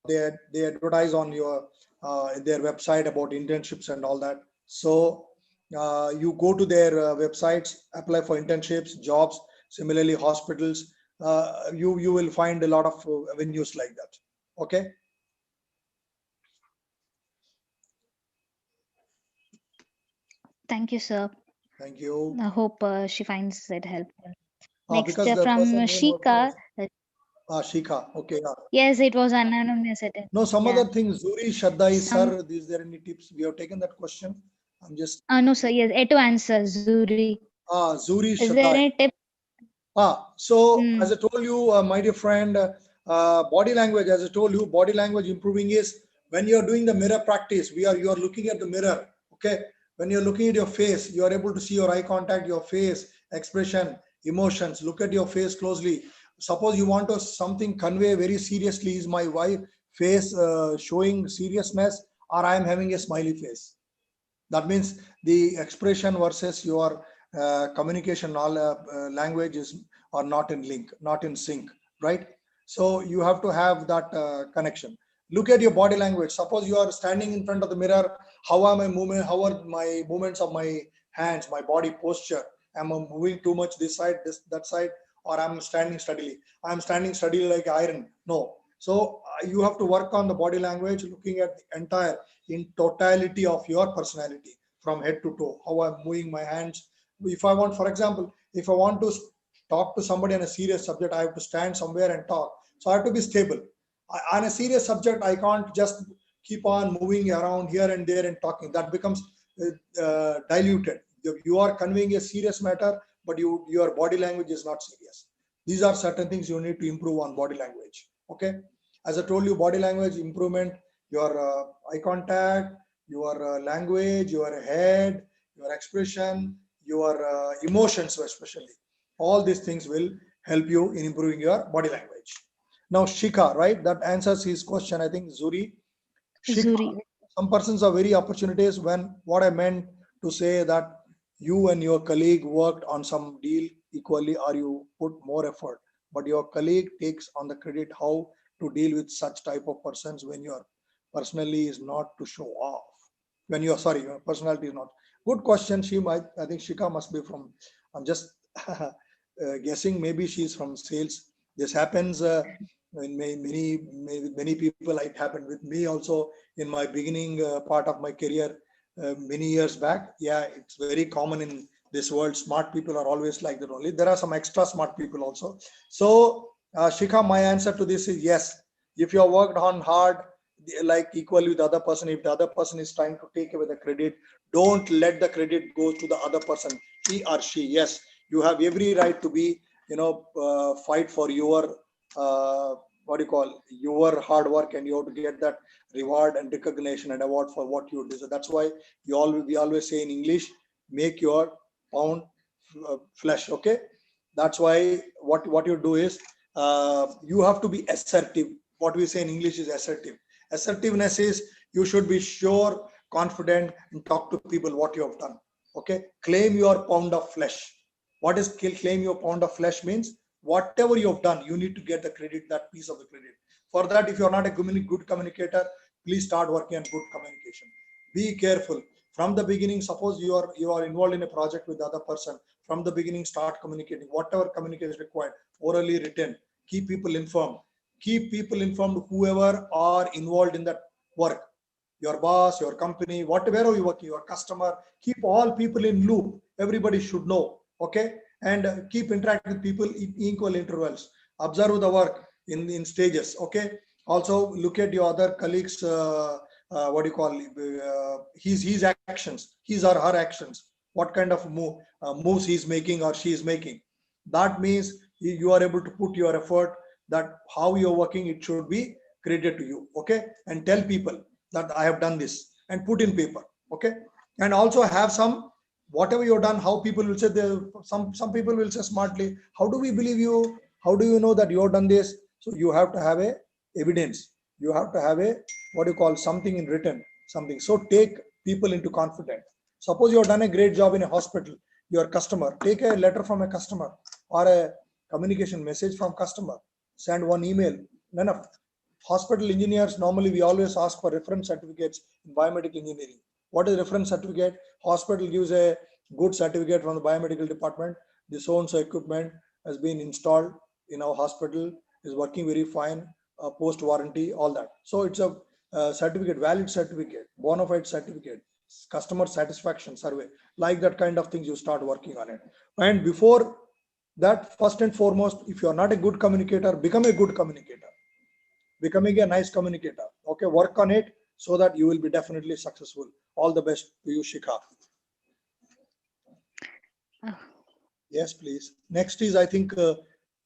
They advertise on their website about internships and all that. So you go to their websites, apply for internships, jobs. Similarly, hospitals. You will find a lot of venues like that. Okay. Thank you, sir. Thank you. I hope she finds it helpful. Next, Because the from person name Shika. Shika. Okay. Yes, it was anonymous. No, some other things. Zuri, Shaddai, sir. Is there any tips? We have taken that question. I'm just. No, sir. Yes, yet to answer, Zuri. Zuri, Is there Shaddai. any tip? So as I told you, my dear friend, body language, as I told you, body language improving is when you're doing the mirror practice, you are looking at the mirror. Okay. When you're looking at your face, you are able to see your eye contact, your face, expression, emotions. Look at your face closely. Suppose you want to something convey very seriously. Is my wife face showing seriousness, or I am having a smiley face? That means the expression versus your communication all language is are not in link, not in sync, right? So you have to have that connection. Look at your body language. Suppose you are standing in front of the mirror. How are my movement? How are my movements of my hands, my body posture? Am I moving too much this side, this that side, or I'm standing steadily? I'm standing steadily like iron. No. So you have to work on the body language, looking at the entire in totality of your personality from head to toe, how I'm moving my hands. If I want, for example, if I want to talk to somebody on a serious subject, I have to stand somewhere and talk. So I have to be stable. On a serious subject, I can't just keep on moving around here and there and talking. That becomes diluted. You are conveying a serious matter, but your body language is not serious. These are certain things you need to improve on body language. Okay, as I told you, body language improvement, your eye contact, your language, your head, your expression, your emotions, especially. All these things will help you in improving your body language. Now, Shika, right? That answers his question. I think Zuri. Shika, Zuri. some persons are very opportunities when what I meant to say that you and your colleague worked on some deal equally or you put more effort, but your colleague takes on the credit how to deal with such type of persons when your personally is not to show off. When you're sorry, your personality is not. Good question. She might, I think Shika must be from, I'm just guessing, maybe she's from sales. This happens in many people. It happened with me also in my beginning part of my career many years back. Yeah, it's very common in this world. Smart people are always like that only. There are some extra smart people also. So, Shika, my answer to this is yes. If you have worked on hard, like equally with the other person, if the other person is trying to take away the credit, don't let the credit go to the other person, he or she. Yes, you have every right to be, fight for your what do you call your hard work, and you have to get that reward and recognition and award for what you deserve. That's why we always say in English, make your pound flesh. Okay, that's why what you do is you have to be assertive. What we say in English is assertive. Assertiveness is you should be sure, confident, and talk to people what you have done. Okay, claim your pound of flesh. What is claim your pound of flesh means? Whatever you have done, you need to get the credit, that piece of the credit. For that, if you are not a good communicator, please start working on good communication. Be careful from the beginning. Suppose you are involved in a project with the other person. From the beginning, start communicating. Whatever communication is required, orally, written. Keep people informed. Keep people informed. Whoever are involved in that work, your boss, your company, whatever you work, your customer. Keep all people in loop. Everybody should know. Okay, and keep interacting with people in equal intervals. Observe the work in stages. Okay, also look at your other colleagues what do you call his actions, his or her actions, what kind of moves he's making or she is making. That means you are able to put your effort, that how you're working, it should be credited to you. Okay, and tell people that I have done this, and put in paper. Okay, and also have some, whatever you've done, how people will say, some people will say smartly, how do we believe you, how do you know that you have done this? So you have to have a evidence, you have to have a what you call something in written, something. So take people into confidence. Suppose you have done a great job in a hospital, your customer, take a letter from a customer or a communication message from customer, send one email. Enough. Hospital engineers, normally we always ask for reference certificates in biomedical engineering. What is reference certificate? Hospital gives a good certificate from the biomedical department. This own equipment has been installed in our hospital, is working very fine, post warranty, all that. So it's a certificate, valid certificate, bona fide certificate, customer satisfaction survey, like that kind of things. You start working on it. And before that, first and foremost, if you are not a good communicator, become a good communicator, becoming a nice communicator. Okay, work on it so that you will be definitely successful. All the best to you, Shikha. Oh, Yes, please. Next is, I think,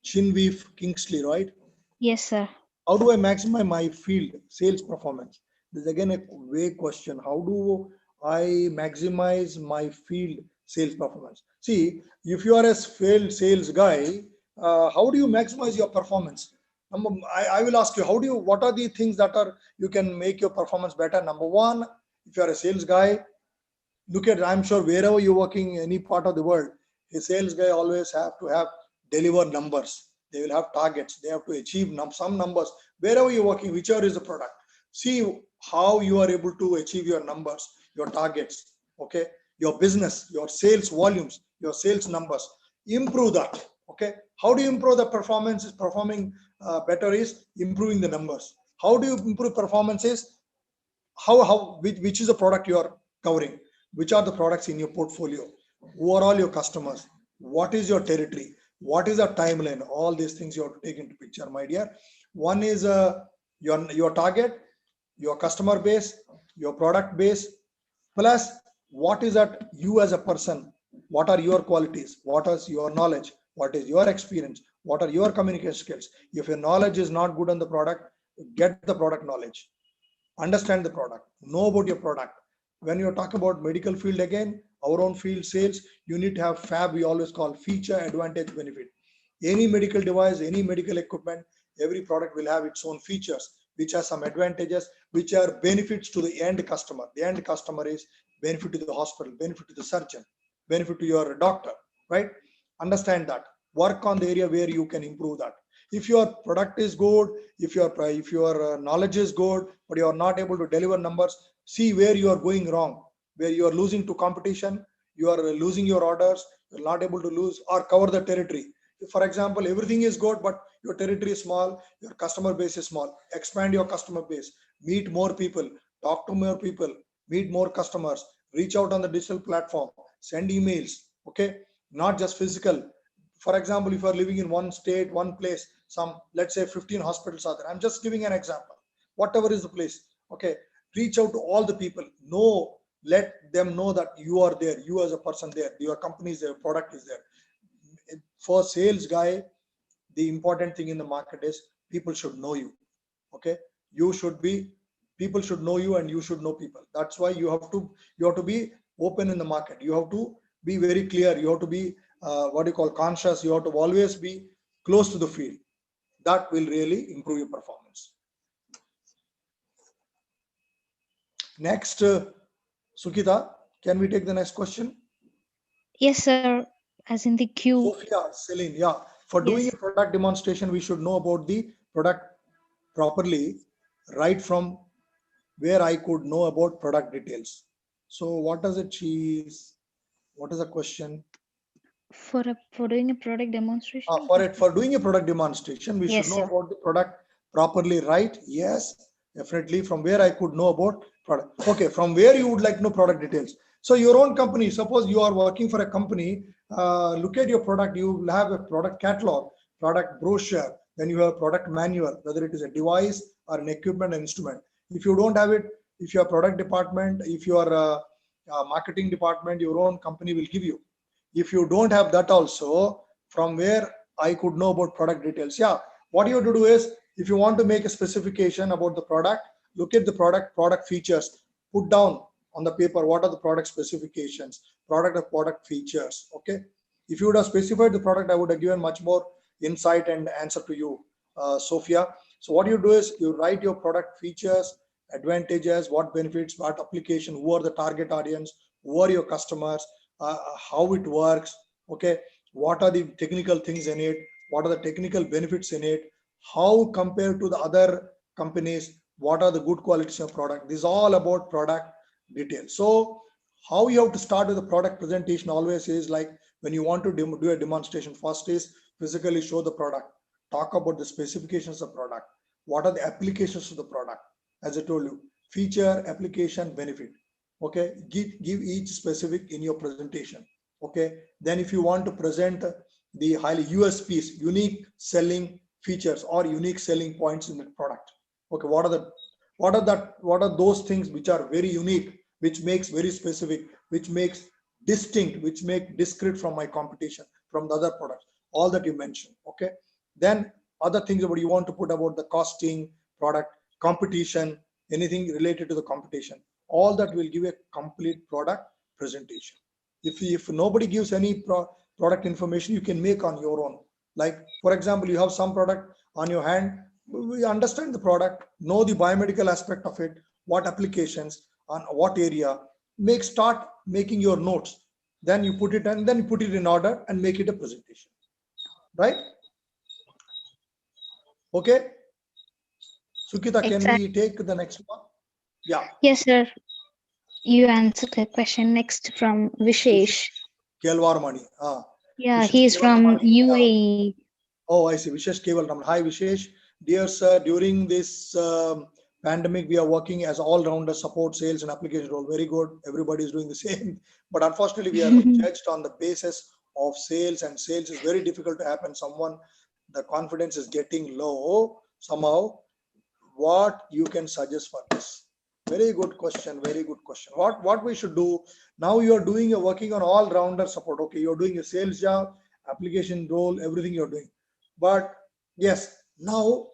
Chinweef Kingsley, right? yes, sir. How do I maximize my field sales performance? This is again a vague question. How do I maximize my field sales performance. See, if you are a failed sales guy, how do you maximize your performance? I will ask you, what are the things that are you can make your performance better? Number one, if you are a sales guy, look at, I'm sure wherever you're working, any part of the world, a sales guy always have to have deliver numbers. They will have targets. They have to achieve some numbers wherever you're working, whichever is the product. See how you are able to achieve your numbers, your targets. Okay, your business, your sales volumes, your sales numbers. Improve that. Okay, how do you improve the performance? Is performing better is improving the numbers. How do you improve performances? Which is the product you are covering, which are the products in your portfolio, who are all your customers, what is your territory, what is the timeline, all these things you have to take into picture, my dear. One is your target, your customer base, your product base, plus what is that you as a person, what are your qualities, what is your knowledge, what is your experience, what are your communication skills. If your knowledge is not good on the product, get the product knowledge, understand the product, know about your product. When you talk about medical field, again our own field sales, you need to have fab, we always call feature, advantage, benefit. Any medical device, any medical equipment, every product will have its own features, which has some advantages, which are benefits to the end customer. The end customer is benefit to the hospital, benefit to the surgeon, benefit to your doctor, right? Understand that, work on the area where you can improve that. If your product is good, if your knowledge is good, but you are not able to deliver numbers, see where you are going wrong, where you are losing to competition, you are losing your orders, you're not able to lose or cover the territory. If, for example, everything is good but your territory is small, your customer base is small, expand your customer base, meet more people, talk to more people, meet more customers, reach out on the digital platform, send emails. Okay, not just physical. For example, if you are living in one state, one place, some, let's say 15 hospitals are there, I'm just giving an example, whatever is the place. Okay, reach out to all the people, know, let them know that you are there, you as a person there, your company is there, product is there. For sales guy, the important thing in the market is people should know you. Okay, you should be, people should know you and you should know people. That's why you have to be open in the market, you have to be very clear, you have to be what you call conscious, you have to always be close to the field. That will really improve your performance. Next, Sukita, can we take the next question? Yes, sir. As in the queue. Sophia, Celine, yeah. For doing Yes. a product demonstration, we should know about the product properly, right from where I could know about product details. So what does it is? What is the question? For doing a product demonstration. For doing a product demonstration, we should Yes, know sir. about the product properly, right? Yes, definitely. From where I could know about product. Okay, from where you would like to know product details. So your own company, suppose you are working for a company, look at your product. You will have a product catalog, product brochure, then you have product manual, whether it is a device or an equipment, an instrument. If you don't have it, if your product department, if your marketing department, your own company will give you. If you don't have that also, from where I could know about product details? Yeah, what you have to do is, if you want to make a specification about the product, look at the product features, put down on the paper what are the product specifications, product features. Okay, if you would have specified the product, I would have given much more insight and answer to you, Sophia. So what you do is, you write your product features, advantages, what benefits, what application, who are the target audience, who are your customers, how it works. Okay, what are the technical things in it, what are the technical benefits in it, how compared to the other companies, what are the good qualities of product. This is all about product details. So how you have to start with the product presentation always is like, when you want to do a demonstration, first is physically show the product, talk about the specifications of product, what are the applications of the product, as I told you, feature, application, benefit. Okay, give each specific in your presentation. Okay, then if you want to present the highly USPs, unique selling features or unique selling points in the product. Okay, what are those things which are very unique, which makes very specific, which makes distinct, which make discrete from my competition, from the other products, all that you mentioned. Okay, then other things about you want to put about the costing, product, competition, anything related to the competition, all that will give a complete product presentation. If nobody gives any product information, you can make on your own. Like, for example, you have some product on your hand, we understand the product, know the biomedical aspect of it, what applications, on what area, start making your notes, then you put it, and then you put it in order and make it a presentation, right? Okay, Sukita, can Exactly. we take the next one? Yeah. Yes, sir. You answered the question. Next from Vishesh. Kelwarmani. Yeah, Vishesh he's from Kevalramani. UAE. Oh, I see. Vishesh Kevalramani. Hi, Vishesh. Dear sir, during this pandemic, we are working as all-rounder support, sales, and application role. Very good. Everybody is doing the same. But unfortunately, we are judged on the basis of sales, and sales is very difficult to happen. Someone, the confidence is getting low somehow. What you can suggest for this? Very good question. Very good question. What we should do now? You are doing, you're working on all rounder support. Okay, you're doing a sales job, application role, everything you're doing. But yes, now,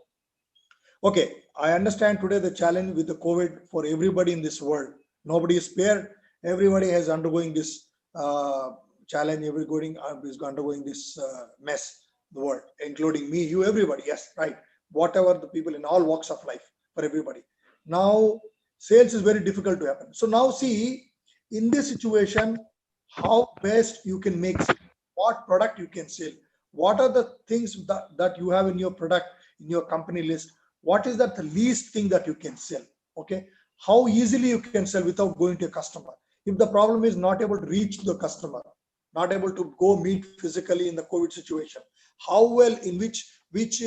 okay, I understand today the challenge with the COVID for everybody in this world. Nobody is spared. Everybody has undergoing this challenge. Everybody is undergoing this mess. The world, including me, you, everybody. Yes, right. Whatever the people in all walks of life, for everybody. Now, sales is very difficult to happen. So now, see, in this situation, how best you can make sale, what product you can sell, what are the things that you have in your product, in your company list, what is that the least thing that you can sell. Okay, how easily you can sell without going to a customer. If the problem is not able to reach the customer, not able to go meet physically in the COVID situation, how well, in which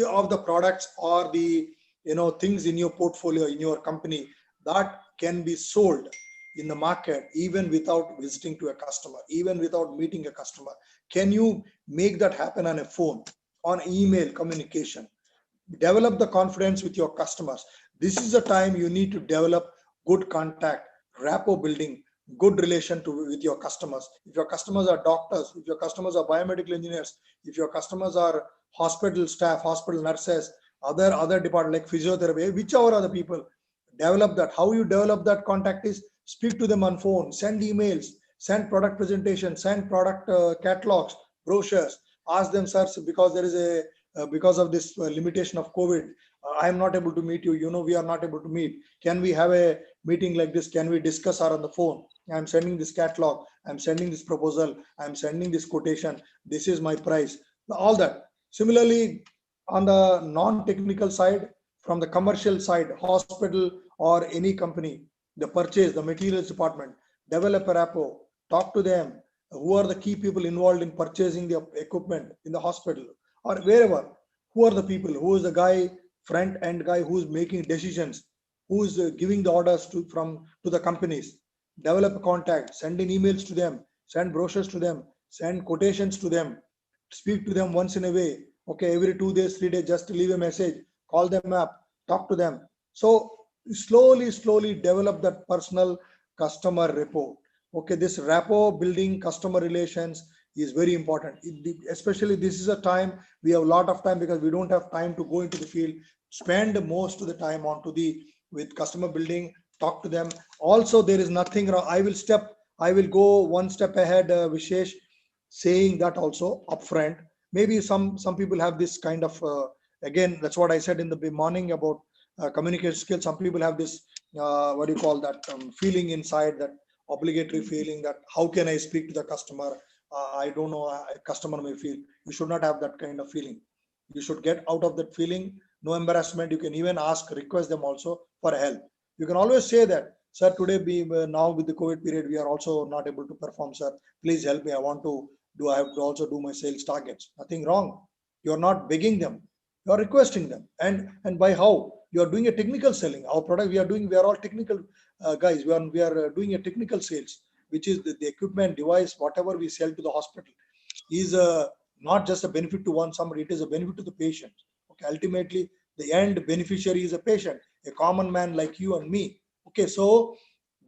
of the products or the things in your portfolio, in your company, that can be sold in the market even without visiting to a customer, even without meeting a customer. Can you make that happen on a phone, on email communication? Develop the confidence with your customers. This is the time you need to develop good contact, rapport building, good relation with your customers. If your customers are doctors, if your customers are biomedical engineers, if your customers are hospital staff, hospital nurses, other department like physiotherapy, whichever other people, develop that. How you develop that contact is speak to them on phone, send emails, send product presentations, send product catalogs, brochures. Ask them, sir, because there is a because of this limitation of COVID, I am not able to meet you. We are not able to meet. Can we have a meeting like this? Can we discuss or on the phone? I'm sending this catalog. I'm sending this proposal. I'm sending this quotation. This is my price. All that. Similarly, on the non-technical side, from the commercial side, hospital or any company, the purchase, the materials department, develop a rapport, talk to them. Who are the key people involved in purchasing the equipment in the hospital or wherever? Who are the people? Who is the guy, front end guy, who is making decisions, who is giving the orders to the companies? Develop a contact, send in emails to them, send brochures to them, send quotations to them, speak to them once in a way. Okay, every 2 days, 3 days, just leave a message, call them up, talk to them. So slowly develop that personal customer rapport. Okay, this rapport building, customer relations is very important. Especially this is a time we have a lot of time because we don't have time to go into the field. Spend most of the time onto the with customer building. Talk to them. Also, there is nothing wrong. I will go one step ahead, Vishesh, saying that also upfront. Maybe some people have this kind of again. That's what I said in the morning about communication skills. Some people have this what do you call that feeling inside, that obligatory feeling that how can I speak to the customer? I don't know. A customer may feel. You should not have that kind of feeling. You should get out of that feeling. No embarrassment. You can even ask, request them also for help. You can always say that, sir, today now with the COVID period, we are also not able to perform, sir. Please help me. I want to do. I have to also do my sales targets. Nothing wrong. You are not begging them. You are requesting them. And by how? You are doing a technical selling. Our product we are doing. We are all technical guys. We are doing a technical sales, which is the equipment, device, whatever we sell to the hospital is not just a benefit to somebody, it is a benefit to the patient. Okay, ultimately, the end beneficiary is a patient, a common man like you and me. Okay, so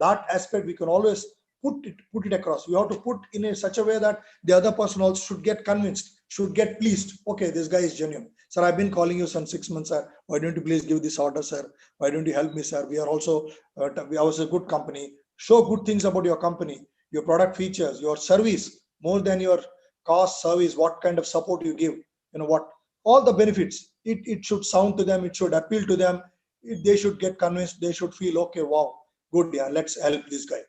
that aspect we can always put it across. We have to put in such a way that the other person also should get convinced, should get pleased. Okay, this guy is genuine. Sir, I've been calling you since 6 months, sir. Why don't you please give this order, sir? Why don't you help me, sir? We are also, we are also a good company. Show good things about your company. your product features, your service, more than your cost service, what kind of support you give, what all the benefits. It should sound to them, it should appeal to them. They should get convinced, they should feel, okay, wow, good, yeah, let's help this guy.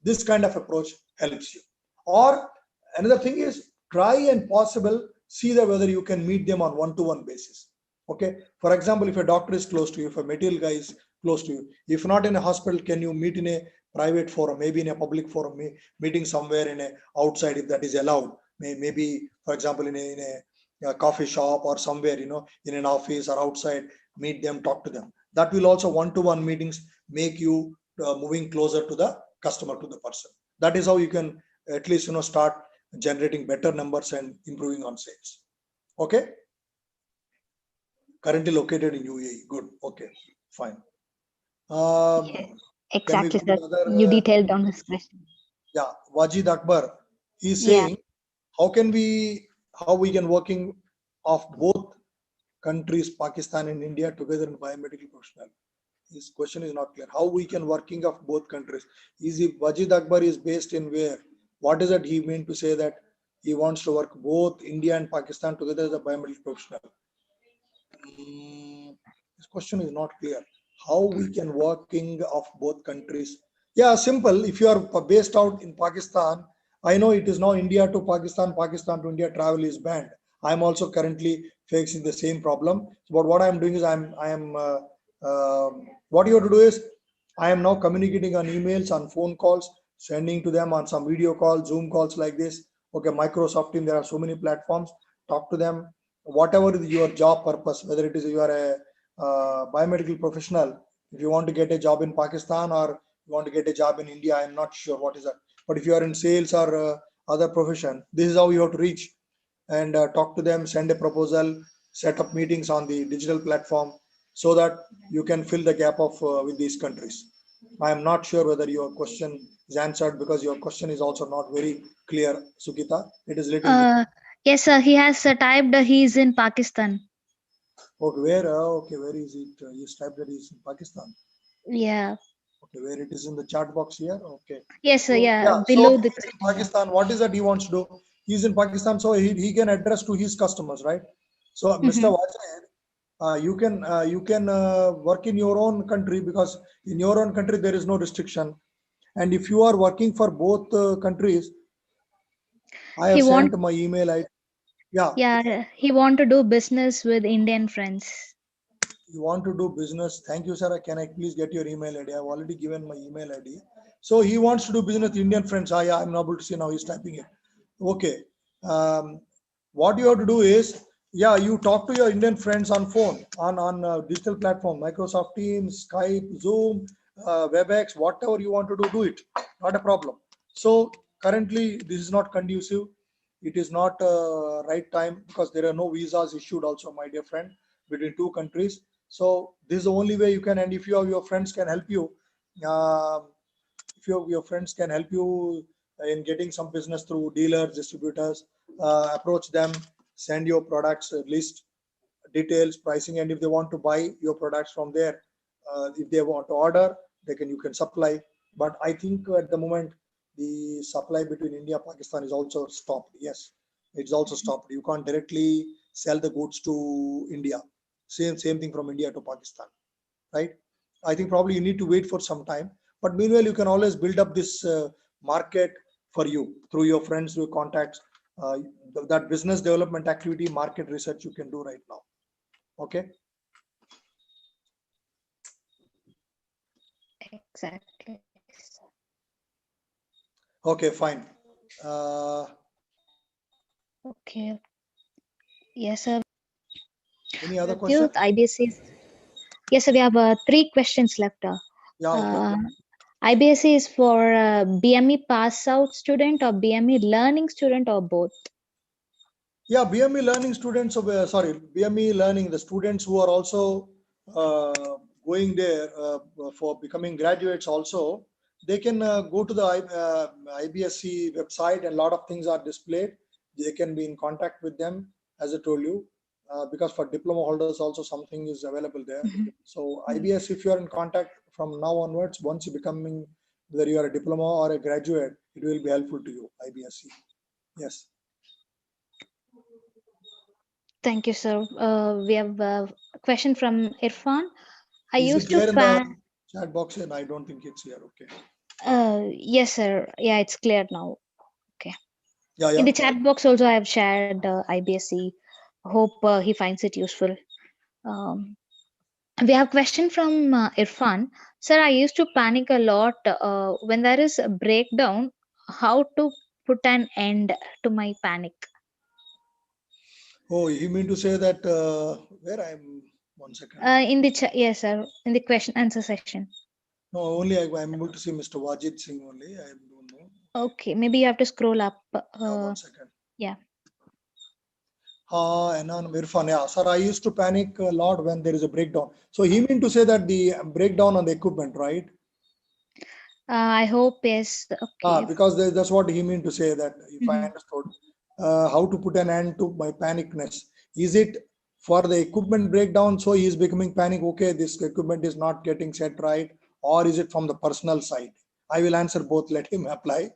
This kind of approach helps you. Or another thing is, try and possible see that whether you can meet them on one-to-one basis. Okay, for example, if a doctor is close to you, if a material guy is close to you, if not in a hospital, can you meet in a private forum, maybe in a public forum, meeting somewhere in a outside, if that is allowed, maybe for example in a coffee shop or somewhere, in an office or outside, meet them, talk to them. That will also, one-to-one meetings make you moving closer to the customer, to the person. That is how you can at least start generating better numbers and improving on sales. Okay, currently located in UAE. Good. Okay, fine. Yeah, Can we exactly, go to sir. the other? You detailed on this question. Yeah, Wajid Akbar. He's Yeah. saying, how we can working of both countries, Pakistan and India, together in biomedical professional. His question is not clear. How we can working of both countries? Is he, Wajid Akbar is based in where? What is that he mean to say that he wants to work both India and Pakistan together as a biomedical professional? This question is not clear. How we can working of both countries? Yeah, simple. If you are based out in Pakistan, I know it is now India to Pakistan, Pakistan to India travel is banned. I'm also currently facing the same problem. But what I'm doing is what you have to do is, I am now communicating on emails, on phone calls, sending to them on some video calls, Zoom calls like this. Okay, Microsoft Team, there are so many platforms. Talk to them. Whatever is your job purpose, whether it is you are a biomedical professional, if you want to get a job in Pakistan or you want to get a job in India, I'm not sure what is that. But if you are in sales or other profession, this is how you have to reach and talk to them, send a proposal, set up meetings on the digital platform so that you can fill the gap of with these countries. I am not sure whether your question is answered, because your question is also not very clear, Sukita. It is little bit. Uh, yes, sir. He has typed he's in Pakistan. Okay, where? Okay, where is it? You typed that is in Pakistan. Yeah. Okay, where it is in the chat box here. Okay. Yes, sir. So Yeah, yeah, so below the he's in question. Pakistan. What is that he wants to do? He's in Pakistan, so he can address to his customers, right? So Mr. Mm-hmm. Vajrayan, you can work in your own country, because in your own country there is no restriction. And if you are working for both countries, I He have want, sent my email. Yeah, yeah, he want to do business with Indian friends. you want to do business. Thank you, sir. Can I please get your email ID? I've already given my email ID. So he wants to do business with Indian friends. Yeah, I'm able to see now he's typing it. Okay. Um, what you have to do is, yeah, you talk to your Indian friends on phone, on digital platform, Microsoft Teams, Skype, Zoom, WebEx, whatever you want to do it. Not a problem. So currently, this is not conducive. It is not right time, because there are no visas issued also, my dear friend, between two countries. So this is the only way you can. And if you have your friends can help you, uh, if your friends can help you in getting some business through dealers, distributors, approach them, send your products list, details, pricing, and if they want to buy your products from there, if they want to order, you can supply. But I think at the moment the supply between India and Pakistan is also stopped. Yes, it's also stopped. You can't directly sell the goods to India. Same thing from India to Pakistan, right? I think probably you need to wait for some time. But meanwhile, you can always build up this market for you through your friends, through your contacts. Uh, that business development activity, market research you can do right now. Okay. Exactly. Okay, fine. Uh, Okay. Yes, sir. any other With you, question? IBSC. Yes, sir. We have three questions left. Yeah, okay. Uh, IBSC is for BME pass out student or BME learning student or both. Yeah, BME learning students, BME learning, the students who are also going there for becoming graduates also, they can go to the IBSC website, and a lot of things are displayed. They can be in contact with them, as I told you, because for diploma holders also something is available there. Mhm. So IBS, if you are in contact from now onwards, once you becoming, whether you are a diploma or a graduate, It will be helpful to you, IBSC. Yes. Thank you, sir. We have a question from Irfan. I Is it used to there in the pan. chat box? And I don't think it's here. Okay. Yes, sir. Yeah, it's clear now. Okay. Yeah, In yeah. the chat box also, I have shared IBSC. Hope he finds it useful. Um, we have question from Irfan. Sir, I used to panic a lot when there is a breakdown. How to put an end to my panic? Oh, you mean to say that where I'm? 1 second. In the chat, yes, sir. In the question answer session. No, only I'm able to see Mr. Wajid Singh only. I don't know. Okay, maybe you have to scroll up. Yeah, 1 second. Yeah. And on Irfan, yeah. Sir, I used to panic a lot when there is a breakdown. So he mean to say that the breakdown on the equipment, right? I hope yes. Okay. Because that's what he mean to say that if I understood, how to put an end to my panicness. Is it for the equipment breakdown? So he is becoming panic. Okay, this equipment is not getting set right, or is it from the personal side? I will answer both. Let him apply.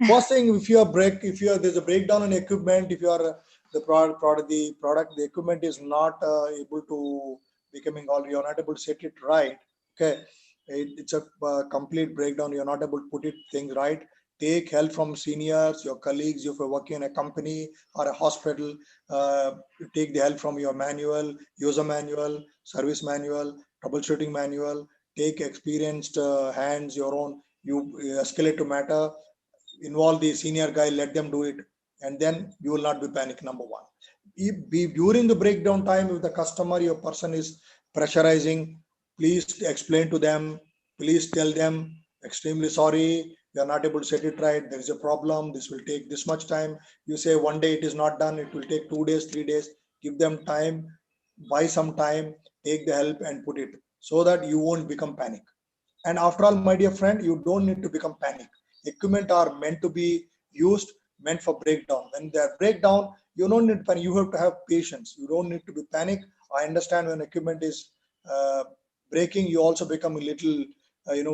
First thing, if there's a breakdown in equipment, if you are the equipment is not able to becoming all, you're not able to set it right. Okay, it's a complete breakdown. You're not able to put it things right. Take help from seniors, your colleagues. If you're working in a company or a hospital, take the help from your manual, user manual, service manual, troubleshooting manual. Take experienced hands, your own. You escalate to matter, involve the senior guy, let them do it, and then you will not be panic. Number one. During the breakdown time, if the customer, your person is pressurizing, please explain to them, please tell them, extremely sorry, we are not able to set it right, there is a problem, this will take this much time. You say one day it is not done, it will take 2 days, 3 days. Give them time, buy some time, take the help and put it, so that you won't become panic. And after all, my dear friend, you don't need to become panic. Equipment are meant to be used, meant for breakdown. When they are breakdown, you don't need to panic. You have to have patience. You don't need to be panic. I understand when equipment is uh, breaking, you also become a little,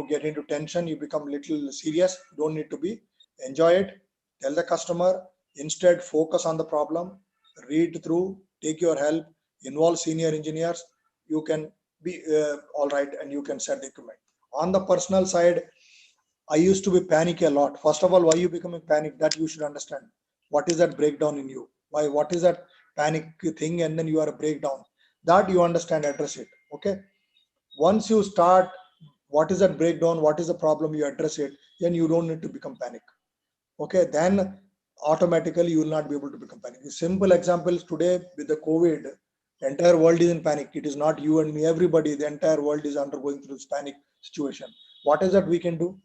get into tension. You become a little serious. You don't need to be. Enjoy it. Tell the customer. Instead, focus on the problem. Read through. Take your help. Involve senior engineers. You can be all right, and you can set the equipment. On the personal side, I used to be panic a lot. First of all, why you becoming panic? That you should understand. What is that breakdown in you? Why? What is that panic thing? And then you are a breakdown. That you understand, address it. Okay. Once you start, what is that breakdown? What is the problem? You address it. Then you don't need to become panic. Okay. Then automatically you will not be able to become panic. Simple examples today with the COVID, the entire world is in panic. It is not you and me. Everybody, the entire world is undergoing through this panic situation. What is that we can do?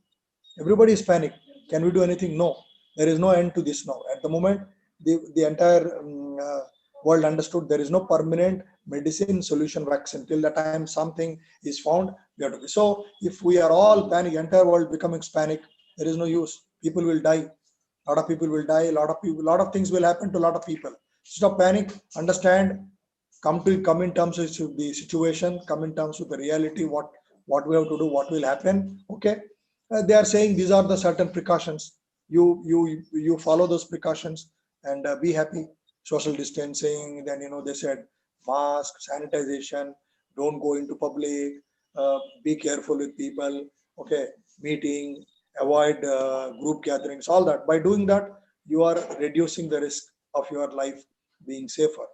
Everybody is panic. Can we do anything? No. There is no end to this now. At the moment, the entire world understood there is no permanent medicine solution vaccine. Till the time something is found, we have to be. So if we are all panic, entire world becoming panic, there is no use. People will die. A lot of people will die. A lot of people, a lot of things will happen to a lot of people. Stop panic. Understand. Come in terms with the situation. Come in terms with the reality. What we have to do. What will happen. Okay. They are saying these are the certain precautions. You follow those precautions and be happy. Social distancing. Then they said mask, sanitization. Don't go into public. Be careful with people. Okay, meeting. Avoid group gatherings. All that. By doing that, you are reducing the risk of your life being safer.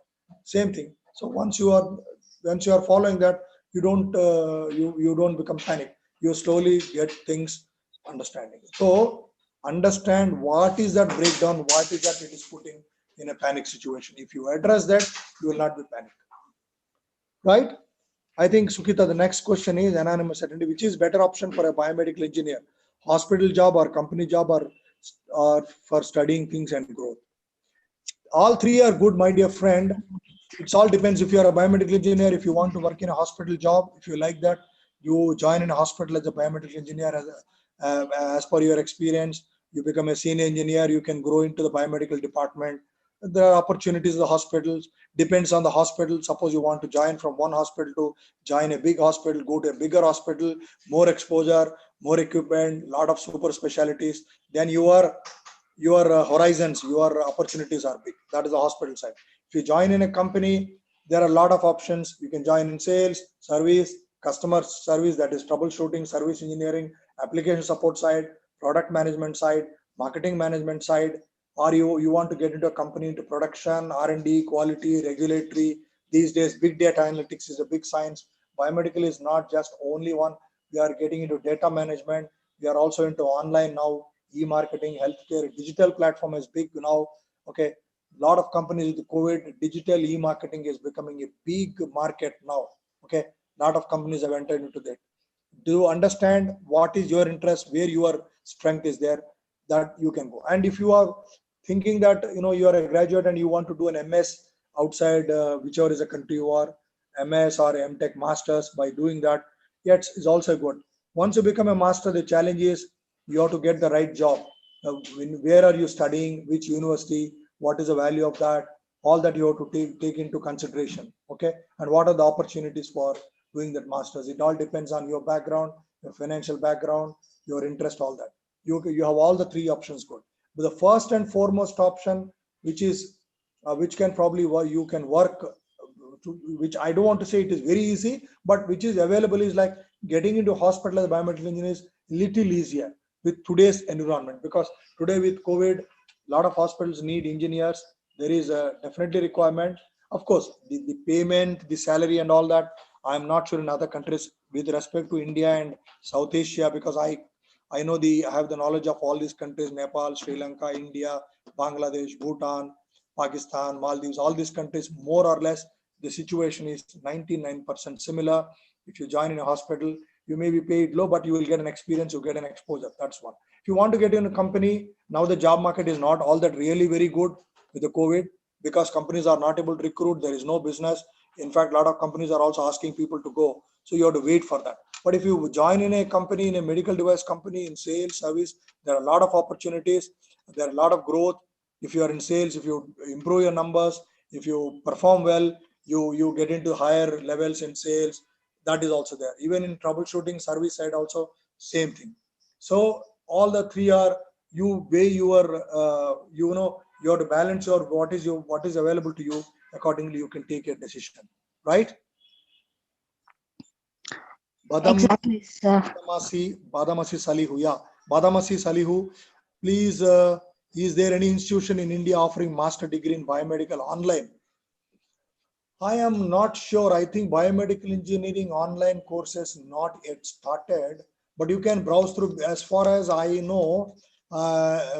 Same thing. So once you are following that, you don't become panic. You slowly get things understanding. So understand what is that breakdown, what is that it is putting in a panic situation. If you address that, you will not be panic, right? I think, Sukita, the next question is anonymous attendee. Which is better option for a biomedical engineer? Hospital job or company job, or for studying things and growth? All three are good, my dear friend. It's all depends. If you are a biomedical engineer, if you want to work in a hospital job, if you like that, you join in a hospital as a biomedical engineer. As per your experience, you become a senior engineer. You can grow into the biomedical department. There are opportunities in the hospitals, depends on the hospital. Suppose you want to join from one hospital to join a big hospital, go to a bigger hospital, more exposure, more equipment, lot of super specialties, then your horizons, your opportunities are big. That is the hospital side. If you join in a company, there are a lot of options. You can join in sales, service, customer service, that is troubleshooting, service engineering, application support side, product management side, marketing management side, or you want to get into a company into production, R&D, quality, regulatory. These days, big data analytics is a big science. Biomedical is not just only one. We are getting into data management. We are also into online now, e-marketing, healthcare, digital platform is big now. Okay, a lot of companies with COVID, digital e-marketing is becoming a big market now. Okay, a lot of companies have entered into that. Do you understand what is your interest, where your strength is there, that you can go. And if you are thinking that you are a graduate and you want to do an MS outside, whichever is a country you are, MS or MTech masters, by doing that, yes, is also good. Once you become a master, the challenge is you have to get the right job. Where are you studying, which university, what is the value of that, all that you have to take into consideration. Okay, and what are the opportunities for doing that masters. It all depends on your background, your financial background, your interest, all that. You have all the three options good. But the first and foremost option, which is which can probably you can work which I don't want to say it is very easy, but which is available, is like getting into hospital as a biomedical engineer is little easier with today's environment, because today with COVID, a lot of hospitals need engineers. There is a definitely requirement. Of course, the payment, the salary and all that, I'm not sure in other countries with respect to India and South Asia, because I know I have the knowledge of all these countries: Nepal, Sri Lanka, India, Bangladesh, Bhutan, Pakistan, Maldives, all these countries, more or less the situation is 99% similar. If you join in a hospital, you may be paid low, but you will get an experience, you get an exposure. That's one. If you want to get in a company, now the job market is not all that really very good with the COVID, because companies are not able to recruit. There is no business. In fact, a lot of companies are also asking people to go. So you have to wait for that. But if you join in a company, in a medical device company, in sales, service, there are a lot of opportunities. There are a lot of growth. If you are in sales, if you improve your numbers, if you perform well, you get into higher levels in sales. That is also there. Even in troubleshooting, service side also, same thing. So all the three are, you weigh your you have to balance your what is available to you. Accordingly, you can take a decision, right? Exactly, sir. Badamasi Salihu, yeah. Badamasi Salihu, please, is there any institution in India offering master degree in biomedical online? I am not sure. I think biomedical engineering online courses not yet started, but you can browse through. As far as I know,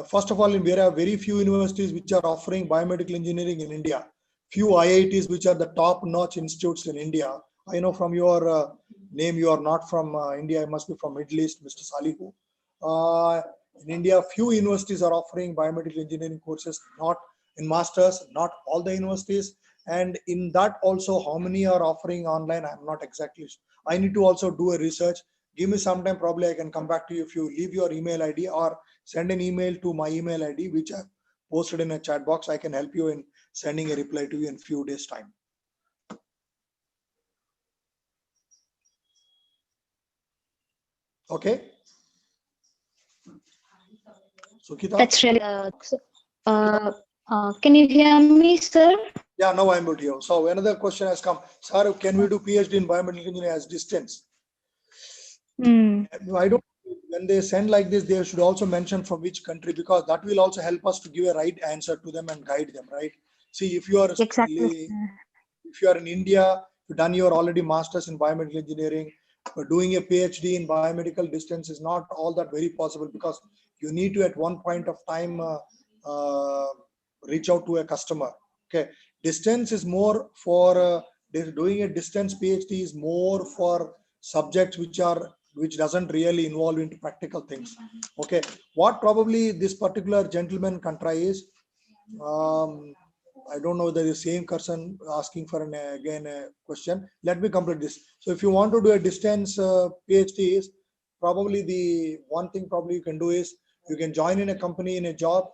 first of all, there are very few universities which are offering biomedical engineering in India. Few IITs which are the top-notch institutes in India. I know from your name, you are not from India. You must be from Middle East, Mr. Salihu. In India, few universities are offering biomedical engineering courses, not in masters, not all the universities. And in that also, how many are offering online, I'm not exactly sure. I need to also do a research. Give me some time, probably I can come back to you if you leave your email ID or send an email to my email ID, which I posted in a chat box. I can help you in sending a reply to you in few days time. Okay. Sukita? That's really can you hear me, sir? Yeah, now I'm able to hear. So another question has come. Sir, can we do PhD in biomedical engineering as distance? I don't. When they send like this, they should also mention from which country, because that will also help us to give a right answer to them and guide them, right? See, if you are in India, you've done your already masters in biomedical engineering, but doing a PhD in biomedical distance is not all that very possible, because you need to at one point of time reach out to a customer. Okay, distance is more for doing a distance PhD is more for subjects which doesn't really involve into practical things. Okay, what probably this particular gentleman can try is, I don't know whether the same person asking for again a question. Let me complete this. So if you want to do a distance PhD, is probably the one thing probably you can do is you can join in a company in a job.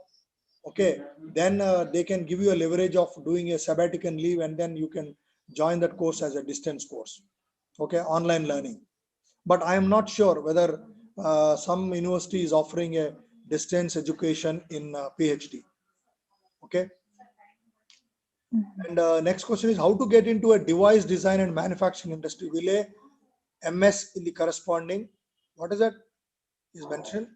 Okay, then they can give you a leverage of doing a sabbatical leave, and then you can join that course as a distance course. Okay, online learning. But I am not sure whether some university is offering a distance education in PhD. Okay. Mhm. And next question is how to get into a device design and manufacturing industry. Will a MS in the corresponding, what is that is mentioned?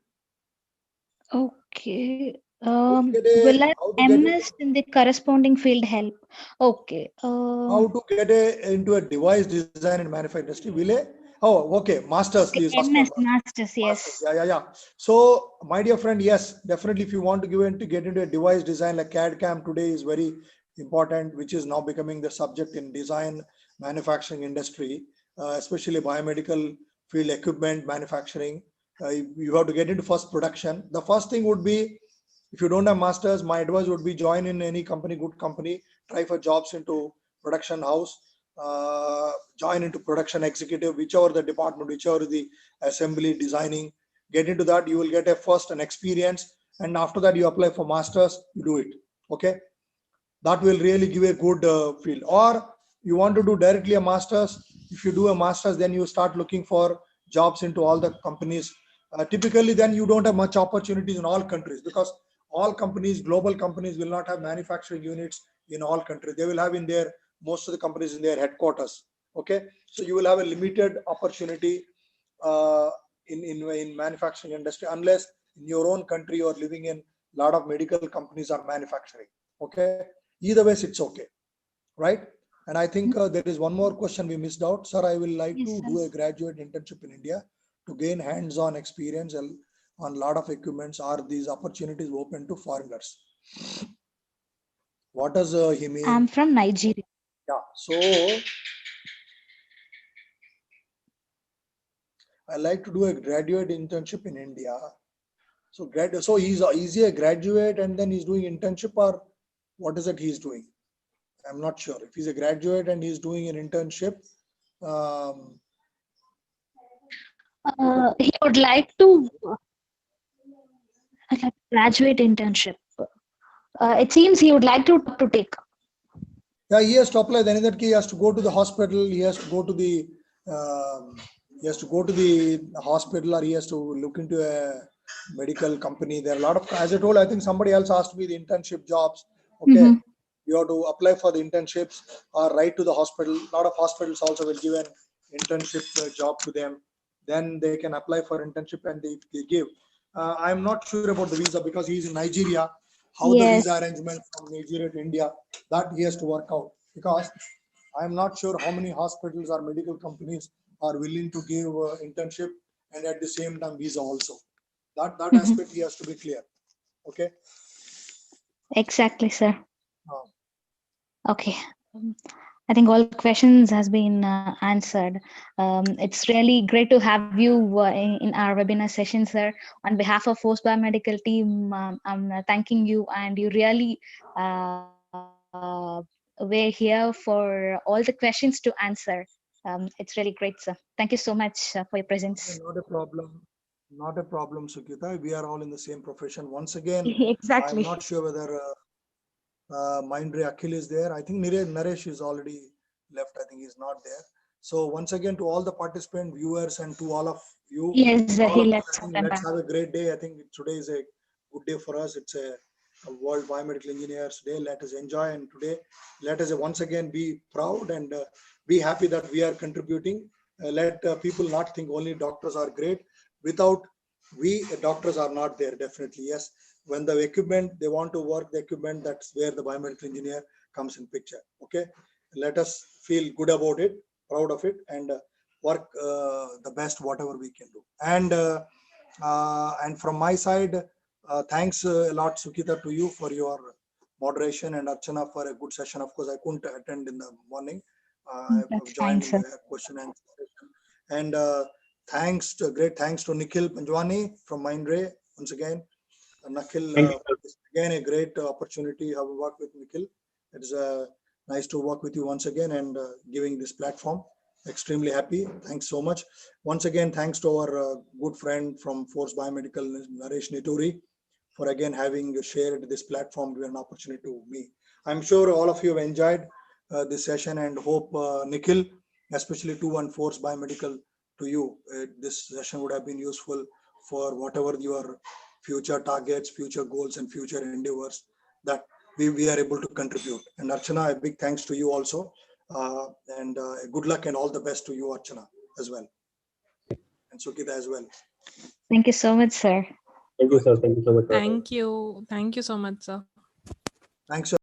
Okay. How to get Will a an how to get into MS in the corresponding field help? Okay. how to get into a device design and manufacturing industry? Will a oh okay, masters is Okay. first one. MS Masters. Masters, Yes. yeah. So, my dear friend, yes, definitely. If you want to get into a device design, like CAD CAM today is very important, which is now becoming the subject in design manufacturing industry, especially biomedical field equipment manufacturing. You have to get into first production. The first thing would be, if you don't have masters, my advice would be join in any company, good company, try for jobs into production house, join into production executive, whichever the department, whichever the assembly designing, get into that. You will get a first an experience, and after that you apply for masters, you do it. Okay, that will really give a good field. Or you want to do directly a masters, if you do a masters, then you start looking for jobs into all the companies. Typically then you don't have much opportunities in all countries, because all companies, global companies, will not have manufacturing units in all countries. They will have in their, most of the companies in their headquarters. Okay, so you will have a limited opportunity uh, in manufacturing industry, unless in your own country you are living in, a lot of medical companies are manufacturing. Okay, either ways it's okay, right? And I think there is one more question we missed out. Sir, I will like Yes, to sir. do a graduate internship in India to gain hands-on experience on a lot of equipments. Are these opportunities open to foreigners? What does he I'm mean? from Nigeria. Yeah, so I like to do a graduate internship in India. So so he's he a graduate and then he's doing internship, or what is it he's doing? I'm not sure. If he's a graduate and he's doing an internship, um, He would like to graduate internship. It seems he would like to take. yeah, he has to apply. Then in that case, he has to go to the hospital. He has to go to the um, he has to go to the hospital, or he has to look into a medical company. There are a lot of, as I told, I think somebody else asked me the internship jobs. Okay, Mm-hmm. you have to apply for the internships or write to the hospital. A lot of hospitals also will give an internship job to them. Then they can apply for internship and they give. I'm not sure about the visa because he's in Nigeria. How the visa Yes. arrangement from Nigeria to India, that he has to work out, because I'm not sure how many hospitals or medical companies are willing to give internship and at the same time visa also. That Mm-hmm. aspect he has to be clear. Okay. Exactly, sir. Uh, Okay. Um, I think all questions has been answered. It's really great to have you in our webinar session, sir. On behalf of Force Biomedical team, I'm thanking you, and you really were here for all the questions to answer. It's really great, sir. Thank you so much for your presence. Not a problem. Not a problem, Sukita. We are all in the same profession. Once again, I'm Exactly. not sure whether Mindray Akhil is there. I think Naresh is already left. I think he's not there. So once again, to all the participant viewers and to you, Yes, all he of us, left I think sometime let's back. have a great day. I think today is a good day for us. It's a World Biomedical Engineers Day. Let us enjoy, and today let us once again be proud and be happy that we are contributing. Let people not think only doctors are great. Without we, doctors are not there. Definitely, yes. When the equipment, they want to work the equipment, that's where the biomedical engineer comes in picture. Okay, let us feel good about it, proud of it, and work the best whatever we can do. And from my side, thanks a lot, Sukita, to you for your moderation, and Archana for a good session. Of course, I couldn't attend in the morning. I've That's fine, joined in sir. the question and session. And great thanks to Nikhil Panjwani from Mindray once again. Nikhil, Thank you, sir. it's again a great opportunity how we work with Nikhil. It is nice to work with you once again and giving this platform. Extremely happy. Thanks so much. Once again, thanks to our good friend from Force Biomedical, Naresh Nituri, for again having shared this platform with an opportunity to me. I'm sure all of you have enjoyed this session, and hope Nikhil, especially 214's Biomedical, to you, this session would have been useful for whatever your future targets, future goals, and future endeavors that we are able to contribute. And Archana, a big thanks to you also, and good luck and all the best to you, Archana, as well, and Sukita as well. Thank you so much, sir. Thank you, sir. Thank you so much. Thank you so much, sir. Thanks.